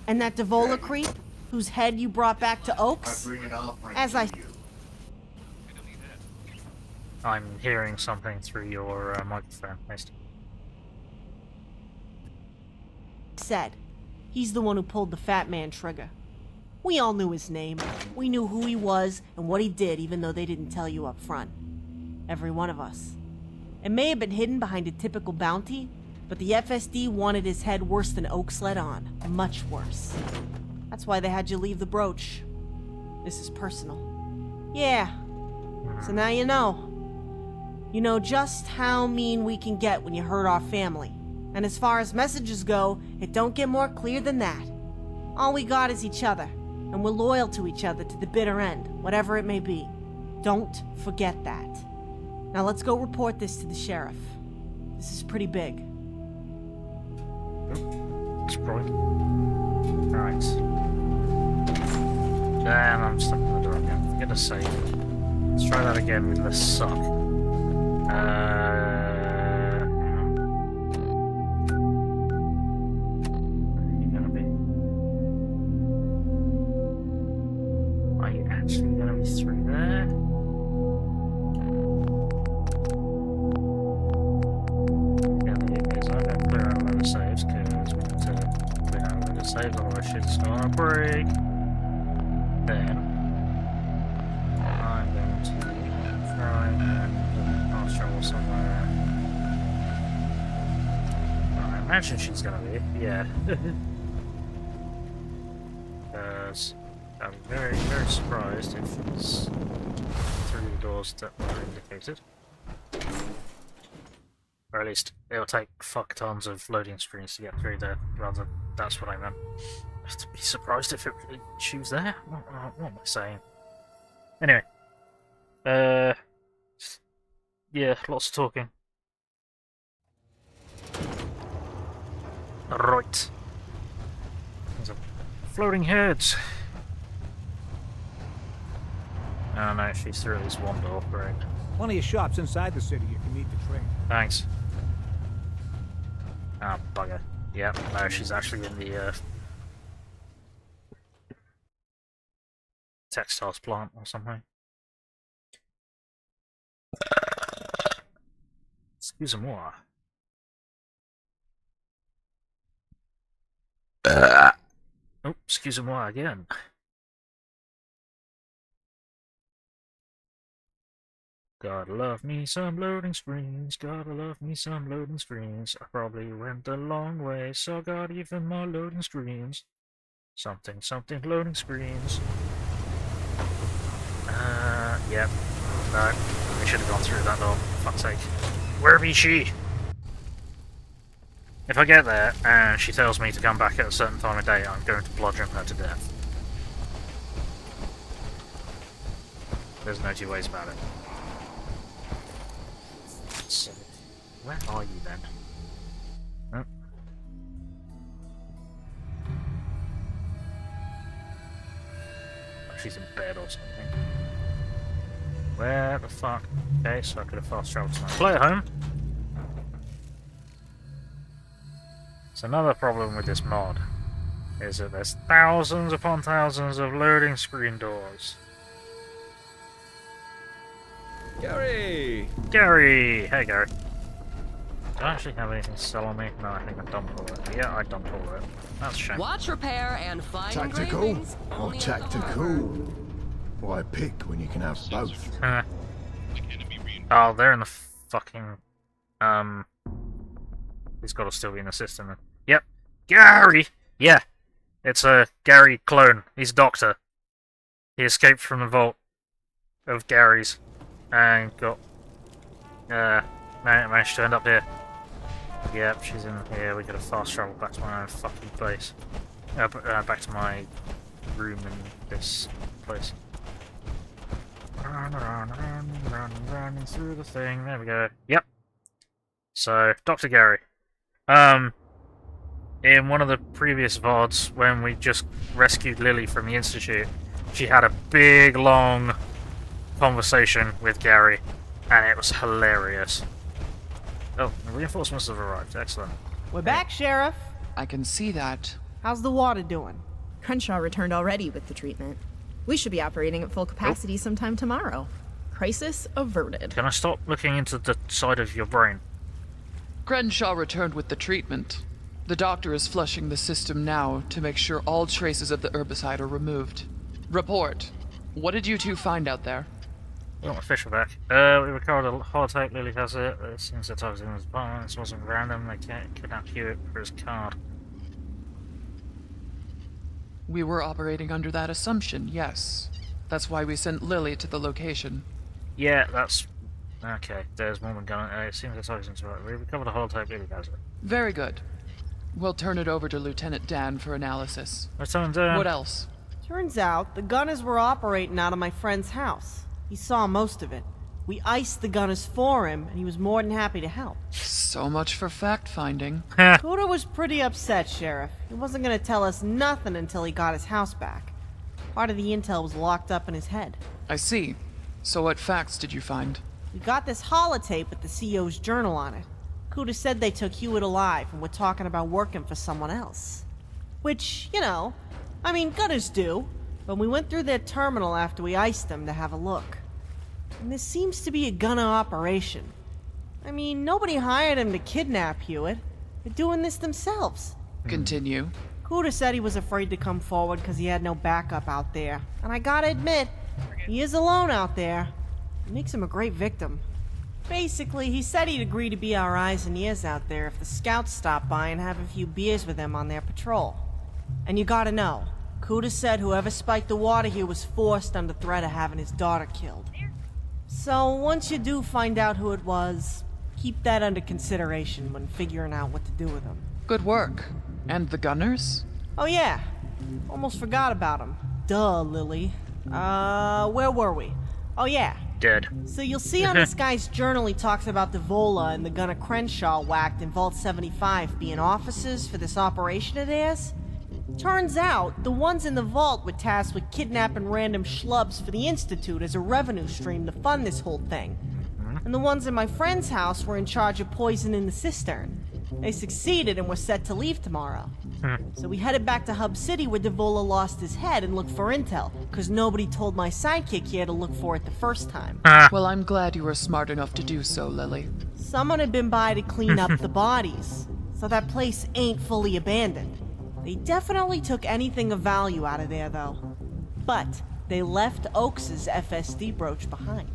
And that Devola creep, whose head you brought back to Oaks, as I I'm hearing something through your microphone, Haste. said, he's the one who pulled the fat man trigger. We all knew his name. We knew who he was and what he did, even though they didn't tell you up front. Every one of us. It may have been hidden behind a typical bounty, but the FSD wanted his head worse than Oaks let on. Much worse. That's why they had you leave the brooch. This is personal. Yeah. So now you know. You know just how mean we can get when you hurt our family. And as far as messages go, it don't get more clear than that. All we got is each other. And we're loyal to each other to the bitter end, whatever it may be. Don't forget that. Now let's go report this to the sheriff. This is pretty big. It's probably... Right. Damn, I'm stuck in the door again. Forget to save. Let's try that again with less suck. Imagine she's gonna be, yeah. Because I'm very, very surprised if it's through the doors that are indicated. Or at least it'll take fuck tons of loading screens to get through there, rather, that's what I meant. I'd be surprised if she was there. What am I saying? Anyway. Yeah, lots of talking. Right. There's a floating heads. Oh no, she's through this one door, great. Plenty of shops inside the city you can meet the trade. Thanks. Ah, bugger. Yep, no, she's actually in the textiles plant or something. Excusez-moi. Oh, excusez-moi again. Gotta love me some loading screens, gotta love me some loading screens. I probably went a long way, so I got even more loading screens. Something, something, loading screens. Yep. No, we should have gone through that door, for fuck's sake. Where be she? If I get there, and she tells me to come back at a certain time of day, I'm going to bludgeon her to death. There's no two ways about it. So, where are you then? Oh. Oh, she's in bed or something. Where the fuck? Okay, so I could have fast traveled to my player home. So another problem with this mod is that there's thousands upon thousands of loading screen doors. Gary! Gary! Hey, Gary. Do I actually have anything to sell on me? No, I think I dumped all of it. Yeah, I dumped all of it. That's a shame. Watch repair and fine Tactical engravings or only tactical? Why pick when you can have both? Oh, they're in the fucking... He's got to still be in the system. Yep. Gary! Yeah. It's a Gary clone. He's a doctor. He escaped from the vault of Gary's and got... managed to end up here. Yep, she's in here. We gotta fast travel back to my own fucking place. Back to my room in this place. Running through the thing. There we go. Yep. So, Dr. Gary. In one of the previous VODs, when we just rescued Lily from the Institute, she had a big, long conversation with Gary, and it was hilarious. Oh, the reinforcements have arrived. Excellent. We're back, Sheriff. I can see that. How's the water doing? Crenshaw returned already with the treatment. We should be operating at full capacity sometime tomorrow. Crisis averted. Can I stop looking into the side of your brain? Crenshaw returned with the treatment. The doctor is flushing the system now to make sure all traces of the herbicide are removed. Report. What did you two find out there? We got my fish back. We recovered a holotape. Lily has it. It seems that target's in his apartment. This wasn't random. They could not hear it for his card. We were operating under that assumption, yes. That's why we sent Lily to the location. Yeah, that's... Okay, there's more than gun. It seems that target's in his apartment. We recovered a holotape. Lily has it. Very good. We'll turn it over to Lieutenant Dan for analysis. Lieutenant Dan. What else? Turns out the gunners were operating out of my friend's house. He saw most of it. We iced the gunners for him, and he was more than happy to help. So much for fact-finding. Kuda was pretty upset, Sheriff. He wasn't gonna tell us nothing until he got his house back. Part of the intel was locked up in his head. I see. So what facts did you find? We got this holotape with the CEO's journal on it. Kuda said they took Hewitt alive and were talking about working for someone else. Which, you know, I mean, gunners do. But we went through their terminal after we iced them to have a look. And this seems to be a gunner operation. I mean, nobody hired him to kidnap Hewitt. They're doing this themselves. Continue. Kuda said he was afraid to come forward because he had no backup out there. And I gotta admit, he is alone out there. It makes him a great victim. Basically, he said he'd agree to be our eyes and ears out there if the scouts stop by and have a few beers with him on their patrol. And you gotta know, Kuda said whoever spiked the water here was forced under threat of having his daughter killed. So once you do find out who it was, keep that under consideration when figuring out what to do with him. Good work. And the gunners? Oh yeah, almost forgot about him. Duh, Lily. Where were we? Oh yeah. Dead. So you'll see on this guy's journal he talks about Devola and the gunner Crenshaw whacked in Vault 75 being officers for this operation of theirs. Turns out, the ones in the vault were tasked with kidnapping random schlubs for the Institute as a revenue stream to fund this whole thing. And the ones in my friend's house were in charge of poisoning the cistern. They succeeded and were set to leave tomorrow. So we headed back to Hub City where Devola lost his head and looked for intel, because nobody told my sidekick here to look for it the first time. Well, I'm glad you were smart enough to do so, Lily. Someone had been by to clean up the bodies, so that place ain't fully abandoned. They definitely took anything of value out of there, though. But they left Oakes' FSD brooch behind.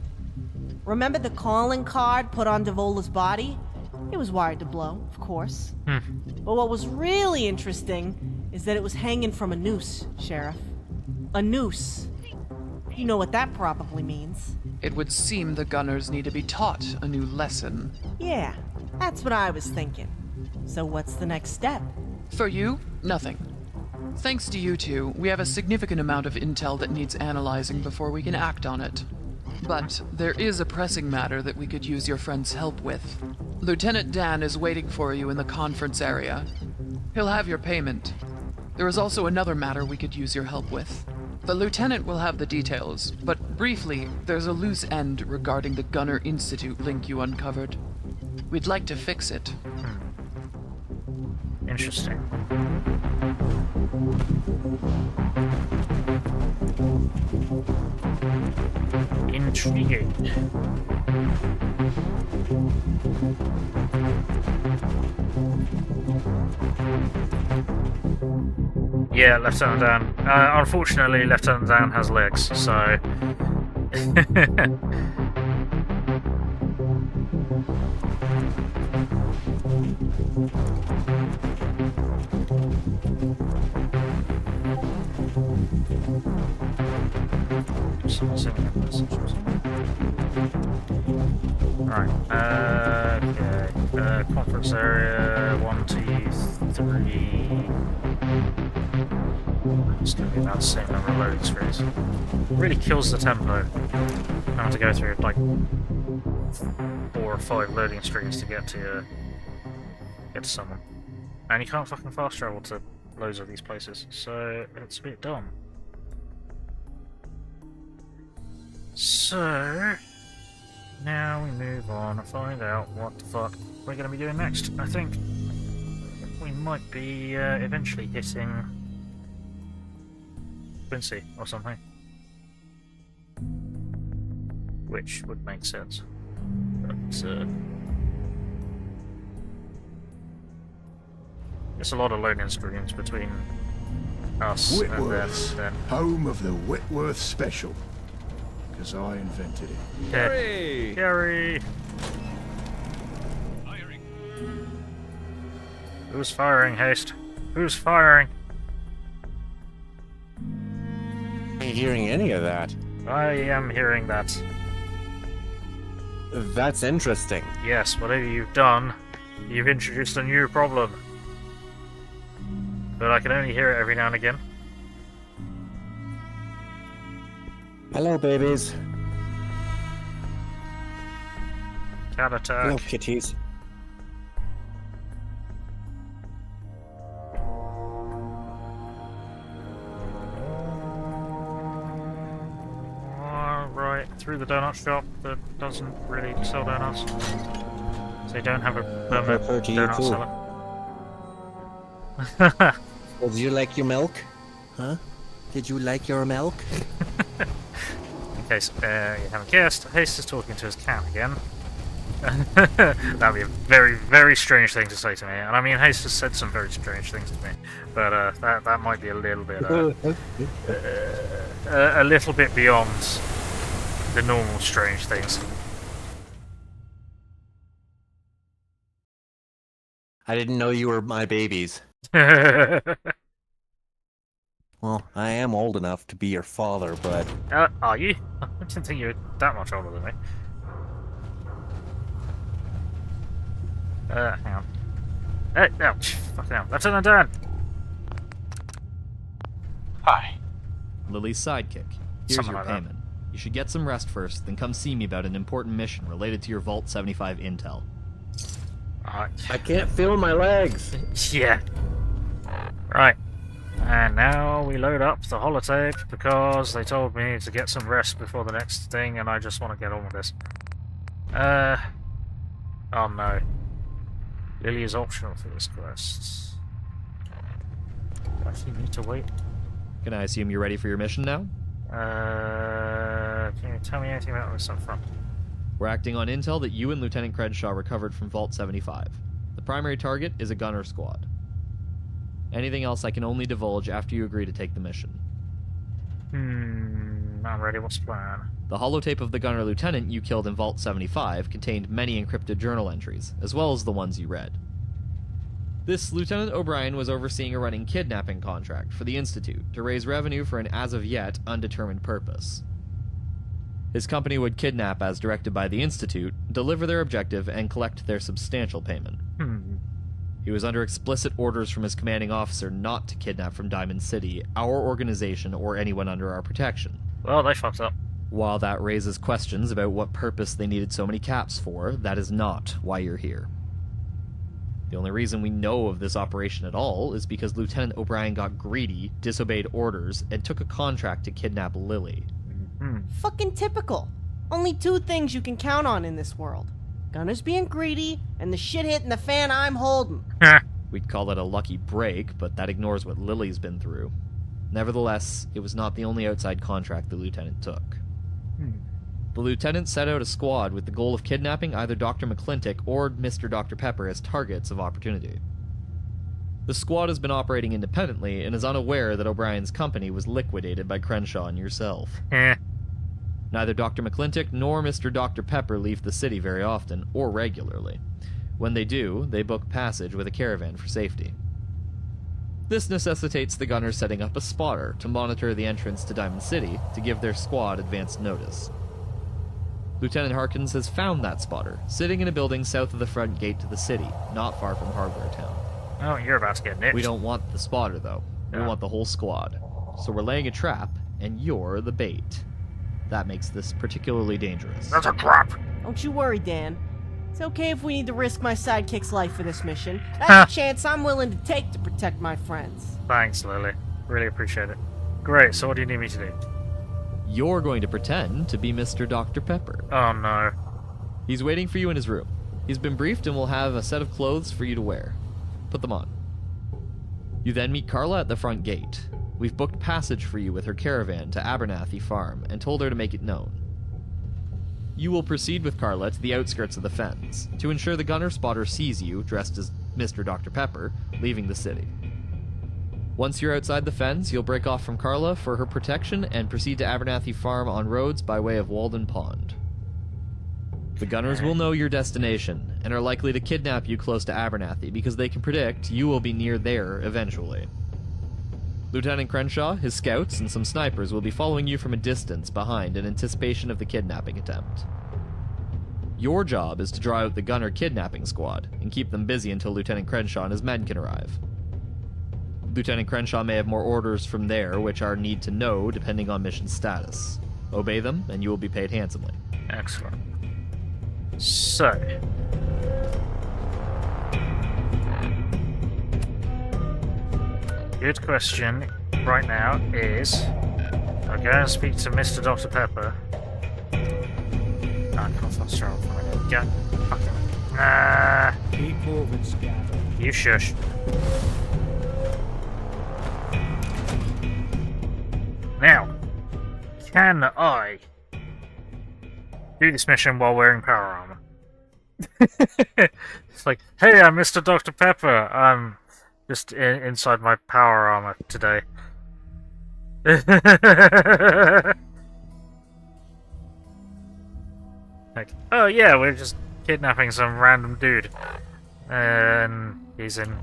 Remember the calling card put on Devola's body? It was wired to blow, of course. But what was really interesting is that it was hanging from a noose, Sheriff. A noose. You know what that probably means. It would seem the gunners need to be taught a new lesson. Yeah, that's what I was thinking. So what's the next step? For you, nothing. Thanks to you two, we have a significant amount of intel that needs analyzing before we can act on it. But there is a pressing matter that we could use your friend's help with. Lieutenant Dan is waiting for you in the conference area. He'll have your payment. There is also another matter we could use your help with. The lieutenant will have the details, but briefly, there's a loose end regarding the Gunner Institute link you uncovered. We'd like to fix it. Interesting. Intriguing. Yeah, Lieutenant Dan. Unfortunately, Lieutenant Dan has legs, so... Right, okay, conference area, 1, 2, 3... It's going to be about the same number of loading screens. Really kills the tempo. I have to go through like 4 or 5 loading screens to get to someone. And you can't fucking fast travel to loads of these places, so it's a bit dumb. So now we move on and find out what the fuck we're going to be doing next. I think we might be eventually hitting Quincy or something, which would make sense. But there's a lot of loading screens between us and them. Home of the Whitworth Special. Because I invented it. Gary! Gary! Firing. Who's firing, Haste? Who's firing? Are you hearing any of that? I am hearing that. That's interesting. Yes, whatever you've done, you've introduced a new problem. But I can only hear it every now and again. Hello, babies. Cat attack. Hello, kitties. Right, through the donut shop that doesn't really sell donuts. So they don't have a permanent donut seller. Did you like your milk? Huh? Did you like your milk? In case you haven't guessed, Haste is talking to his cat again. That'd be a very, very strange thing to say to me. And I mean, Haste has said some very strange things to me, but that might be a little bit a little bit beyond the normal strange things. I didn't know you were my babies. Well, I am old enough to be your father, but... Are you? I didn't think you were that much older than me. Hang on. Hey, no, fucking hell. Lieutenant Dan! Hi. Lily's sidekick. Here's Something your like that. payment. You should get some rest first, then come see me about an important mission related to your Vault 75 intel. I can't feel my legs. Yeah. Right. And now we load up the holotape because they told me to get some rest before the next thing, and I just want to get on with this. Oh no. Lily is optional for this quest. Do I actually need to wait? Can I assume you're ready for your mission now? Can you tell me anything about this up front? We're acting on intel that you and Lieutenant Crenshaw recovered from Vault 75. The primary target is a gunner squad. Anything else I can only divulge after you agree to take the mission. I'm ready. What's the plan? The holotape of the gunner lieutenant you killed in Vault 75 contained many encrypted journal entries, as well as the ones you read. This Lieutenant O'Brien was overseeing a running kidnapping contract for the Institute to raise revenue for an as-of-yet undetermined purpose. His company would kidnap as directed by the Institute, deliver their objective, and collect their substantial payment. He was under explicit orders from his commanding officer not to kidnap from Diamond City, our organization, or anyone under our protection. Well, they fucked up. While that raises questions about what purpose they needed so many caps for, that is not why you're here. The only reason we know of this operation at all is because Lieutenant O'Brien got greedy, disobeyed orders, and took a contract to kidnap Lily. Fucking typical. Only two things you can count on in this world. Gunners being greedy, and the shit hitting the fan I'm holding. We'd call it a lucky break, but that ignores what Lily's been through. Nevertheless, it was not the only outside contract the lieutenant took. The lieutenant set out a squad with the goal of kidnapping either Dr. McClintock or Mr. Dr. Pepper as targets of opportunity. The squad has been operating independently and is unaware that O'Brien's company was liquidated by Crenshaw and yourself. Neither Dr. McClintock nor Mr. Dr. Pepper leave the city very often, or regularly. When they do, they book passage with a caravan for safety. This necessitates the gunners setting up a spotter to monitor the entrance to Diamond City to give their squad advance notice. Lieutenant Harkins has found that spotter, sitting in a building south of the front gate to the city, not far from Hardware Town. Oh, you're about to get nicked. We don't want the spotter, though. We want the whole squad. So we're laying a trap, and you're the bait. That makes this particularly dangerous. That's a trap! Don't you worry, Dan. It's okay if we need to risk my sidekick's life for this mission. That's a chance I'm willing to take to protect my friends. Thanks, Lily. Really appreciate it. Great, so what do you need me to do? You're going to pretend to be Mr. Dr. Pepper. Oh, no. He's waiting for you in his room. He's been briefed and will have a set of clothes for you to wear. Put them on. You then meet Carla at the front gate. We've booked passage for you with her caravan to Abernathy Farm and told her to make it known. You will proceed with Carla to the outskirts of the Fens to ensure the gunner spotter sees you, dressed as Mr. Dr. Pepper, leaving the city. Once you're outside the Fens, you'll break off from Carla for her protection and proceed to Abernathy Farm on roads by way of Walden Pond. The gunners will know your destination and are likely to kidnap you close to Abernathy because they can predict you will be near there eventually. Lieutenant Crenshaw, his scouts, and some snipers will be following you from a distance behind in anticipation of the kidnapping attempt. Your job is to draw out the gunner kidnapping squad and keep them busy until Lieutenant Crenshaw and his men can arrive. Lieutenant Crenshaw may have more orders from there, which are need to know depending on mission status. Obey them, and you will be paid handsomely. Excellent. So... good question right now is... I'll go and speak to Mr. Dr. Pepper. I can't fast travel from it. Go. Fucking... Keep moving, Scav. You shush. Now, can I do this mission while wearing power armor? It's like, hey, I'm Mr. Dr. Pepper. I'm just inside my power armor today. Like, oh yeah, we're just kidnapping some random dude. And he's in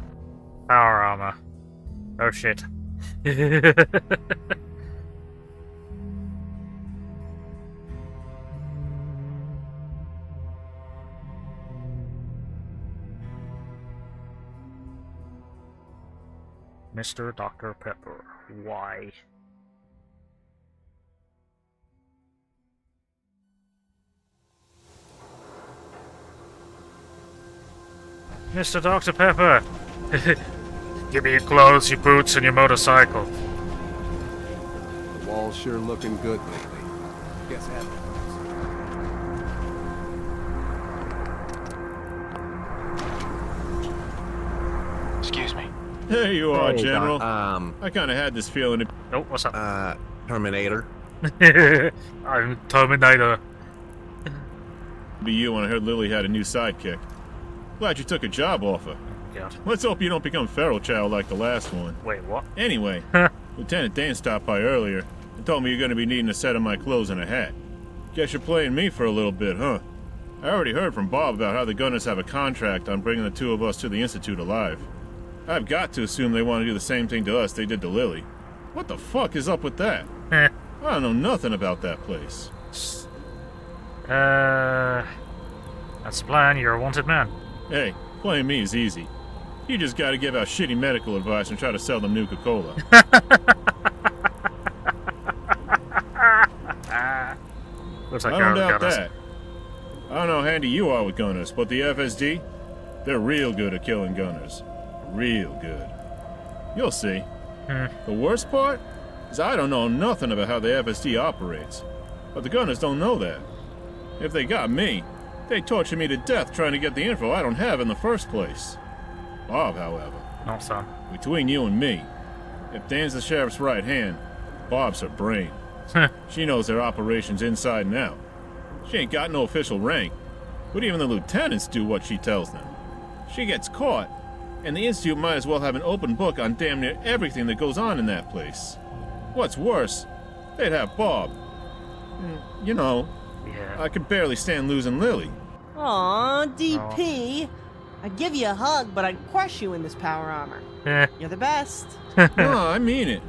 power armor. Oh shit. Mr. Dr. Pepper, why? Mr. Dr. Pepper! Give me your clothes, your boots, and your motorcycle. The wall's sure looking good lately. Guess that. Excuse me. There you are, Hey, General. Doc, I kind of had this feeling. Oh, what's up? Terminator. I'm Terminator. Be you when I heard Lily had a new sidekick. Glad you took a job offer. God. Let's hope you don't become feral child like the last one. Wait, what? Anyway, Lieutenant Dan stopped by earlier and told me you're going to be needing a set of my clothes and a hat. Guess you're playing me for a little bit, huh? I already heard from Bob about how the Gunners have a contract on bringing the two of us to the Institute alive. I've got to assume they want to do the same thing to us they did to Lily. What the fuck is up with that? I don't know nothing about that place. That's the plan. You're a wanted man. Hey, playing me is easy. You just gotta give out shitty medical advice and try to sell them Nuka Cola. Looks like I don't doubt that. I don't know how handy you are with gunners, but the FSD, they're real good at killing gunners. Real good. You'll see. The worst part is I don't know nothing about how the FSD operates. But the gunners don't know that. If they got me, they'd torture me to death trying to get the info I don't have in the first place. Bob, however. Not so. Between you and me, if Dan's the sheriff's right hand, Bob's her brain. She knows their operations inside and out. She ain't got no official rank, but even the lieutenants do what she tells them. She gets caught, and the Institute might as well have an open book on damn near everything that goes on in that place. What's worse, they'd have Bob. You know, I could barely stand losing Lily. Aw, DP. I'd give you a hug, but I'd crush you in this power armor. You're the best. No, I mean it.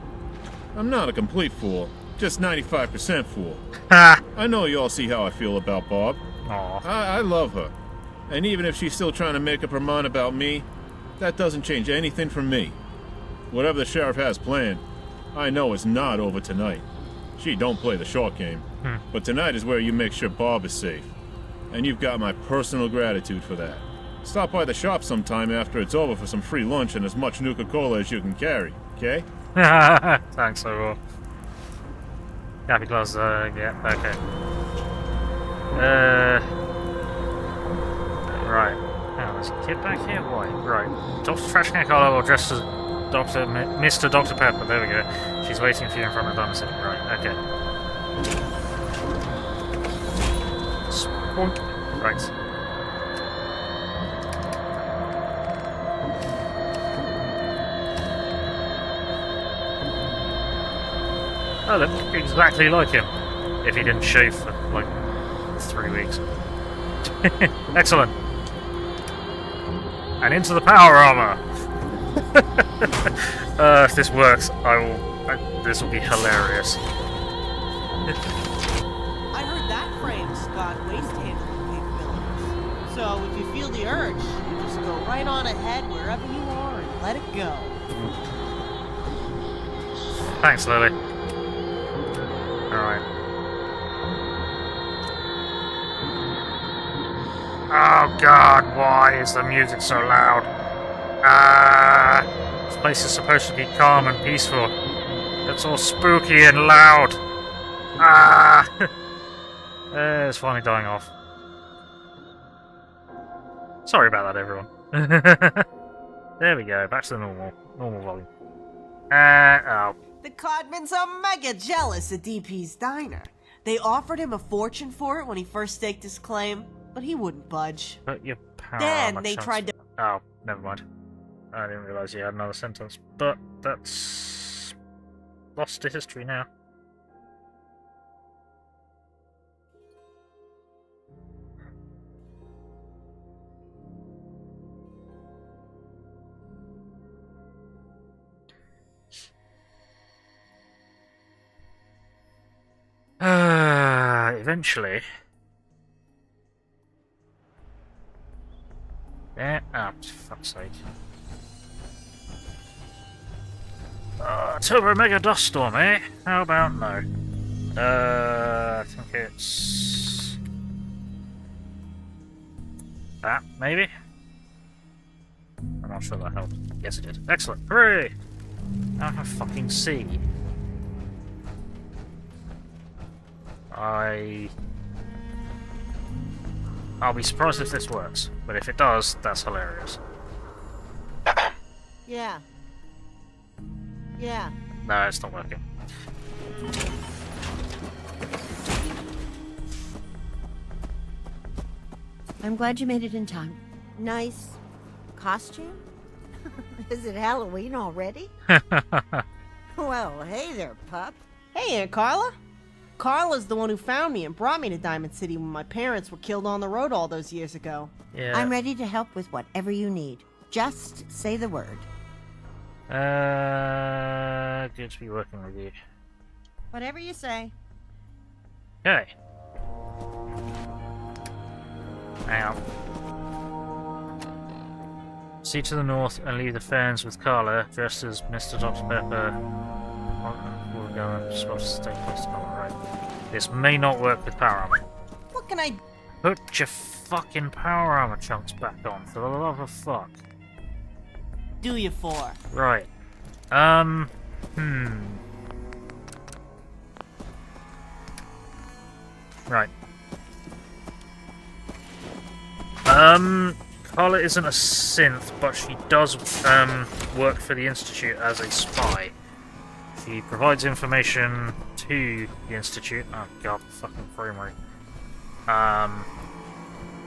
I'm not a complete fool, just 95% fool. I know you all see how I feel about Bob. I love her. And even if she's still trying to make up her mind about me, that doesn't change anything for me. Whatever the sheriff has planned, I know it's not over tonight. She don't play the short game. But tonight is where you make sure Bob is safe. And you've got my personal gratitude for that. Stop by the shop sometime after it's over for some free lunch and as much Nuka Cola as you can carry, okay? Thanks, I will. Happy close, yeah, okay. Right. Now, there's a kid back here? Why? Right. Dr. Trash Can Carlo, dressed as Mr. Dr. Pepper, there we go. She's waiting for you in front of the pharmacy. Right, okay. Spoink. Right. Oh, look, exactly like him. If he didn't shave for, like, 3 weeks. Excellent. And into the power armor! If this works, this will be hilarious. I heard that frame's got waste handling capabilities. So if you feel the urge, you just go right on ahead wherever you are and let it go. Thanks, Lily. Alright. Oh god, why is the music so loud? This place is supposed to be calm and peaceful. It's all spooky and loud. It's finally dying off. Sorry about that, everyone. There we go, back to the normal volume. Oh. The Codmans are mega jealous at DP's diner. They offered him a fortune for it when he first staked his claim, but he wouldn't budge. But your power Then they tried to... Oh, never mind. I didn't realise you had another sentence. But that's... lost to history now. Eventually. Yeah, for fuck's sake. Turbo Mega Dust Storm, eh? How about no? I think it's... that, maybe? I'm not sure that helped. Yes, it did. Excellent. Hooray! Now I can fucking see. I'll be surprised if this works, but if it does, that's hilarious. Yeah. Yeah. No, it's not working. I'm glad you made it in time. Nice costume? Is it Halloween already? Well, hey there, pup. Hey, Aunt Carla. Carla's the one who found me and brought me to Diamond City when my parents were killed on the road all those years ago. Yeah. I'm ready to help with whatever you need. Just say the word. Good to be working with you. Whatever you say. Okay. Hang on. See to the north and leave the ferns with Carla, dressed as Mr. Dr. Pepper. We'll go and supposed to stay close to Carla, right? This may not work with power armor. What can I... Put your fucking power armor chunks back on, for the love of fuck. do you for? Right. Right. Carla isn't a synth, but she does work for the Institute as a spy. She provides information to the Institute. Oh god, fucking frame rate.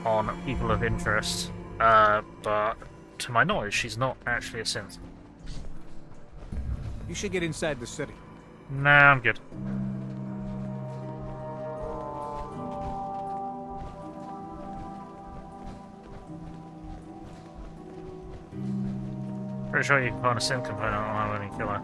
On people of interest. But to my knowledge, she's not actually a synth. You should get inside the city. Nah, I'm good. Pretty sure you can find a synth component on when you kill her.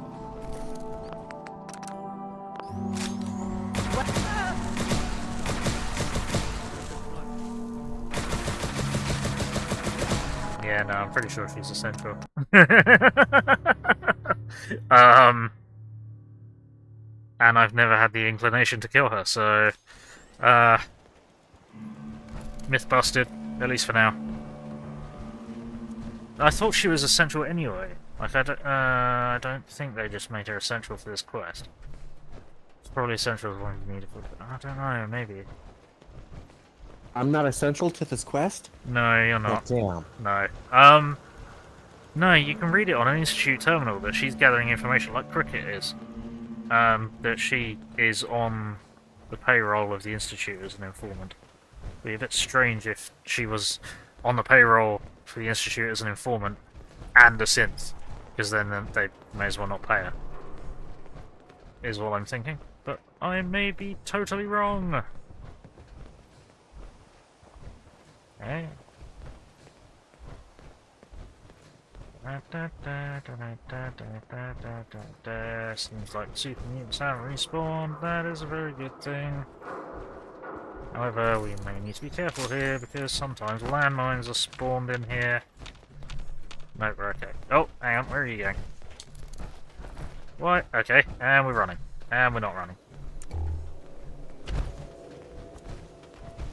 Yeah, no, I'm pretty sure she's essential. And I've never had the inclination to kill her, so myth busted, at least for now. I thought she was essential anyway. Like I don't think they just made her essential for this quest. It's probably essential as long as you need it for. I don't know, maybe. I'm not essential to this quest? No, you're not. Oh, damn. No. No, you can read it on an Institute terminal that she's gathering information like Cricket is. That she is on the payroll of the Institute as an informant. It'd be a bit strange if she was on the payroll for the Institute as an informant and a synth, because then they may as well not pay her. Is what I'm thinking, but I may be totally wrong. Hey. Seems like super mutants haven't respawned. That is a very good thing. However, we may need to be careful here because sometimes landmines are spawned in here. No, we're okay. Oh, hang on, where are you going? What? Okay, and we're running. And we're not running.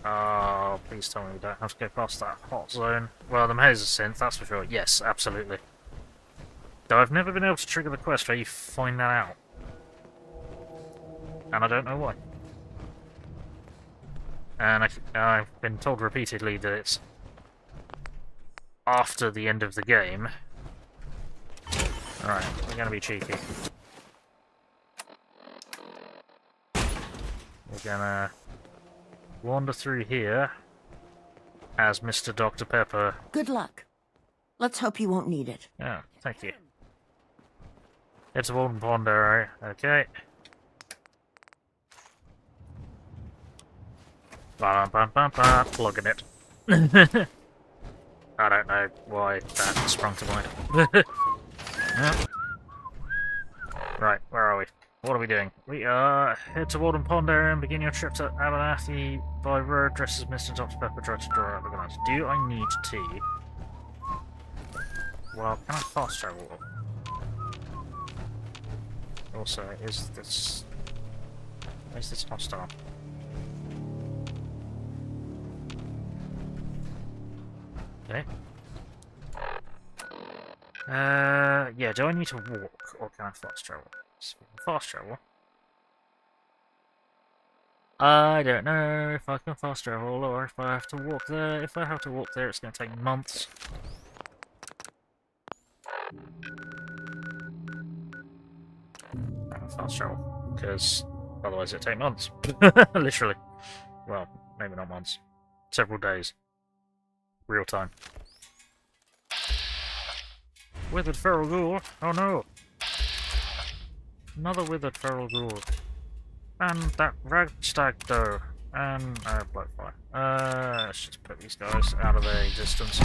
Oh, please tell me we don't have to go past that hot zone. Well, the mayor's a synth, that's for sure. Yes, absolutely. Though I've never been able to trigger the quest where you find that out. And I don't know why. And I've been told repeatedly that it's after the end of the game. Alright, we're gonna be cheeky. We're gonna wander through here as Mr. Dr. Pepper. Good luck. Let's hope you won't need it. Oh, thank you. It's a Walden Pond, alright. Okay. Plugging it. I don't know why that sprung to mind. Yeah. Right, where are we? What are we doing? We are head to Walden Pond area and begin your trip to Abernathy by road. Dressed as Mr. Dr. Pepper tried to draw out the guns. Do I need to? Well, can I fast travel? Also, is this hostile? Okay. Yeah, do I need to walk, or can I fast travel? Fast travel? I don't know if I can fast travel, or if I have to walk there. If I have to walk there, it's going to take months. Fast travel, because otherwise it'd take months. Literally. Well, maybe not months. Several days. Real time. Withered feral ghoul? Oh no! Another withered feral ghoul. And that ragstag though. And blowfly. Let's just put these guys out of their existence.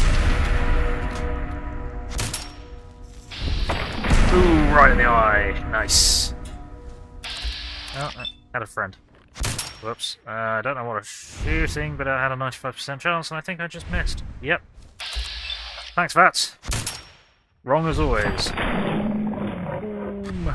Ooh, right in the eye. Nice. Oh, I had a friend. Whoops. I don't know what I was shooting, but I had a 95% chance, and I think I just missed. Yep. Thanks, Vats. Wrong as always. Boom.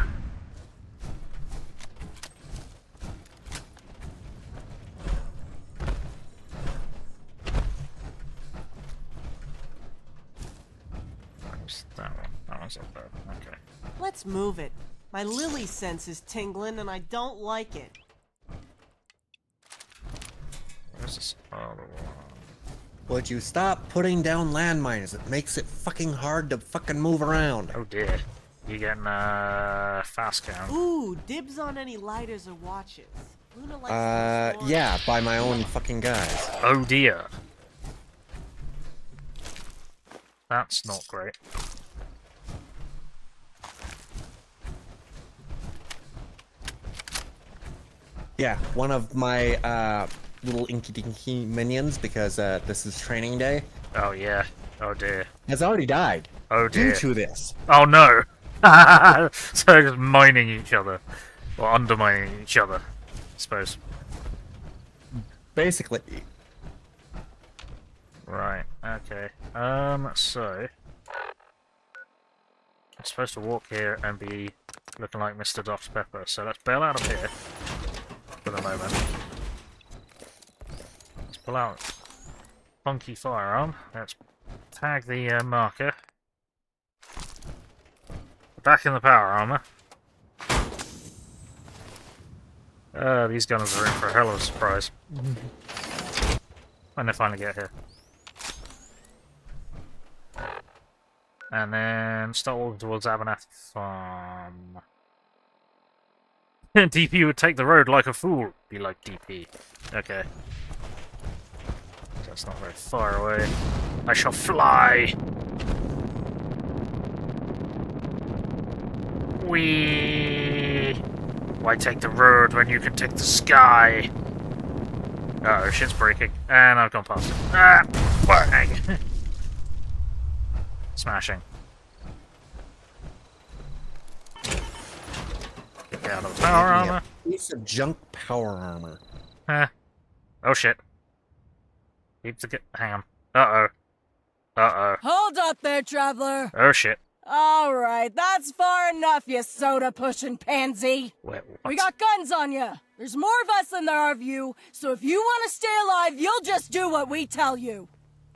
Where's that one? That one's up there. Okay. Let's move it. My lily sense is tingling, and I don't like it. Where's this other one? Would you stop putting down landmines? It makes it fucking hard to fucking move around. Oh dear. You getting fast count? Ooh, dibs on any lighters or watches. Luna likes yeah, by my own fucking guys. Oh dear. That's not great. Yeah, one of my little inky dinky minions, because this is training day. Oh yeah. Oh dear. Has already died. Oh dear. Due to this. Oh no. So they're just mining each other. Or undermining each other, I suppose. Basically. Right, okay. So I'm supposed to walk here and be looking like Mr. Dr. Pepper, so let's bail out of here for the moment. Let's pull out funky firearm. Let's tag the marker. Back in the power armor. These gunners are in for a hell of a surprise. When they finally get here. And then start walking towards Abernathy Farm. DP would take the road like a fool. Be like DP. Okay. That's not very far away. I shall fly! Whee! Why take the road when you can take the sky? Uh oh, shit's breaking. And I've gone past it. Ah! Bang! Smashing. Get out of the power armor. Piece of junk power armor. Huh. Oh shit. Keep the hang on. Uh oh. Uh oh. Hold up there, traveler. Oh shit. All right, that's far enough, you soda-pushing pansy. Wait, we got guns on you. There's more of us than there are of you, so if you want to stay alive, you'll just do what we tell you.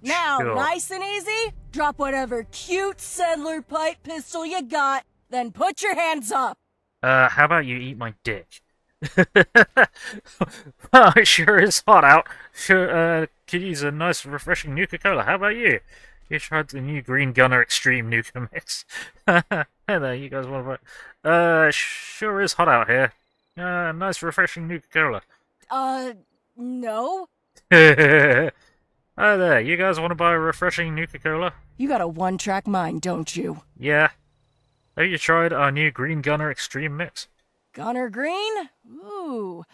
Now, Sure. nice and easy, drop whatever cute settler pipe pistol you got, then put your hands up. How about you eat my dick? Well, it sure is hot out. Sure, could use a nice, refreshing Nuka Cola. How about you? You tried the new Green Gunner Extreme Nuka Mix. Hey there, you guys want to... sure is hot out here. Nice, refreshing Nuka Cola. No? Hi there, you guys want to buy a refreshing Nuka Cola? You got a one-track mind, don't you? Yeah. Have you tried our new Green Gunner Extreme Mix? Gunner Green? Ooh.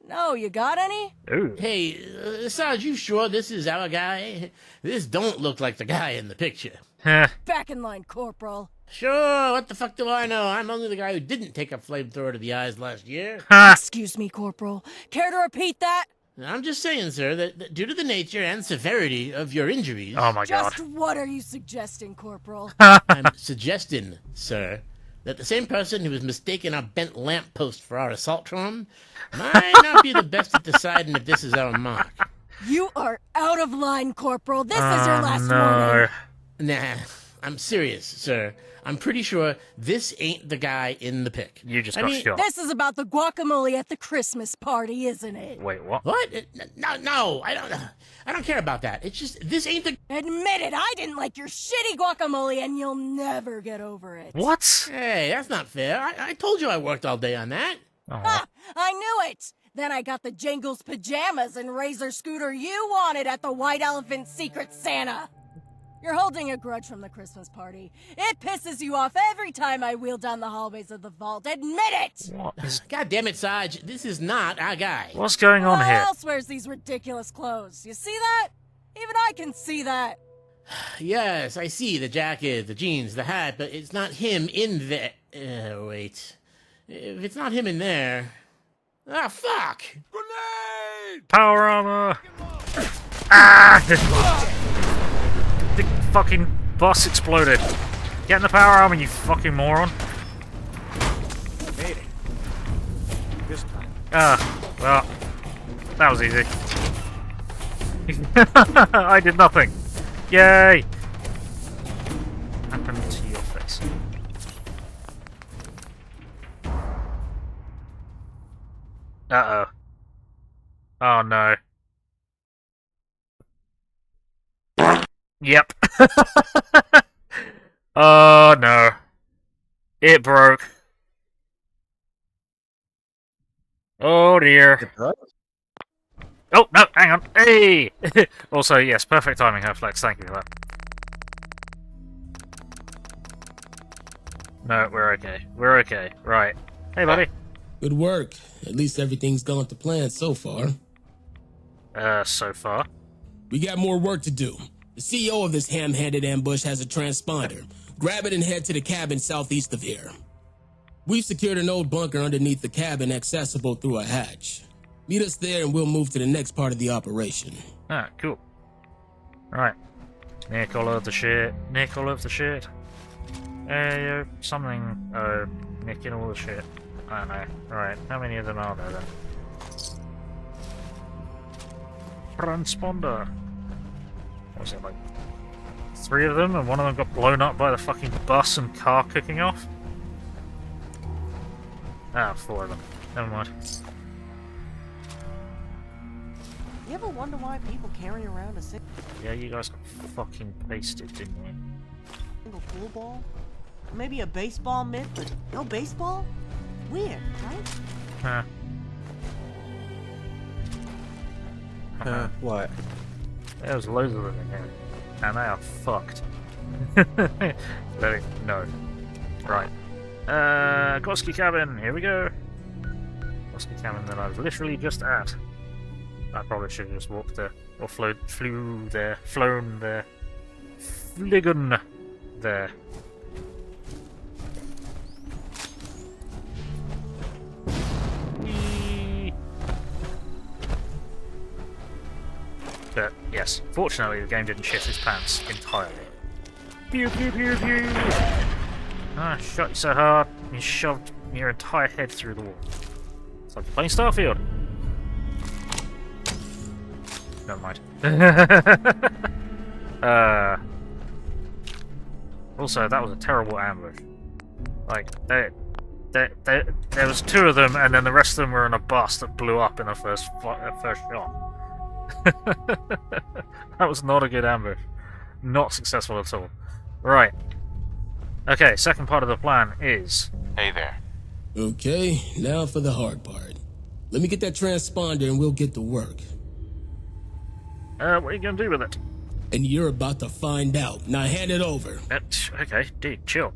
No, you got any? Ooh. Hey, Sarge, you sure this is our guy? This don't look like the guy in the picture. Back in line, Corporal. Sure, what the fuck do I know? I'm only the guy who didn't take a flamethrower to the eyes last year. Excuse me, Corporal. Care to repeat that? I'm just saying, sir, that due to the nature and severity of your injuries... Oh my god. Just what are you suggesting, Corporal? I'm suggesting, sir, that the same person who was mistaken our bent lamppost for our assaultron might not be the best at deciding if this is our mark. You are out of line, Corporal. This is your last warning. Nah, I'm serious, sir. I'm pretty sure this ain't the guy in the pic. You just got shot. This is about the guacamole at the Christmas party, isn't it? Wait, what? What? No, I don't care about that. It's just, this ain't the... Admit it, I didn't like your shitty guacamole and you'll never get over it. What? Hey, that's not fair. I told you I worked all day on that. Ha! I knew it! Then I got the Jingles pajamas and Razor scooter you wanted at the White Elephant Secret Santa. You're holding a grudge from the Christmas party. It pisses you off every time I wheel down the hallways of the vault. Admit it! What is... God damn it, Sarge. This is not our guy. What's going on here? Who else wears these ridiculous clothes? You see that? Even I can see that. Yes, I see the jacket, the jeans, the hat, but it's not him in there. Wait. If it's not him in there... Ah, fuck! Grenade! Power armor! Ah! The fucking bus exploded. Get in the power armor, you fucking moron. Made it. This time. Ah, well, that was easy. I did nothing. Yay! What happened to your face? Uh-oh. Oh no. Yep. Oh no. It broke. Oh dear. Oh no, hang on. Hey! Also, yes, perfect timing, Herflex. Thank you for that. No, we're okay. We're okay. Right. Hey, buddy. Good work. At least everything's gone to plan so far. So far. We got more work to do. The CEO of this ham-handed ambush has a transponder. Grab it and head to the cabin southeast of here. We've secured an old bunker underneath the cabin accessible through a hatch. Meet us there and we'll move to the next part of the operation. Ah, cool. Right. Nick all over the shit. Nick all over the shit. Something, Nick in all the shit. I don't know. Right, how many of them are there then? Transponder. What was it, like 3 of them, and one of them got blown up by the fucking bus and car kicking off? Ah, 4 of them. Never mind. You ever wonder why people carry around a Yeah, you guys got fucking pasted, didn't you? single pool ball? Maybe a baseball mitt, but no baseball? Weird, right? Huh. What? There's loads of them in here. And they are fucked. Let it know. Right. Koski cabin, here we go. Koski cabin that I was literally just at. I probably should have just walked there. Or flew there. Flown there. Fligun there. But yes, fortunately the game didn't shit its pants entirely. Pew pew pew pew! Ah, shot you so hard, you shoved your entire head through the wall. It's like playing Starfield. Never mind. Also, that was a terrible ambush. Like, there was 2 of them, and then the rest of them were in a bus that blew up in the first shot. That was not a good ambush. Not successful at all. Right. Okay, second part of the plan is... Hey there. Okay, now for the hard part. Let me get that transponder and we'll get to work. What are you gonna do with it? And you're about to find out. Now hand it over. Okay, dude, chill.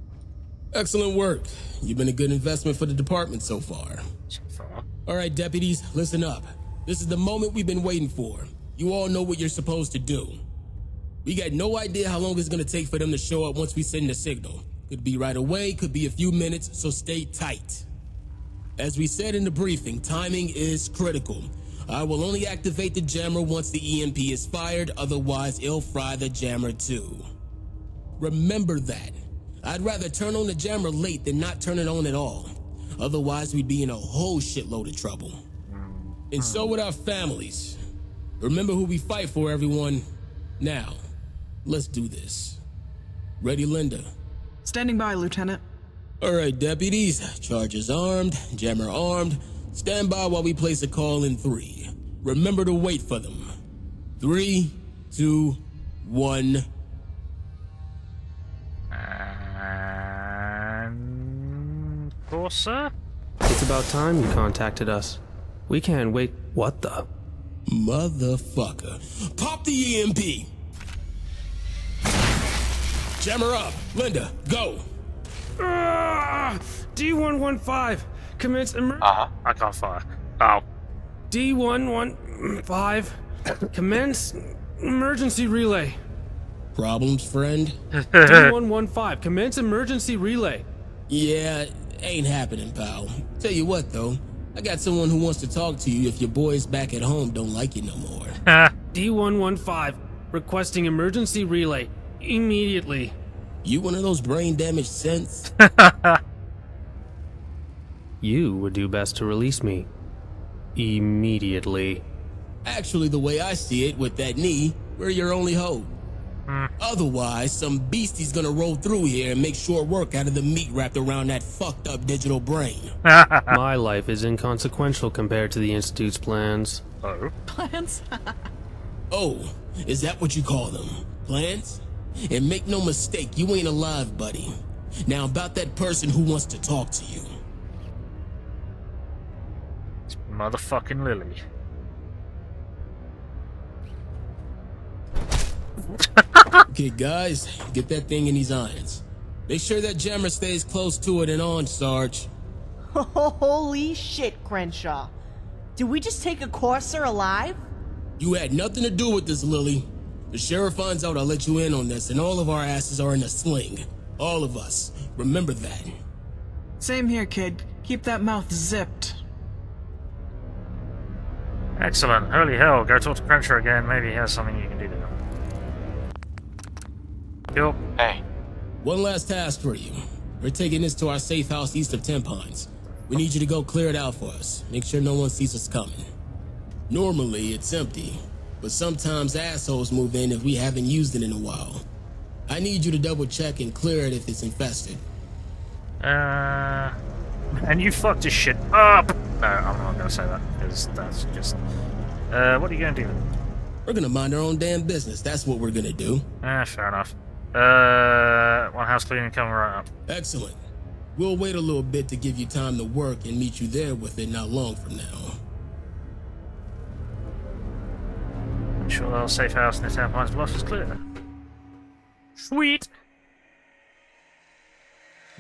Excellent work. You've been a good investment for the department so far. So far. Alright, deputies, listen up. This is the moment we've been waiting for. You all know what you're supposed to do. We got no idea how long it's gonna take for them to show up once we send the signal. Could be right away, could be a few minutes, so stay tight. As we said in the briefing, timing is critical. I will only activate the jammer once the EMP is fired, otherwise it'll fry the jammer too. Remember that. I'd rather turn on the jammer late than not turn it on at all. Otherwise we'd be in a whole shitload of trouble. And so would our families. Remember who we fight for, everyone. Now, let's do this. Ready, Linda? Standing by, Lieutenant. All right, deputies. Charges armed, jammer armed. Stand by while we place a call in 3. Remember to wait for them. 3, 2, 1. And... Corsa? It's about time you contacted us. We can't wait. What the? Motherfucker. Pop the EMP! Jammer up. Linda, go. D115. Commence I can't fire. Oh. D115. Commence emergency relay. Problems, friend? D115. Commence emergency relay. Yeah, ain't happening, pal. Tell you what, though. I got someone who wants to talk to you if your boys back at home don't like you no more. D115. Requesting emergency relay. Immediately. You one of those brain-damaged synths? You would do best to release me. Immediately. Actually, the way I see it, with that knee, we're your only hope. Otherwise, some beastie's gonna roll through here and make short work out of the meat wrapped around that fucked up digital brain. My life is inconsequential compared to the Institute's plans. Oh. Plans? Oh, is that what you call them? Plans? And make no mistake, you ain't alive, buddy. Now about that person who wants to talk to you. It's motherfucking Lily. Okay, guys, get that thing in these irons. Make sure that jammer stays close to it and on, Sarge. Holy shit, Crenshaw. Did we just take a courser alive? You had nothing to do with this, Lily. The sheriff finds out, I'll let you in on this, and all of our asses are in a sling. All of us. Remember that. Same here, kid. Keep that mouth zipped. Excellent. Holy hell, go talk to Crenshaw again. Maybe he has something you can do there. Cool. Hey. One last task for you. We're taking this to our safe house east of Tempines. We need you to go clear it out for us. Make sure no one sees us coming. Normally, it's empty, but sometimes assholes move in if we haven't used it in a while. I need you to double check and clear it if it's infested. And you fucked this shit up! No, I'm not gonna say that, because that's just... what are you gonna do then? We're gonna mind our own damn business, that's what we're gonna do. Fair enough. One house cleaning coming right up. Excellent. We'll wait a little bit to give you time to work and meet you there with it not long from now. I'm sure our safe house near Town Pines Bluff is clear. Sweet!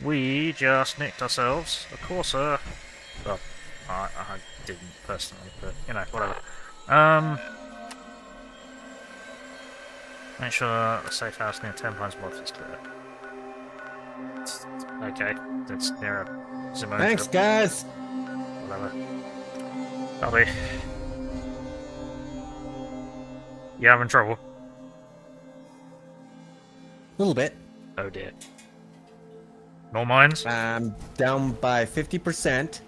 We just nicked ourselves a Corsair. Well, I didn't personally, but, you know, whatever. Make sure the safe house near 10 Pines Bluff is clear. Okay, that's near a Zimmo. Thanks, guys! Whatever. Copy. You having trouble? A little bit. Oh dear. No mines? I'm down by 50%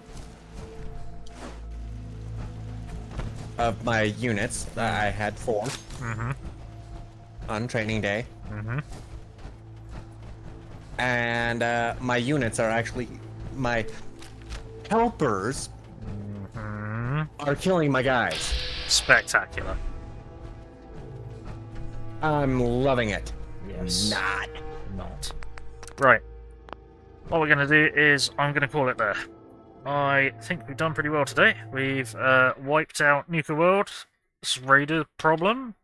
of my units. I had 4 on training day. And my units are actually... my helpers are killing my guys. Spectacular. I'm loving it. Yes. Not. Right. What we're going to do is, I'm going to call it there. I think we've done pretty well today. We've wiped out Nuka World's raider problem,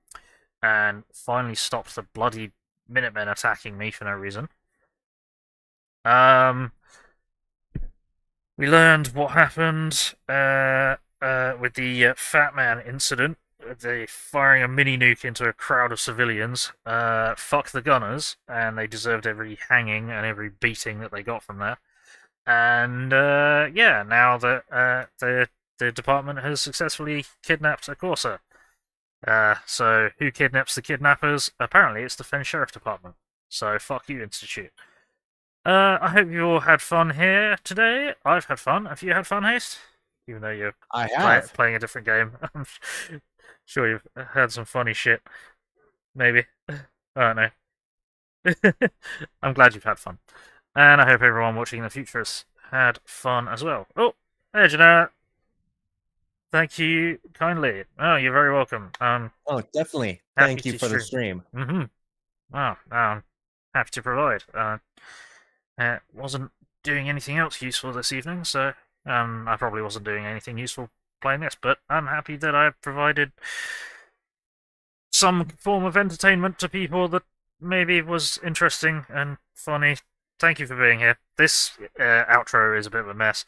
and finally stopped the bloody Minutemen attacking me for no reason. We learned what happened with the Fat Man incident. They firing a mini nuke into a crowd of civilians. Fuck the gunners, and they deserved every hanging and every beating that they got from there. And yeah, now that the department has successfully kidnapped a Corsair. So who kidnaps the kidnappers? Apparently, it's the Fens Sheriff Department. So fuck you, Institute. I hope you all had fun here today. I've had fun. Have you had fun, Haste? Even though you're playing a different game. I'm sure you've had some funny shit. Maybe. I don't know. I'm glad you've had fun. And I hope everyone watching in the future has had fun as well. Oh, hey, Janelle. Thank you kindly. Oh, you're very welcome. Oh, definitely. Happy Thank you to for the stream. Mm-hmm. Well, happy to provide. Wasn't doing anything else useful this evening, so I probably wasn't doing anything useful playing this, but I'm happy that I provided some form of entertainment to people that maybe was interesting and funny. Thank you for being here. This outro is a bit of a mess.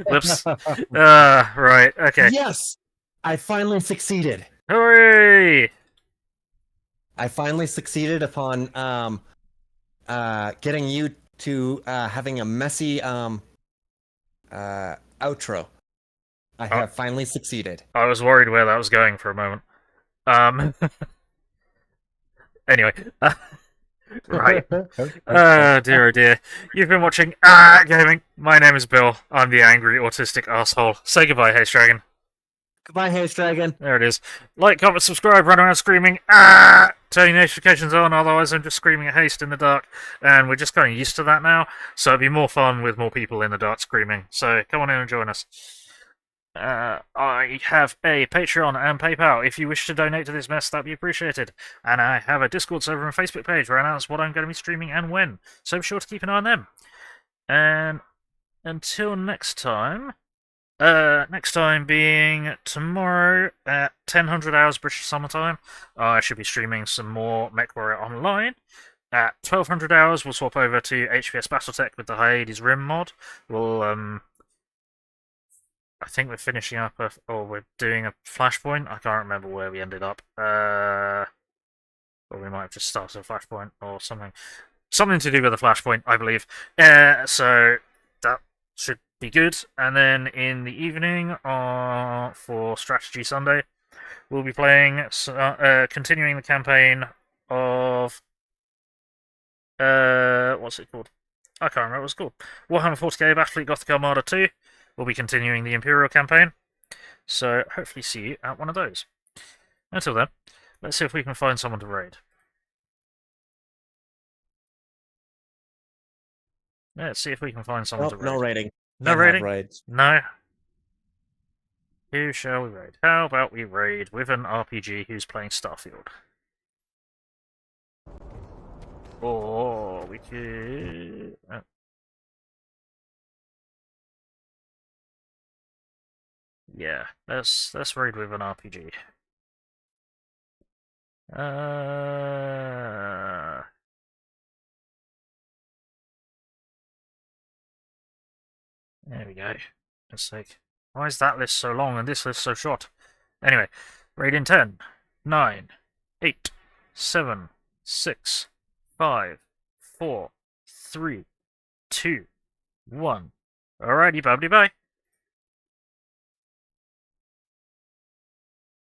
Whoops. Right, okay. Yes! I finally succeeded. Hooray! I finally succeeded upon getting you to having a messy outro. I have finally succeeded. I was worried where that was going for a moment. Anyway. Right. Dear oh dear. You've been watching Gaming. My name is Bill. I'm the angry autistic asshole. Say goodbye, HasteDragon. Goodbye, HasteDragon. There it is. Like, comment, subscribe, run around screaming, turning notifications on, otherwise I'm just screaming at Haste in the dark. And we're just kind of used to that now, so it'd be more fun with more people in the dark screaming. So come on in and join us. I have a Patreon and PayPal. If you wish to donate to this mess, that'd be appreciated. And I have a Discord server and Facebook page where I announce what I'm going to be streaming and when. So be sure to keep an eye on them. And until next time being tomorrow at 1000 hours British summertime, I should be streaming some more MechWarrior Online. At 1200 hours, we'll swap over to HPS Battletech with the Hyades Rim mod. I think we're finishing up, or we're doing a Flashpoint. I can't remember where we ended up. Or we might have just started a Flashpoint or something. Something to do with a Flashpoint, I believe. So that should be good. And then in the evening, for Strategy Sunday, we'll be playing, continuing the campaign of, what's it called? I can't remember what it's called. Warhammer 40k Battlefleet Gothic Armada 2. We'll be continuing the Imperial campaign, so hopefully see you at one of those. Until then, let's see if we can find someone to raid. Let's see if we can find someone to raid. No raiding. No raiding? Raids. No. Who shall we raid? How about we raid with an RPG who's playing Starfield? Or we could... Yeah, let's raid with an RPG. There we go. Let's take. Why is that list so long and this list so short? Anyway, raid in 10, 9, 8, 7, 6, 5, 4, 3, 2, 1. Alrighty, bye.